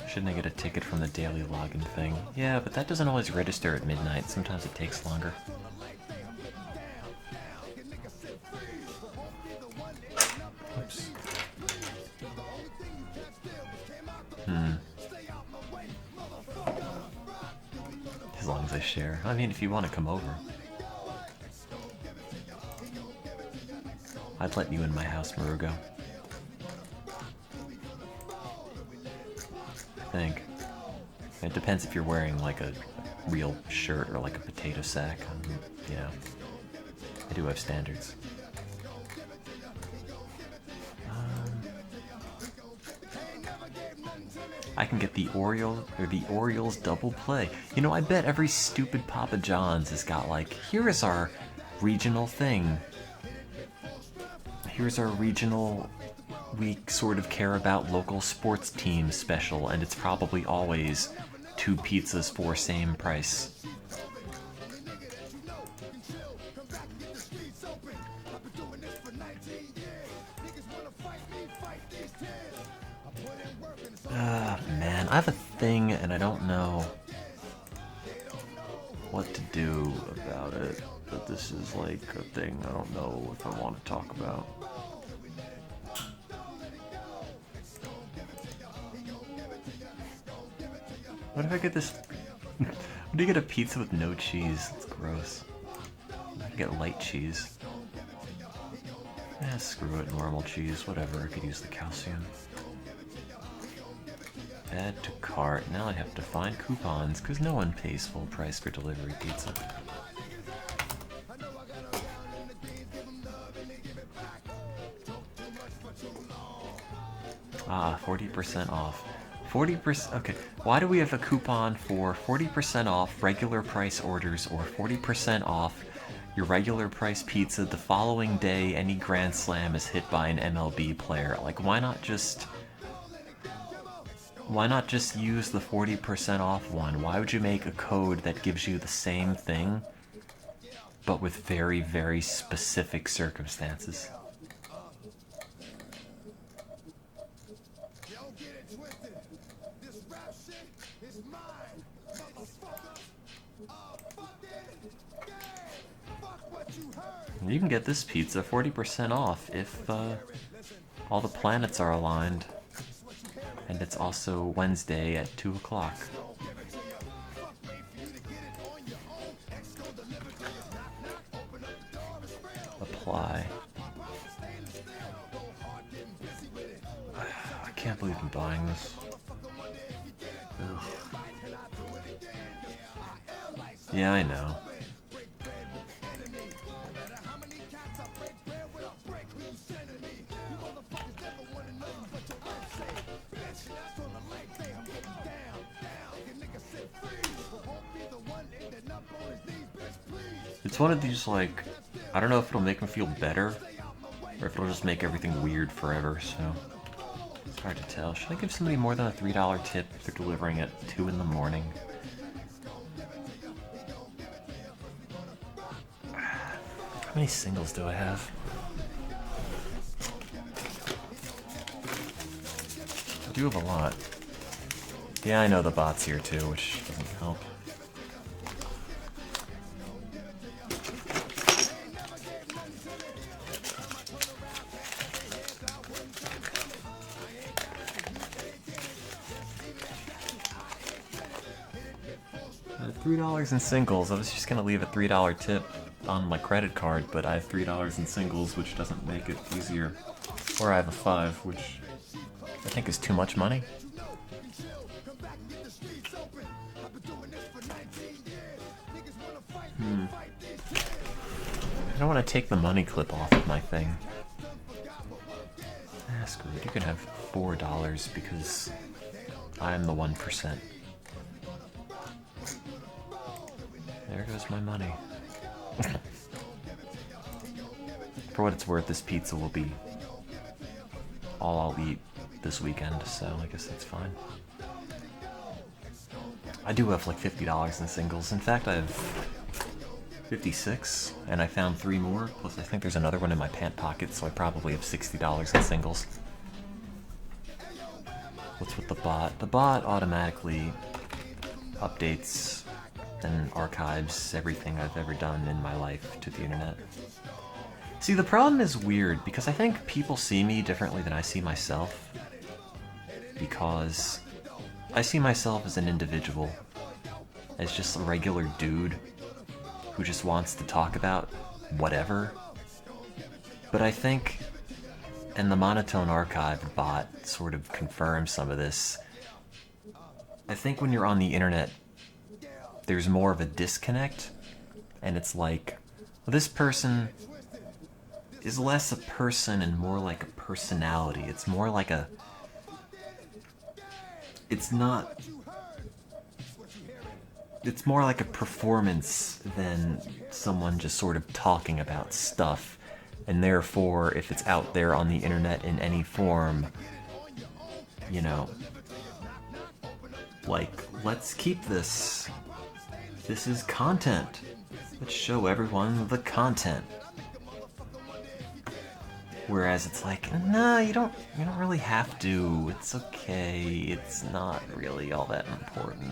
Shouldn't I get a ticket from the daily login thing? Yeah, but that doesn't always register at midnight. Sometimes it takes longer. Oops. As long as I share. I mean, if you want to come over. I'd let you in my house, Marugo. I think. It depends if you're wearing like a real shirt or like a potato sack. You know, I do have standards. I can get the Orioles double play. You know, I bet every stupid Papa John's has got like, here is our regional thing. Here's our regional, we sort of care about local sports team special, and it's probably always 2 pizzas for same price. what to do about it, but this is like a thing I don't know if I want to talk about. What if I get this? What do you get a pizza with no cheese? It's gross. I can get light cheese. Screw it, normal cheese, whatever, I could use the calcium. Add to cart. Now I have to find coupons, because no one pays full price for delivery pizza. Ah, 40% off. 40%, okay. Why do we have a coupon for 40% off regular price orders or 40% off your regular price pizza the following day any Grand Slam is hit by an MLB player? Like, why not just use the 40% off one? Why would you make a code that gives you the same thing, but with very, very specific circumstances? You can get this pizza 40% off if all the planets are aligned. And it's also Wednesday at 2 o'clock. Apply. I can't believe I'm buying this. Ugh. Yeah, I know. It's one of these, like, I don't know if it'll make me feel better, or if it'll just make everything weird forever, so it's hard to tell. Should I give somebody more than a $3 tip if they're delivering at 2 in the morning? How many singles do I have? I do have a lot. Yeah, I know the bot's here too, which doesn't help. $3 in singles. I was just gonna leave a $3 tip on my credit card, but I have $3 in singles, which doesn't make it easier. Or I have a 5, which I think is too much money. I don't want to take the money clip off of my thing. Ah, screw it. You can have $4 because I'm the 1%. There goes my money. For what it's worth, this pizza will be all I'll eat this weekend, so I guess that's fine. I do have like $50 in singles. In fact, I have 56, and I found 3 more, plus I think there's another one in my pant pocket, so I probably have $60 in singles. What's with the bot? The bot automatically updates and archives everything I've ever done in my life to the internet. See, the problem is weird, because I think people see me differently than I see myself. Because I see myself as an individual, as just a regular dude who just wants to talk about whatever. But I think, and the monotone archive bot sort of confirms some of this, I think when you're on the internet, there's more of a disconnect, and it's like, well, this person is less a person and more like a personality. It's more like a... It's not... It's more like a performance than someone just sort of talking about stuff. And therefore, if it's out there on the internet in any form, you know, like, let's keep this. This is content. Let's show everyone the content. Whereas it's like, nah, you don't really have to. It's okay. It's not really all that important.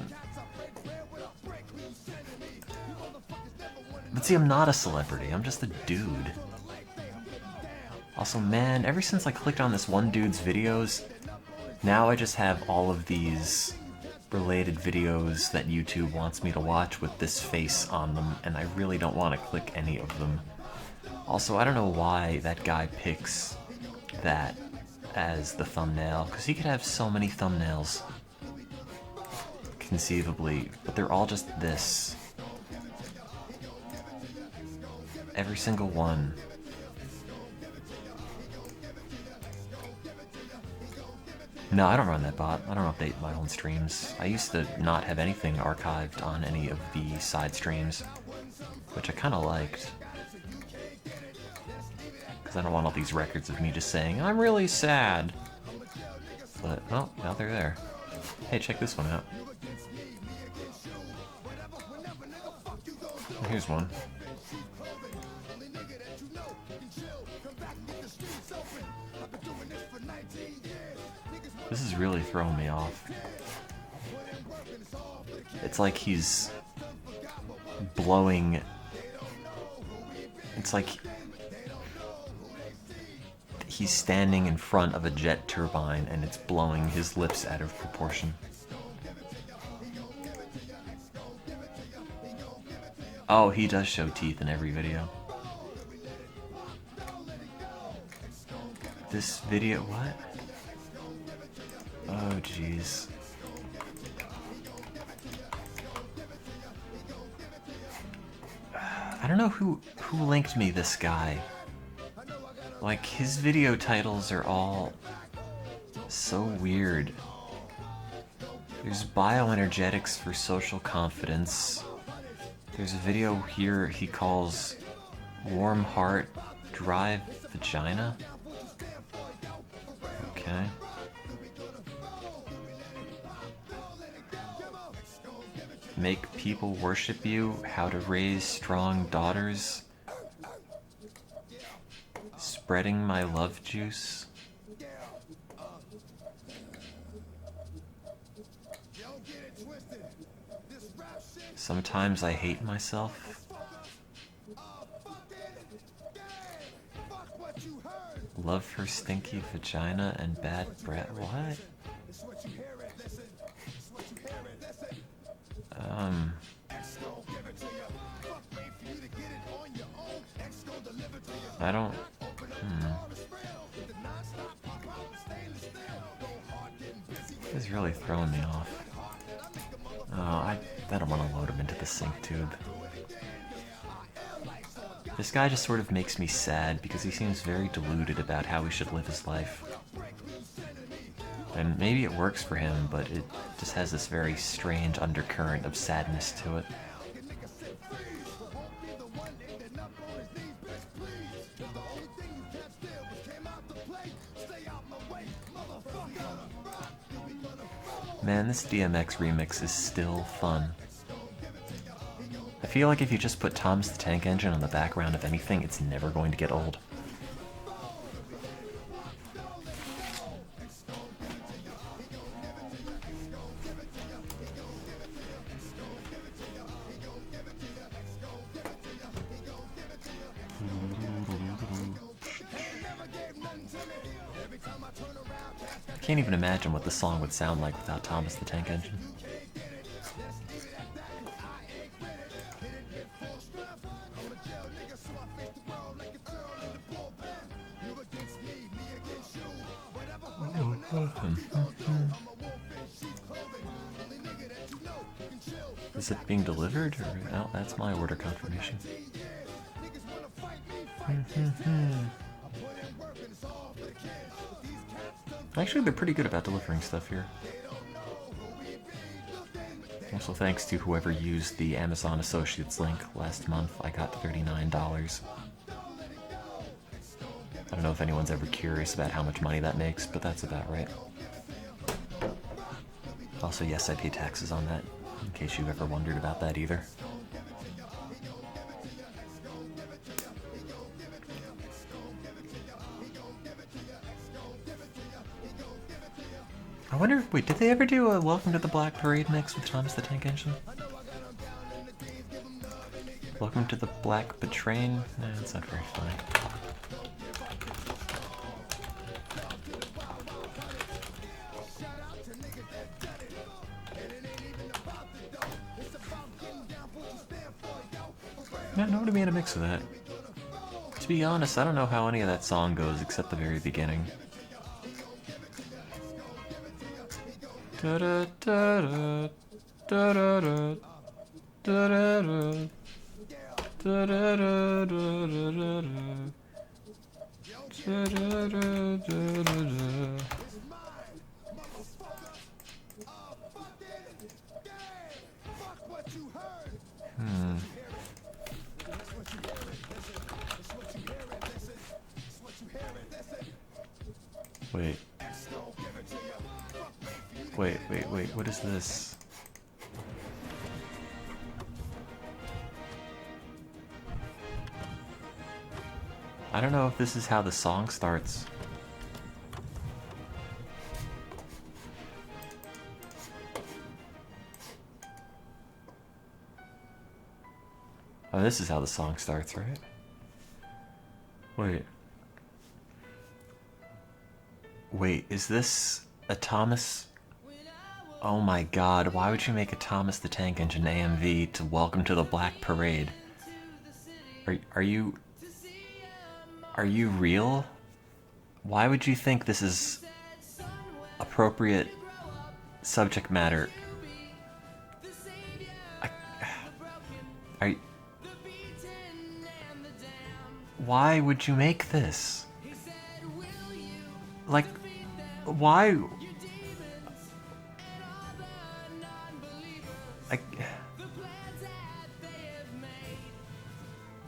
But see, I'm not a celebrity, I'm just a dude. Also, man, ever since I clicked on this one dude's videos, now I just have all of these related videos that YouTube wants me to watch with this face on them, and I really don't want to click any of them. Also, I don't know why that guy picks that as the thumbnail, because he could have so many thumbnails, conceivably, but they're all just this. Every single one. No, I don't run that bot. I don't update my own streams. I used to not have anything archived on any of the side streams, which I kind of liked. Because I don't want all these records of me just saying, I'm really sad. But, oh, now they're there. Hey, check this one out. Here's one. This is really throwing me off. It's like he's blowing... It's like he's standing in front of a jet turbine and it's blowing his lips out of proportion. Oh, he does show teeth in every video. This video, what? Oh, jeez. I don't know who linked me this guy. Like, his video titles are all so weird. There's bioenergetics for social confidence. There's a video here he calls warm heart, dry vagina. Okay. Make people worship you, how to raise strong daughters. Spreading my love juice. Sometimes I hate myself. Love for stinky vagina and bad breath. What? I don't... This is really throwing me off. Oh, I don't want to load him into the sync tube. This guy just sort of makes me sad because he seems very deluded about how he should live his life. And maybe it works for him, but it just has this very strange undercurrent of sadness to it. Man, this DMX remix is still fun. I feel like if you just put Thomas the Tank Engine on the background of anything, it's never going to get old. I can't even imagine what the song would sound like without Thomas the Tank Engine. Is it being delivered? Or oh, that's my order confirmation. Actually, they're pretty good about delivering stuff here. Also, thanks to whoever used the Amazon Associates link last month, I got $39. I don't know if anyone's ever curious about how much money that makes, but that's about right. Also, yes, I pay taxes on that, in case you've ever wondered about that either. I wonder, wait, did they ever do a Welcome to the Black Parade mix with Thomas the Tank Engine? Welcome to the Black Betrain. Nah, that's not very funny. Yeah, nobody made a mix of that. To be honest, I don't know how any of that song goes except the very beginning. Da-da, da-da, da-da-da, da-da-da, da-da-da, da-da-da, da-da-da. Wait. Wait, what is this? I don't know if this is how the song starts. Oh, this is how the song starts, right? Wait. Wait, is this a Thomas? Oh my god, why would you make a Thomas the Tank Engine AMV to Welcome to the Black Parade? Are you real? Why would you think this is appropriate subject matter? Why would you make this? Like, why?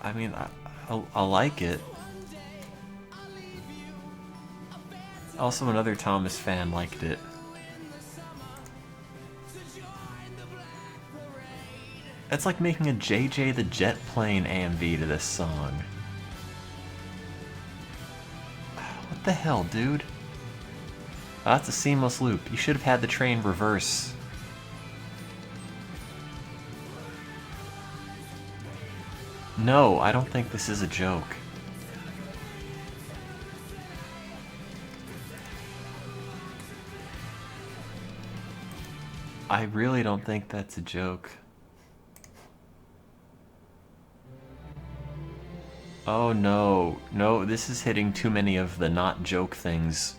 I mean, I like it. Also, another Thomas fan liked it. It's like making a JJ the Jet Plane AMV to this song. What the hell, dude? Oh, that's a seamless loop. You should have had the train reverse. No, I don't think this is a joke. I really don't think that's a joke. Oh no, no, this is hitting too many of the not joke things.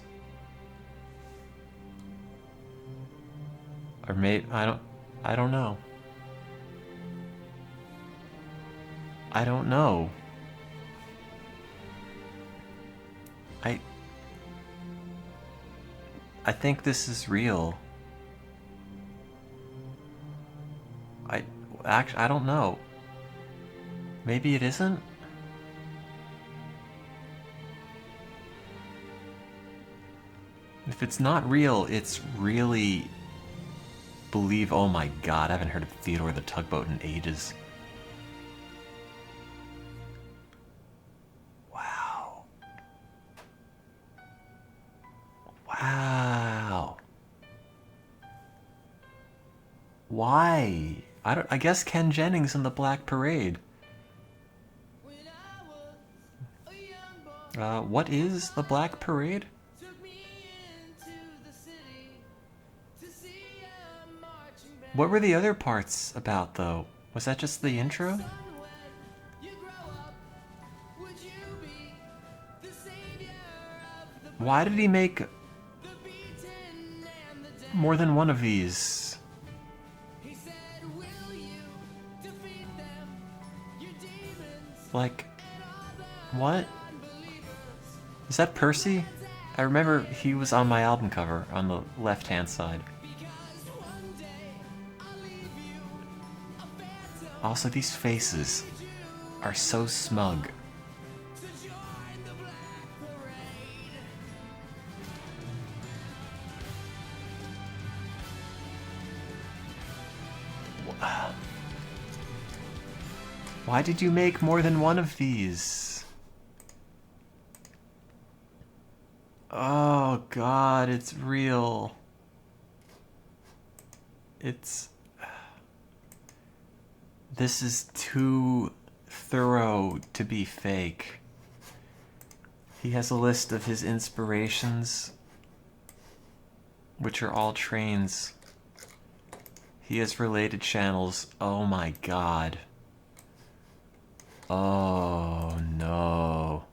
Or maybe, I don't know. I don't know. I think this is real. Actually, I don't know. Maybe it isn't? If it's not real, it's really... believe... Oh my god, I haven't heard of Theodore the Tugboat in ages. Wow. Wow. Why? I guess Ken Jennings in the Black Parade. What is the Black Parade? What were the other parts about, though? Was that just the intro? Why did he make more than one of these? Like, what? Is that Percy? I remember he was on my album cover on the left-hand side. Also, these faces are so smug. Why did you make more than one of these? Oh god, it's real. It's... This is too thorough to be fake. He has a list of his inspirations, which are all trains. He has related channels. Oh my god. Oh no.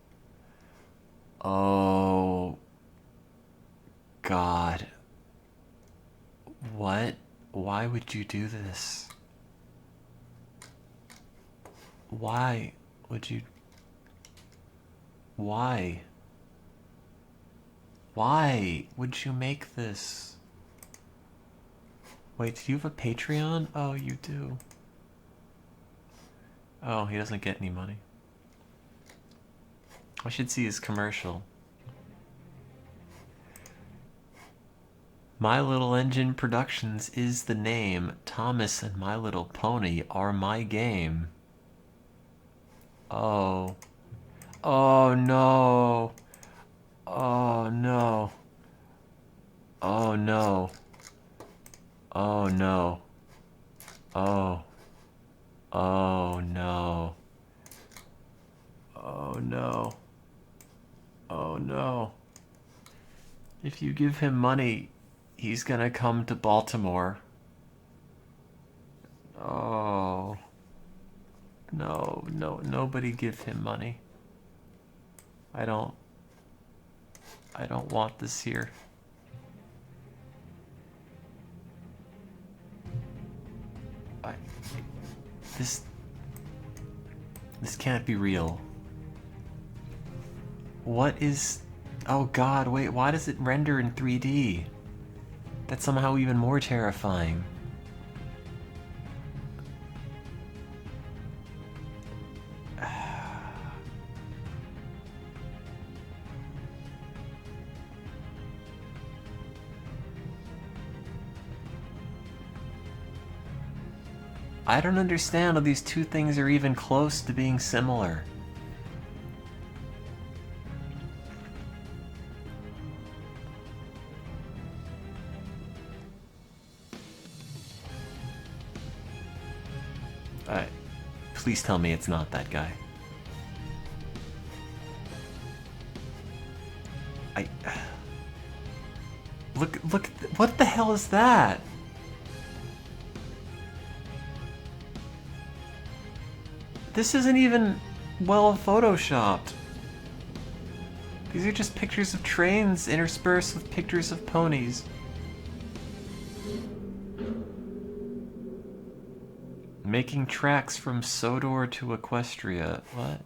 Oh god. What? Why would you do this? Why would you? Why? Why would you make this? Wait, do you have a Patreon? Oh, you do. Oh, he doesn't get any money. I should see his commercial. My Little Engine Productions is the name. Thomas and My Little Pony are my game. Oh. Oh no. Oh no. Oh no. Oh no. Oh. Oh no. Oh no. Oh no. If you give him money, he's gonna come to Baltimore. Oh. No, nobody give him money. I don't want this here. This can't be real. What is... Oh god, wait, why does it render in 3D? That's somehow even more terrifying. I don't understand how these two things are even close to being similar. Please tell me it's not that guy. Look, what the hell is that? This isn't even well photoshopped. These are just pictures of trains interspersed with pictures of ponies. Making tracks from Sodor to Equestria. What?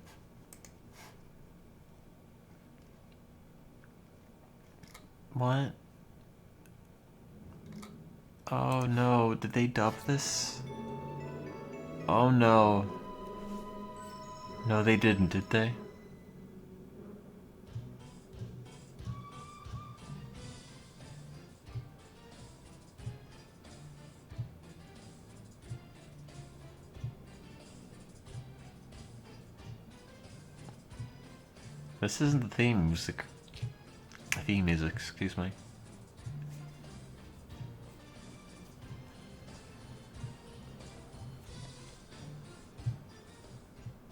What? Oh no, did they dub this? Oh no. No, they didn't, did they? This isn't the theme music. Theme music, excuse me.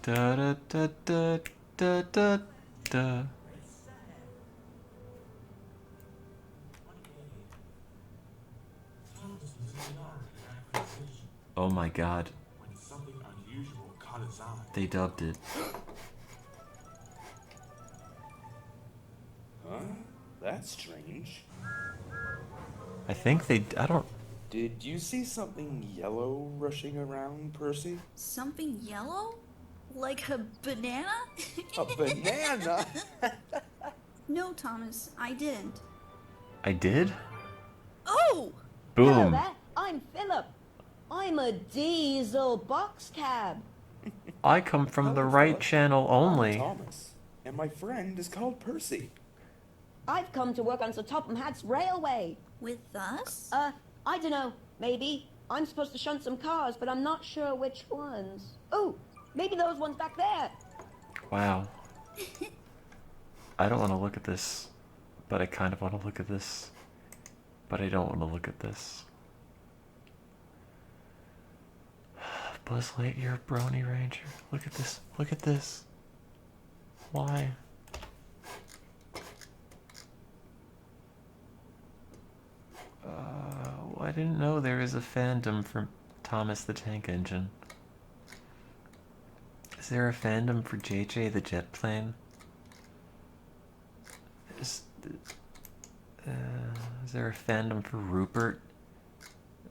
Da da da da da da da. Oh my god. They dubbed it. Huh? That's strange. I think they... I don't... Did you see something yellow rushing around, Percy? Something yellow? Like a banana? A banana? No, Thomas, I didn't. I did? Oh! Hello Boom. there, I'm Philip. I'm a diesel box cab. I come from the Hello, right Philip. channel only. I'm Thomas, and my friend is called Percy. I've come to work on Sir Topham Hatt's railway. With us? I don't know, maybe. I'm supposed to shunt some cars, but I'm not sure which ones. Oh, maybe those ones back there. Wow. I don't want to look at this, but I kind of want to look at this, but I don't want to look at this. Buzz Lightyear Brony Ranger. Look at this. Look at this. Why? I didn't know there is a fandom for Thomas the Tank Engine. Is there a fandom for JJ the Jet Plane? Is there a fandom for Rupert?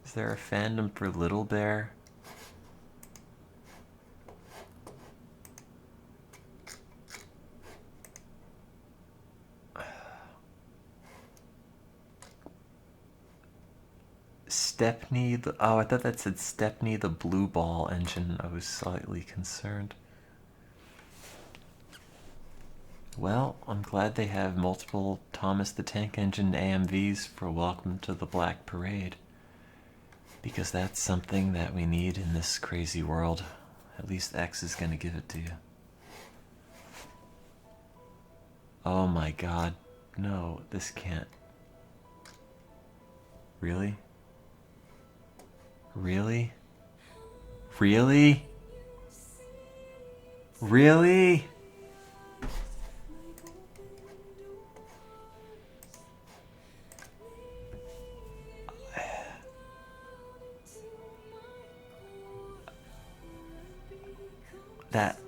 Is there a fandom for Little Bear? Stepney the... Oh, I thought that said Stepney the Blue Ball Engine. I was slightly concerned. Well, I'm glad they have multiple Thomas the Tank Engine AMVs for Welcome to the Black Parade. Because that's something that we need in this crazy world. At least X is gonna give it to you. Oh my god. No, this can't. Really? Really? Really? Really? That...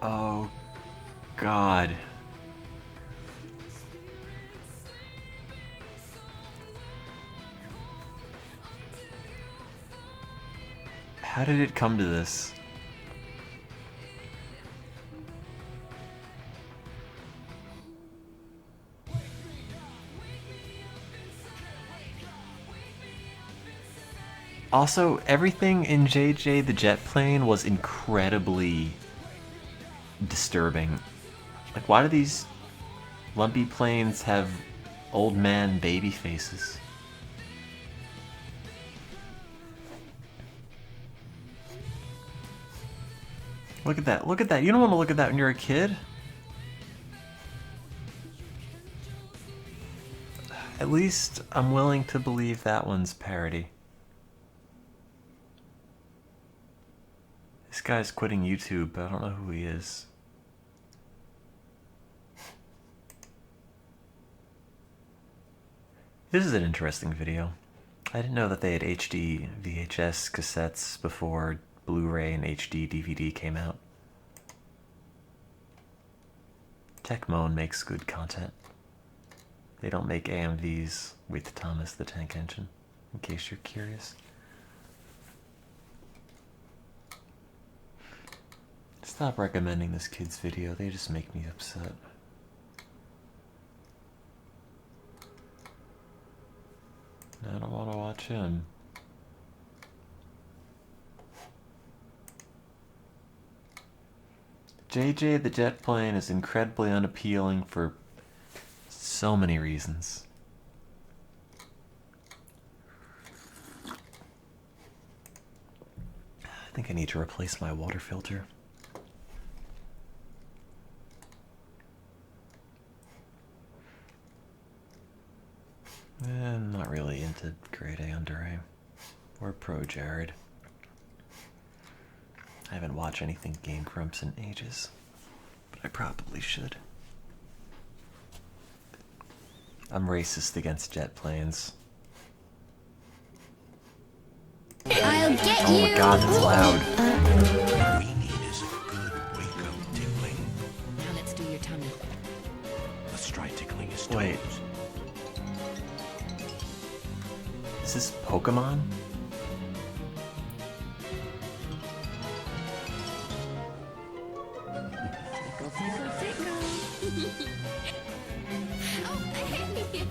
Oh, God. How did it come to this? Also, everything in JJ the Jet Plane was incredibly disturbing. Like, why do these lumpy planes have old man baby faces? Look at that, look at that. You don't want to look at that when you're a kid. At least I'm willing to believe that one's parody. This guy's quitting YouTube, but I don't know who he is. This is an interesting video. I didn't know that they had HD VHS cassettes before Blu-ray and HD DVD came out. Tecmone makes good content. They don't make AMVs with Thomas the Tank Engine, in case you're curious. Stop recommending this kid's video, they just make me upset. I don't want to watch him. JJ the Jet Plane is incredibly unappealing for so many reasons. I think I need to replace my water filter. I'm not really into grade A under A or Pro Jared. I haven't watched anything Game Grumps in ages, but I probably should. I'm racist against jet planes. I'll get Oh you. my god, that's loud. We need is a good wake-up tickling. Now let's do your tummy. Let's try tickling his Wait. toes. Is this Pokemon? Tickle, tickle, tickle. Oh, hey.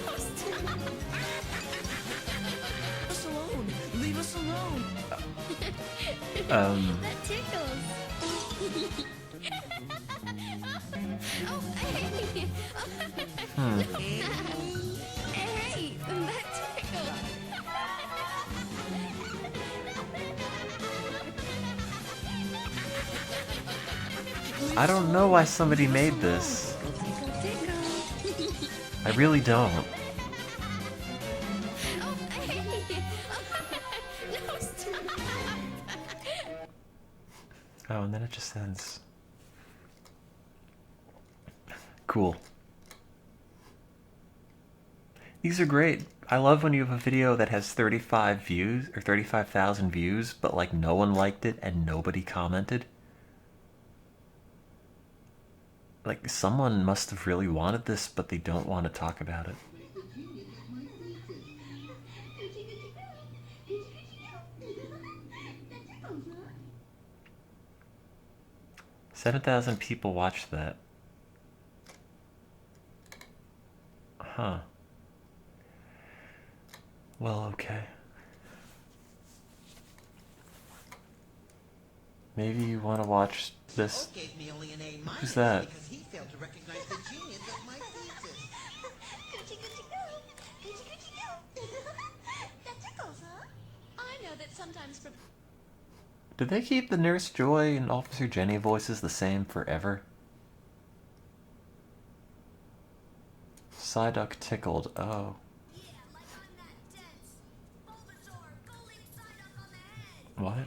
No, stop. Leave us alone. Leave us alone. That tickles. Oh, hey. Hey, that tickles. I don't know why somebody made this. I really don't. No, stop. Oh, and then it just ends. Cool. These are great. I love when you have a video that has 35 views or 35,000 views, but like no one liked it and nobody commented. Like someone must have really wanted this, but they don't want to talk about it. 7,000 people watched that. Huh. Well, okay. Maybe you want to watch this. Who's that? Because he failed to recognize the genius of my thesis. Coochie coochie go. Coochie coochie go. That tickles, huh? I know that sometimes for Did they keep the Nurse Joy and Officer Jenny voices the same forever? Psyduck tickled. Oh. yeah, like I'm that dense. Bulbasaur, go leave Psyduck on the head. What?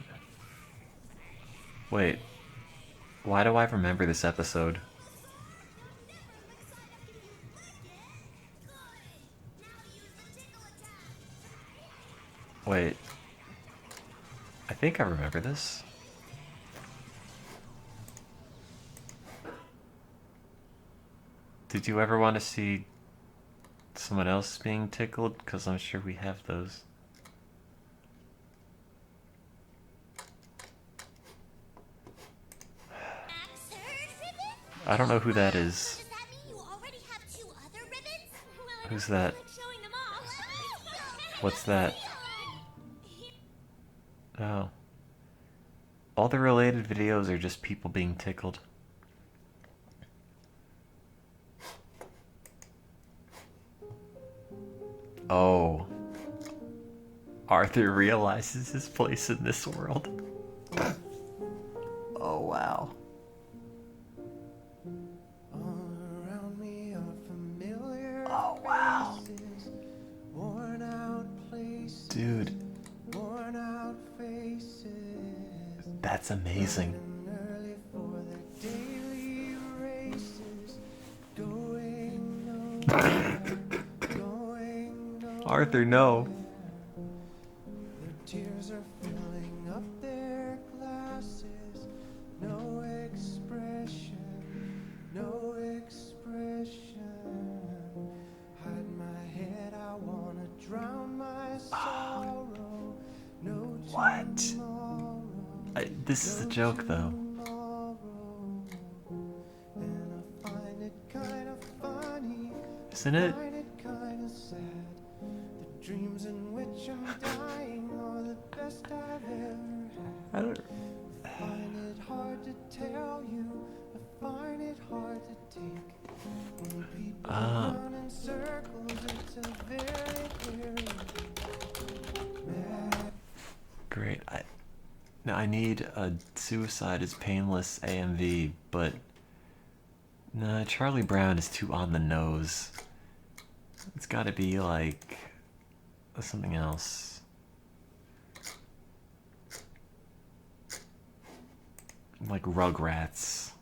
Wait. Why do I remember this episode? Wait. I think I remember this. Did you ever want to see someone else being tickled? Because I'm sure we have those. I don't know who that is. Does that mean you already have 2 other ribbons? Well, Who's that? Showing them off. What's that? Oh. All the related videos are just people being tickled. Oh. Arthur realizes his place in this world. Oh, wow. Oh, wow. Dude. That's amazing. Arthur, no. Tears are filling up their glasses. No expression, no expression. Hide my head, I wanna drown my sorrow. No tomorrow. This is a joke, though. And I find it kind of funny. Isn't it? Find it kind of sad. The dreams in which I'm dying are the best I've ever had. I don't... I find it hard to tell you. I find it hard to take. When people run in circles, it's a very, very mad. Great. Now I need a Suicide is Painless AMV, but nah, Charlie Brown is too on the nose. It's gotta be like something else. Like Rugrats.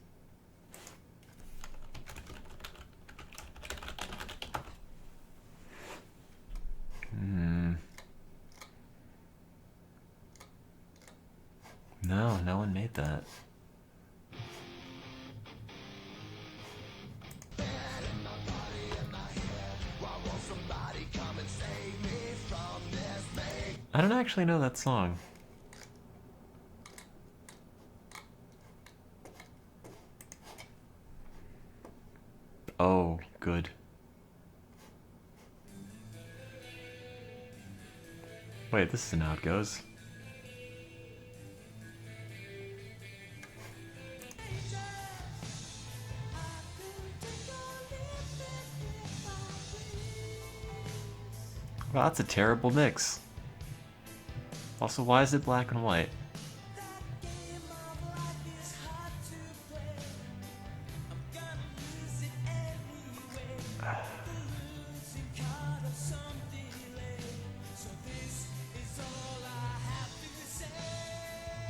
No, no one made that. I don't actually know that song. Oh, good. Wait, this isn't how it goes. Wow, that's a terrible mix. Also, why is it black and white?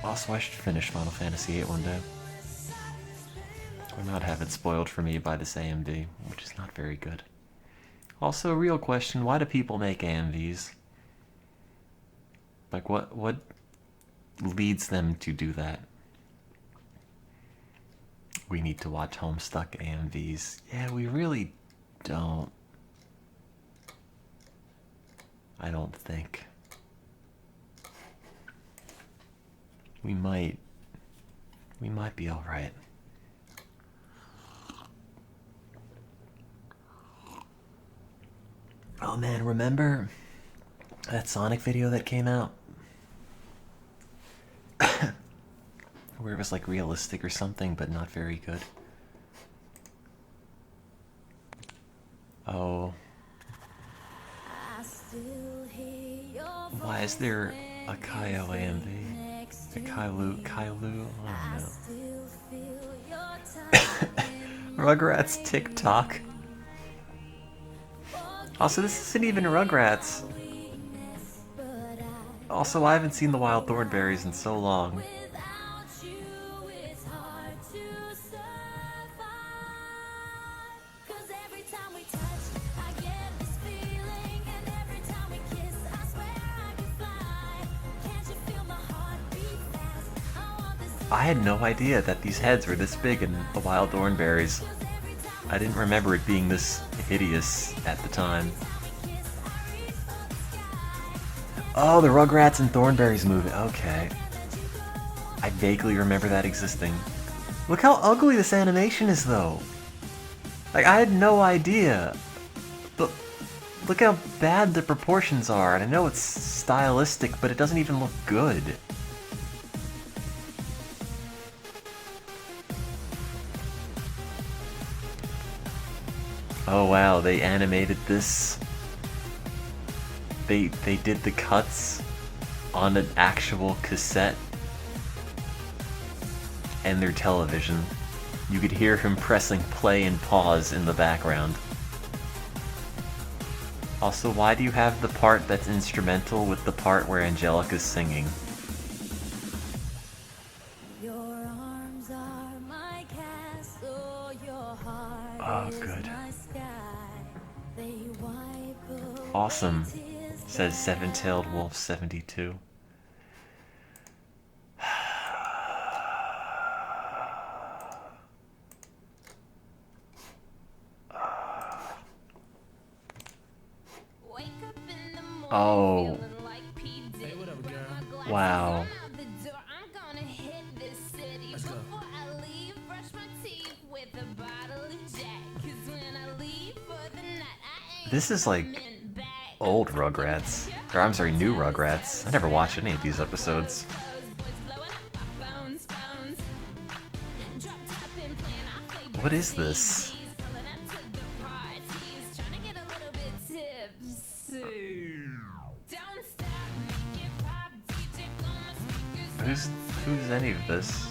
Also, I should finish Final Fantasy VIII one day. Or not have it spoiled for me by this AMV, which is not very good. Also, real question, why do people make AMVs? Like, what leads them to do that? We need to watch Homestuck AMVs. Yeah, we really don't. I don't think. We might be alright. Oh man, remember that Sonic video that came out? Where it was like realistic or something, but not very good. Oh. Why is there a Kaio AMV? A Kailu? Oh no. Rugrats TikTok. Also, this isn't even Rugrats. Also, I haven't seen the Wild Thornberries in so long. I had no idea that these heads were this big in the Wild Thornberries. I didn't remember it being this hideous at the time. Oh, the Rugrats and Thornberries movie. Okay. I vaguely remember that existing. Look how ugly this animation is, though. Like, I had no idea. But look how bad the proportions are. And I know it's stylistic, but it doesn't even look good. Oh wow, they animated this. They did the cuts on an actual cassette and their television. You could hear him pressing play and pause in the background. Also, why do you have the part that's instrumental with the part where Angelica's singing? Oh, good. Awesome, says Seven-Tailed Wolf 72. Oh. Wow. This is like old Rugrats. Or I'm sorry, new Rugrats. I never watched any of these episodes. What is this? Who's any of this?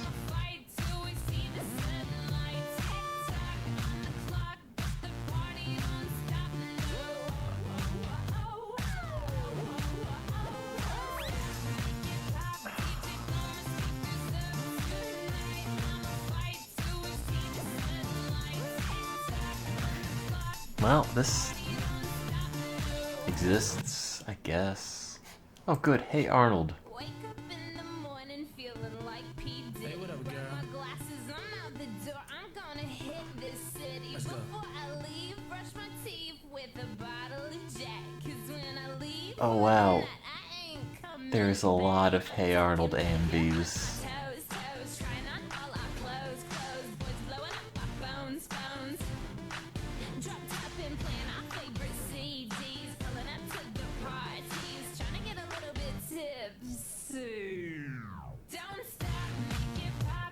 Well, this exists, I guess. Oh good, hey Arnold. Oh wow, there's a lot of Hey Arnold AMVs.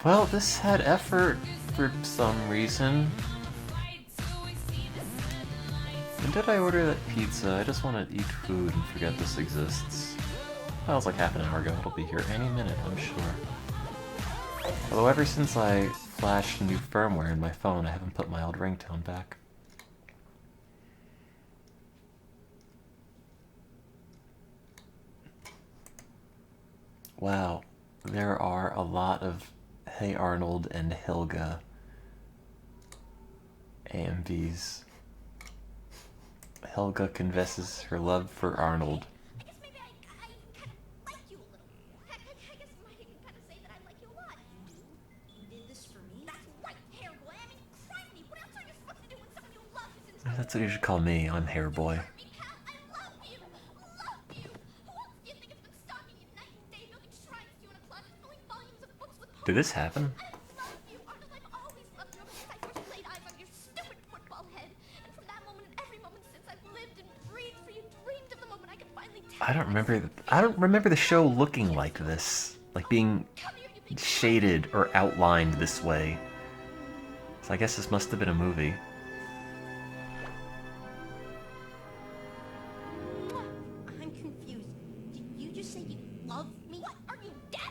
Well, this had effort for some reason. When did I order that pizza? I just want to eat food and forget this exists. That was like half an hour ago. It'll be here any minute, I'm sure. Although ever since I flashed new firmware in my phone, I haven't put my old ringtone back. Wow. there are a lot of Hey Arnold and Helga AMVs. Helga confesses her love for Arnold. I guess maybe I kind of like you a little. Heck, I guess I might even kind of say that I like you a lot. You did this for me? That's right, hair boy. I mean, criminy. What else are you supposed to do when someone you love is in trouble? That's what you should call me. I'm Hair Boy. Hurt me, pal. I love you. Love you. Who else do you think has been stalking you night and day, building shrines to you in a closet, filling volumes of books with poems? Did this happen? I love you, Arnold. I've always loved you ever since I first laid eyes on your stupid football head. And from that moment and every moment since I've lived and breathed for you, dreamed of the moment I could finally tell I don't remember the show looking like this, like being shaded or outlined this way. So I guess this must have been a movie. I'm confused. Did you just say you love me? What? Are you dead?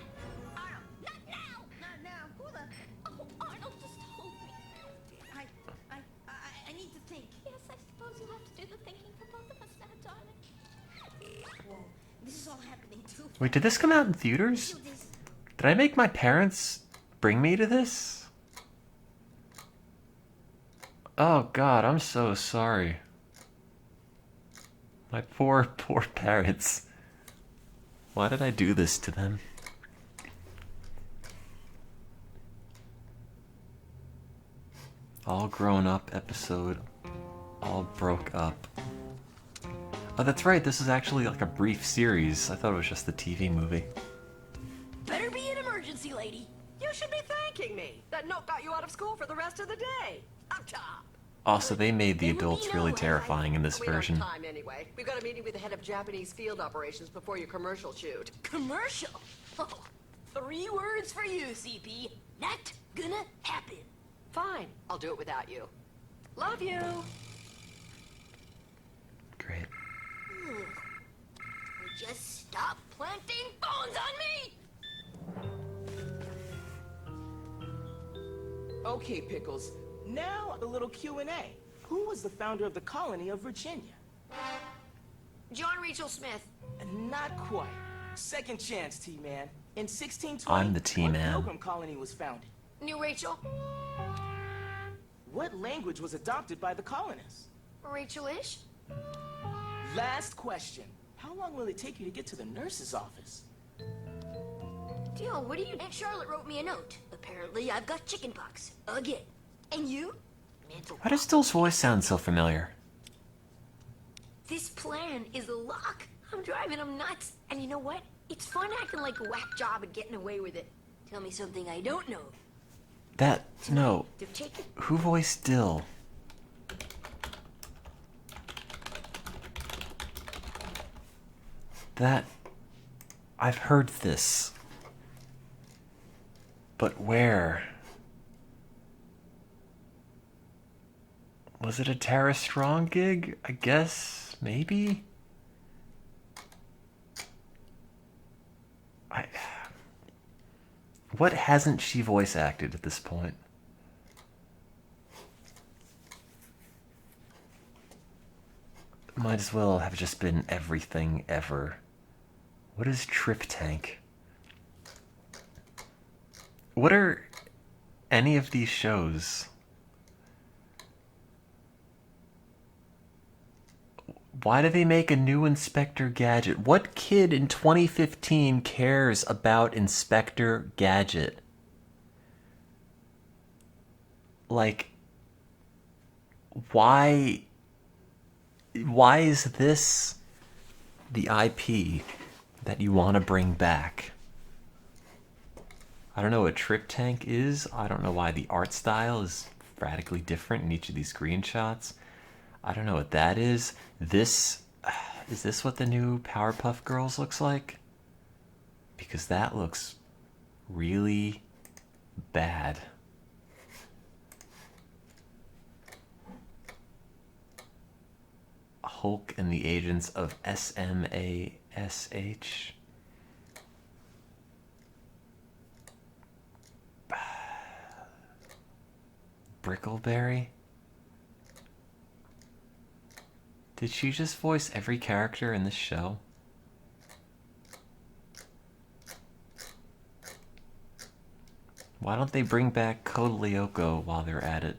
Arnold, not now! Not now. Who the? Oh, Arnold, just hold me. I need to think. Yes, I suppose you have to do the thinking for both of us now, darling. Whoa, this is all happening too. Wait, did this come out in theaters? Did I make my parents bring me to this? Oh God, I'm so sorry. My poor, poor parents. Why did I do this to them? All grown up episode. All broke up. Oh, that's right. This is actually like a brief series. I thought it was just the TV movie. Better be an emergency, lady. You should be thanking me. That note got you out of school for the rest of the day. Up top. Also, they made the adults really terrifying in this We don't have version. time anyway. We've got a meeting with the head of Japanese field operations before your commercial shoot. Commercial? Oh, 3 words for you, CP. Not gonna happen. Fine, I'll do it without you. Love you. Great. Just stop planting bones on me! Okay, Pickles. Now a little Q&A. Who was the founder of the colony of Virginia? John Rachel Smith. Not quite. Second chance, T-Man. In 1620, I'm the T-Man. what Pilgrim colony was founded? New Rachel. What language was adopted by the colonists? Rachel-ish. Last question. How long will it take you to get to the nurse's office? Dill, what do you... Aunt Charlotte wrote me a note. Apparently, I've got chickenpox. Again. And you? Mental. Why does Still's voice sound so familiar? This plan is a lock. I'm driving him nuts. And you know what? It's fun acting like a whack job and getting away with it. Tell me something I don't know. That... no. To take it. Who voiced Dill? That... I've heard this. But where? Was it a Tara Strong gig? I guess, maybe? What hasn't she voice acted at this point? Might as well have just been everything ever. What is Trip Tank? What are any of these shows? Why do they make a new Inspector Gadget? What kid in 2015 cares about Inspector Gadget? Like, why is this the IP that you want to bring back? I don't know what Trip Tank is. I don't know why the art style is radically different in each of these screenshots. I don't know what that is. Is this what the new Powerpuff Girls looks like? Because that looks really bad. Hulk and the Agents of SMASH. Brickleberry? Did she just voice every character in this show? Why don't they bring back Code Lyoko while they're at it?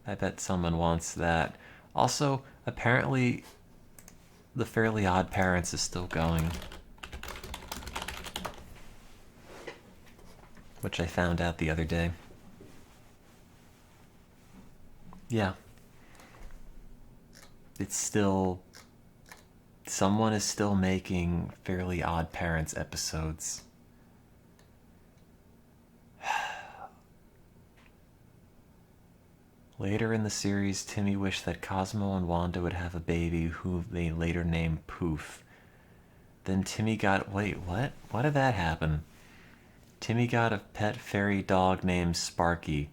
I bet someone wants that. Also, apparently, The Fairly Odd Parents is still going. Which I found out the other day. Yeah. It's still... Someone is still making Fairly Odd Parents episodes. Later in the series, Timmy wished that Cosmo and Wanda would have a baby who they later named Poof. Then Timmy got... Wait, what? Why did that happen? Timmy got a pet fairy dog named Sparky.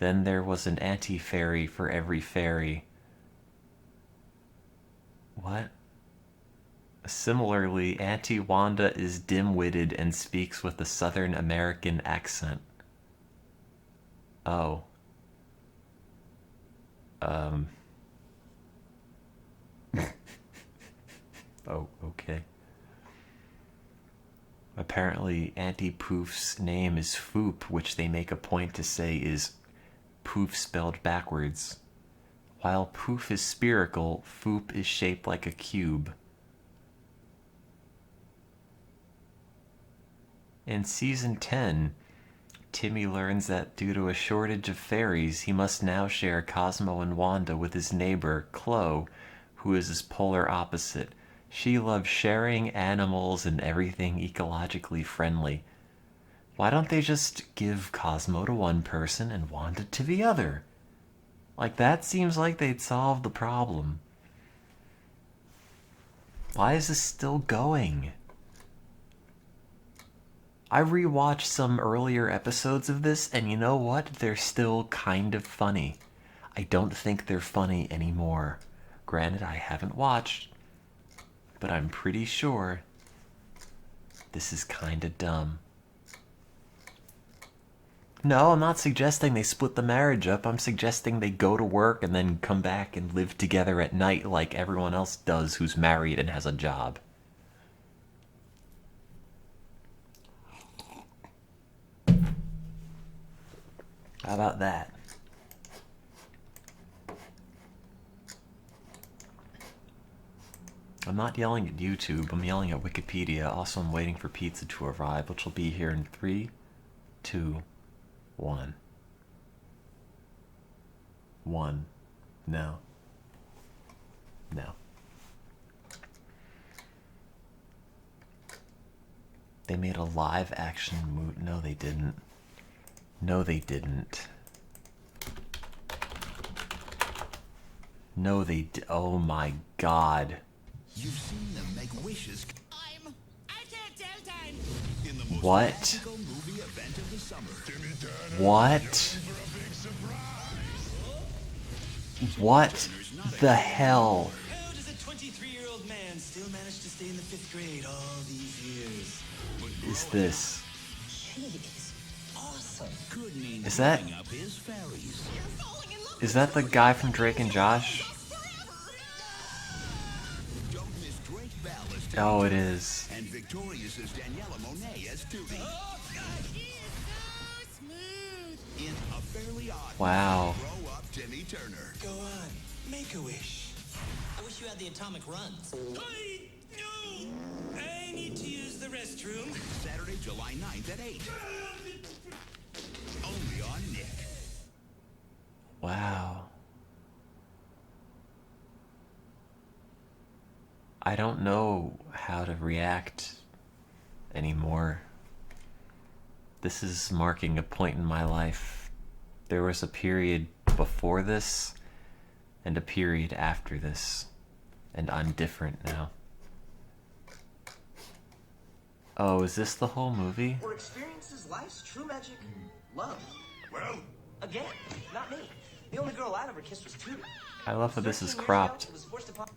Then there was an anti-fairy for every fairy. What? Similarly, Auntie Wanda is dim-witted and speaks with a Southern American accent. Oh. Oh, okay. Apparently, Auntie Poof's name is Foop, which they make a point to say is Poof spelled backwards. While Poof is spherical, Foop is shaped like a cube. In Season 10, Timmy learns that due to a shortage of fairies, he must now share Cosmo and Wanda with his neighbor, Chloe, who is his polar opposite. She loves sharing animals and everything ecologically friendly. Why don't they just give Cosmo to one person and Wanda to the other? Like, that seems like they'd solve the problem. Why is this still going? I rewatched some earlier episodes of this, and you know what? They're still kind of funny. I don't think they're funny anymore. Granted, I haven't watched, but I'm pretty sure this is kind of dumb. No, I'm not suggesting they split the marriage up. I'm suggesting they go to work and then come back and live together at night like everyone else does who's married and has a job. How about that? I'm not yelling at YouTube, I'm yelling at Wikipedia. Also, I'm waiting for pizza to arrive, which will be here in 3, 2, 1. 1. No. No. They made a live action movie. No, they didn't. No, they didn't. No, they oh my god. You've seen them make wishes I can't tell time. in the most What? magical movie event of the summer. What? What the hell? How does a 23-year-old man still manage to stay in the 5th grade all these years? Is this? She is awesome. Could mean Is that- bringing up his fairies. Is that the guy from Drake and Josh? Don't miss Drake Ballast Oh, it is. and Victorious as Daniela Monet as Tootie. In A Fairly Odd Wow. Grow Up Timmy Turner. Go on, make a wish. I wish you had the atomic runs. Wait, no! I need to use the restroom. Saturday, July 9th at 8. Only on Nick. Wow. I don't know how to react anymore. This is marking a point in my life. There was a period before this and a period after this, and I'm different now. Oh, is this the whole movie? Or experiences life's true magic, love. Well, Again, not me. The only girl I'd ever kissed was Tootie. I love that this is 13 years cropped. ago, it was forced upon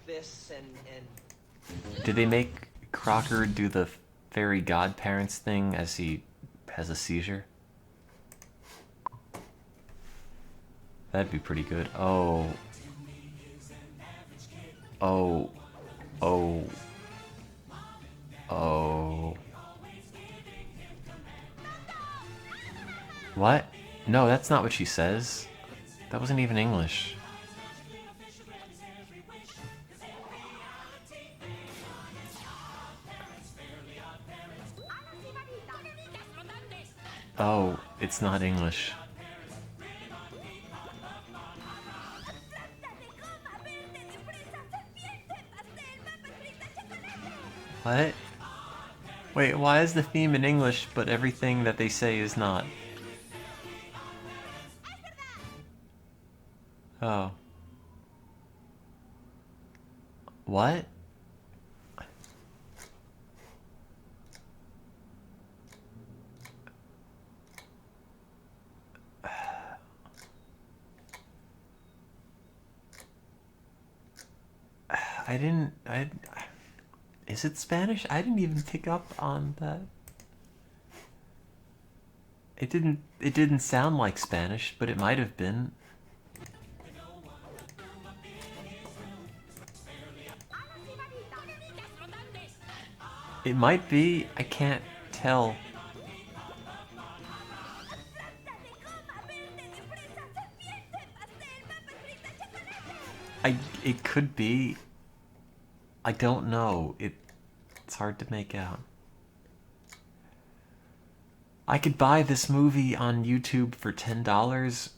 this and Did they make Crocker do the fairy godparents thing as he has a seizure? That'd be pretty good. Oh. Oh. Oh. Oh. What? No, that's not what she says. That wasn't even English. Oh, it's not English. What? Wait, why is the theme in English, but everything that they say is not? Oh. What? Is it Spanish? I didn't even pick up on that. It didn't sound like Spanish, but it might have been. It might be. I can't tell. It could be. I don't know. It's hard to make out. I could buy this movie on YouTube for $10.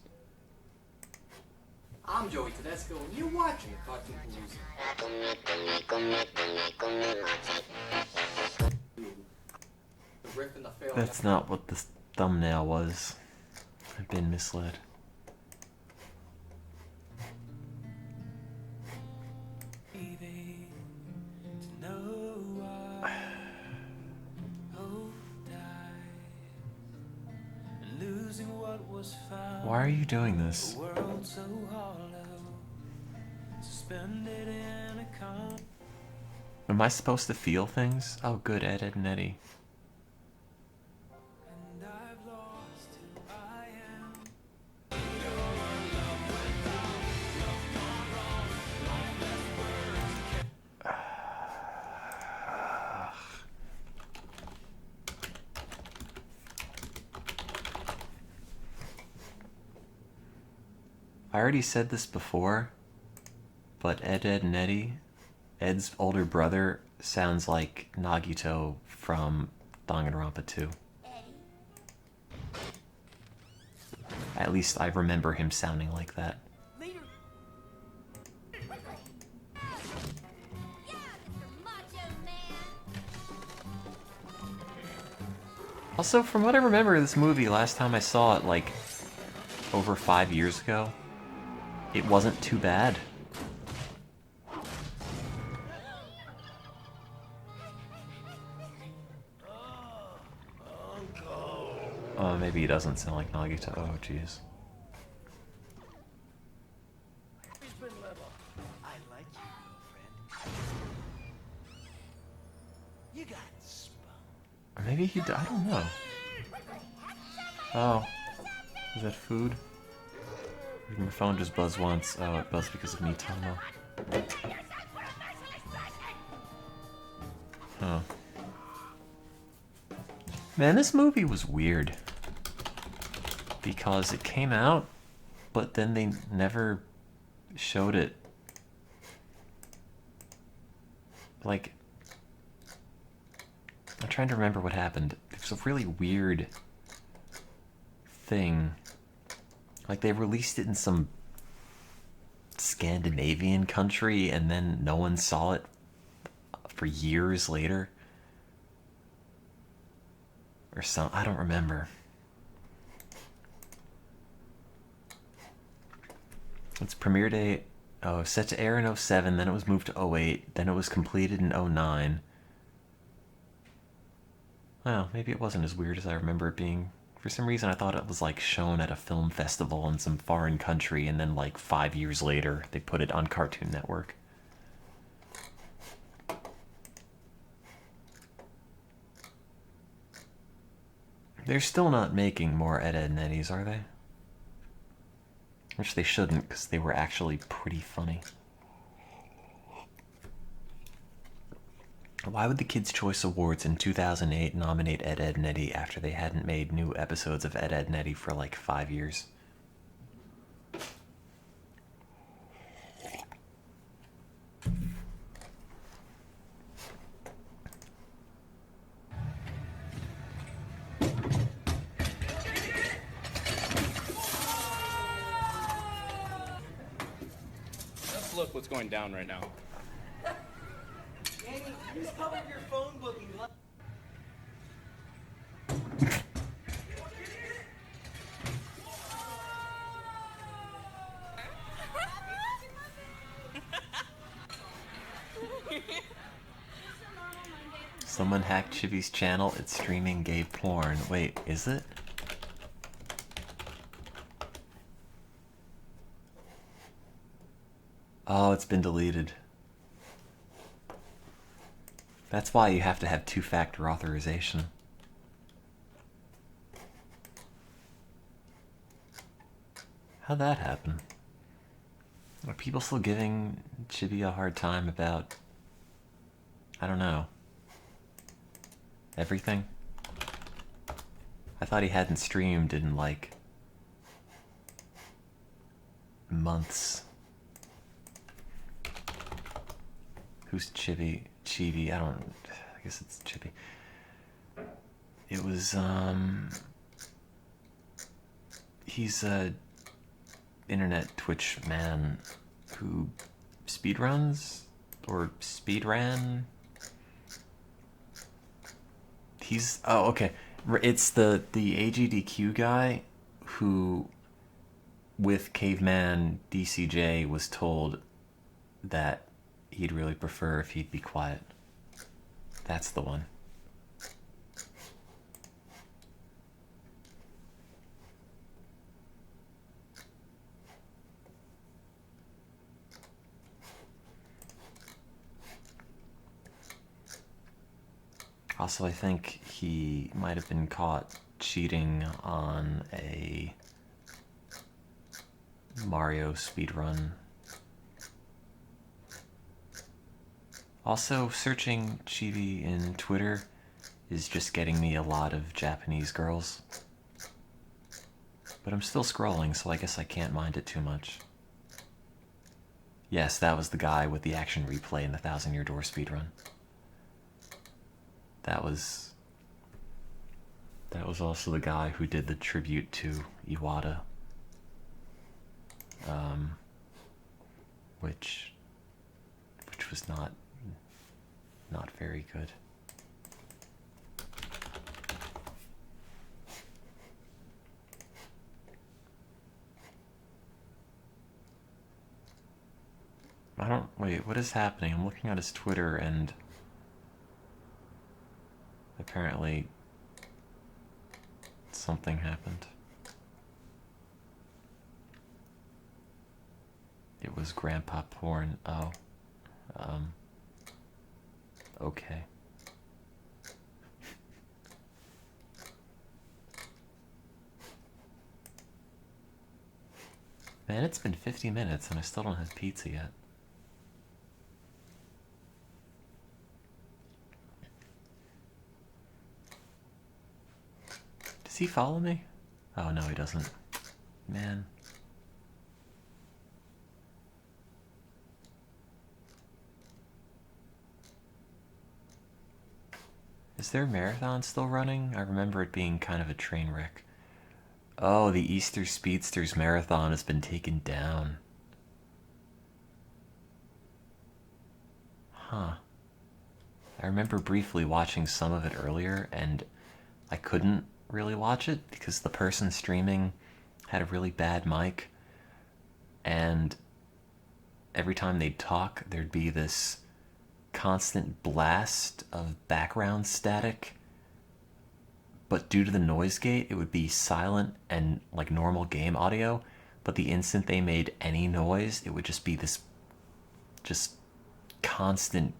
I'm Joey Tedesco, and you're watching Cartoon Palooza. That's not what the thumbnail was. I've been misled. Why are you doing this? Am I supposed to feel things? Oh good, Ed, Ed and Eddie. I already said this before, but Ed, Ed and Eddie, Ed's older brother, sounds like Nagito from Danganronpa 2. At least I remember him sounding like that. Also, from what I remember of this movie, last time I saw it, like, over 5 years ago, it wasn't too bad. Oh, maybe he doesn't sound like Nagito. Oh, jeez. Or maybe he... I don't know. Oh. Is that food? My phone just buzzed once. Oh, it buzzed because of me, Tomo. Huh. Man, this movie was weird. Because it came out, but then they never showed it. Like, I'm trying to remember what happened. It was a really weird thing. Like, they released it in some Scandinavian country, and then no one saw it for years later. Or some, I don't remember. Its premiere date, oh, set to air in 07, then it was moved to 08, then it was completed in 09. Well, maybe it wasn't as weird as I remember it being. For some reason, I thought it was like shown at a film festival in some foreign country, and then like 5 years later, they put it on Cartoon Network. They're still not making more Ed, Ed and Eddies, are they? Which they shouldn't, because they were actually pretty funny. Why would the Kids' Choice Awards in 2008 nominate Ed, Edd n Eddy after they hadn't made new episodes of Ed, Edd n Eddy for like 5 years? Let's look what's going down right now. Andy, you just covered your phone booking. Someone hacked Chivy's channel. It's streaming gay porn. Wait, is it? Oh, it's been deleted. That's why you have to have two-factor authorization. How'd that happen? Are people still giving Chibi a hard time about, I don't know, everything? I thought he hadn't streamed in like months. Who's Chibi? Chibi, I guess it's Chibi. It was, he's a internet Twitch man who speedruns or speedran. He's, oh, okay. It's the AGDQ guy who, with Caveman DCJ, was told that he'd really prefer if he'd be quiet. That's the one. Also, I think he might have been caught cheating on a Mario speedrun. Also, searching Chibi in Twitter is just getting me a lot of Japanese girls. But I'm still scrolling, so I guess I can't mind it too much. Yes, that was the guy with the action replay in the 1,000 Year Door speedrun. That was also the guy who did the tribute to Iwata. Which was not very good. Wait, what is happening? I'm looking at his Twitter and apparently something happened. It was grandpa porn. Oh. Okay. Man, it's been 50 minutes and I still don't have pizza yet. Does he follow me? Oh, no, he doesn't. Man. Is their marathon still running? I remember it being kind of a train wreck. Oh, the Easter Speedsters marathon has been taken down. Huh. I remember briefly watching some of it earlier, and I couldn't really watch it because the person streaming had a really bad mic, and every time they'd talk, there'd be this constant blast of background static, but due to the noise gate it would be silent and like normal game audio, but the instant they made any noise it would just be this just constant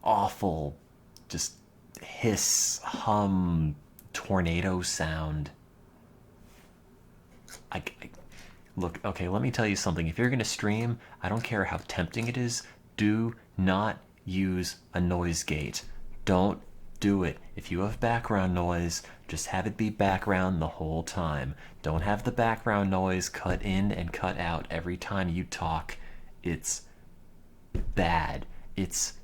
awful just hiss, hum, tornado sound. Look, okay, let me tell you something. If you're gonna stream, I don't care how tempting it is, do not use a noise gate. Don't do it. If you have background noise, just have it be background the whole time. Don't have the background noise cut in and cut out every time you talk. It's bad. It's